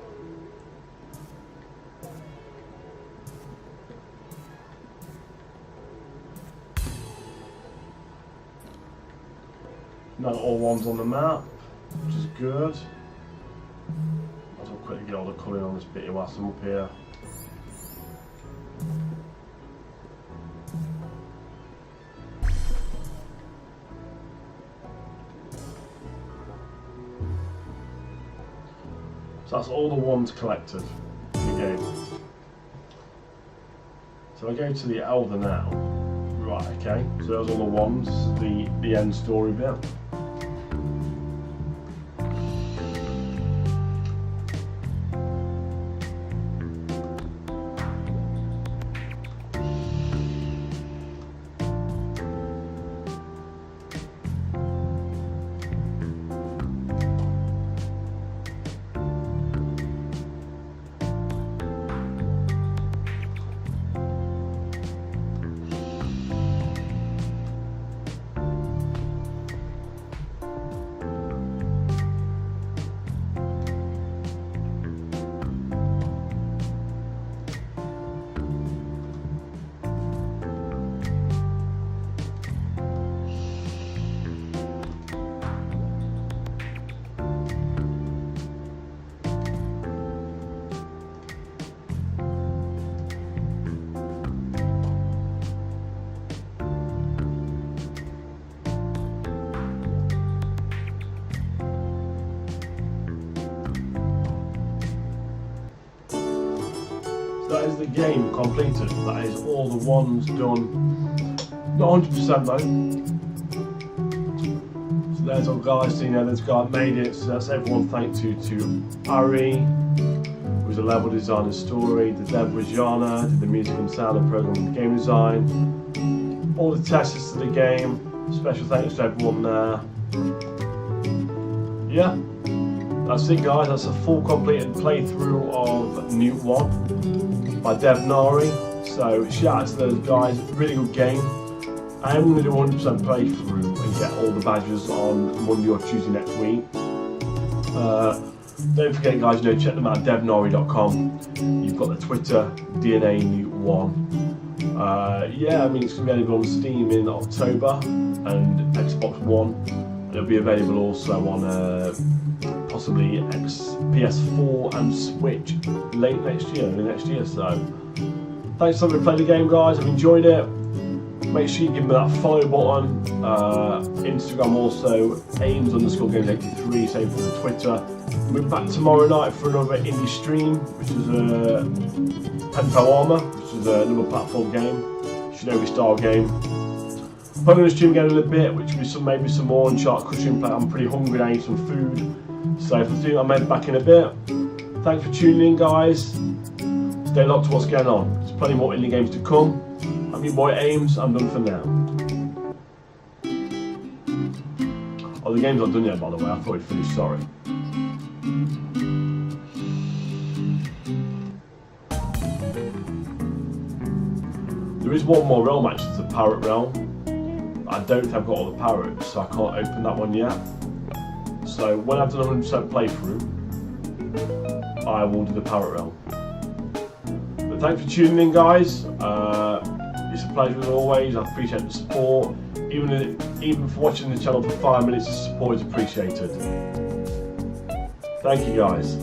Not all wands on the map, which is good. Might as well quickly get all the colour on this bit whilst I'm up here. So that's all the wands collected in the game. So I go to the Elder now. Right, okay. So there's all the wands, the end story bit. That is the game completed. That is all the wands done. Not 100% though. So there's all guys, so, you know, there's a guy that made it. So that's everyone. Thank you to Ari, who was a level designer story. The dev was Jana, did the music and sound and programming and game design. All the testers to the game. Special thanks to everyone there. Yeah. That's it guys, that's a full completed playthrough of Newt 1 by Dev Nari. So shout out to those guys, really good game. I am going to do a 100% playthrough and get all the badges on Monday or Tuesday next week. Don't forget guys, you know, check them out at devnari.com. You've got the Twitter, DNA Newt 1. Yeah, I mean it's going to be available on Steam in October and Xbox One. It'll be available also on possibly PS4 and Switch late next year, So thanks for playing the game guys, I've enjoyed it. Make sure you give me that follow button. Instagram also, Ames_Games83, same for the Twitter. We'll be back tomorrow night for another indie stream, which is Penpo Armor, which is another platform game, Shinobi style game. I'm going to stream again in a bit, which will be maybe some more Uncharted cushion play. I'm pretty hungry, I need some food. So if I do, I'll make back in a bit. Thanks for tuning in guys. Stay locked to what's going on. There's plenty more indie games to come. I'm your boy Ames, I'm done for now. Oh, the game's not done yet by the way, I thought you'd finished, sorry. There is one more realm actually, it's the Parrot Realm. I don't think I've got all the parrots, so I can't open that one yet. So when I've done a 100% playthrough, I will do the Parrot Realm. But thanks for tuning in guys. It's a pleasure as always, I appreciate the support. Even for watching the channel for 5 minutes, the support is appreciated. Thank you guys.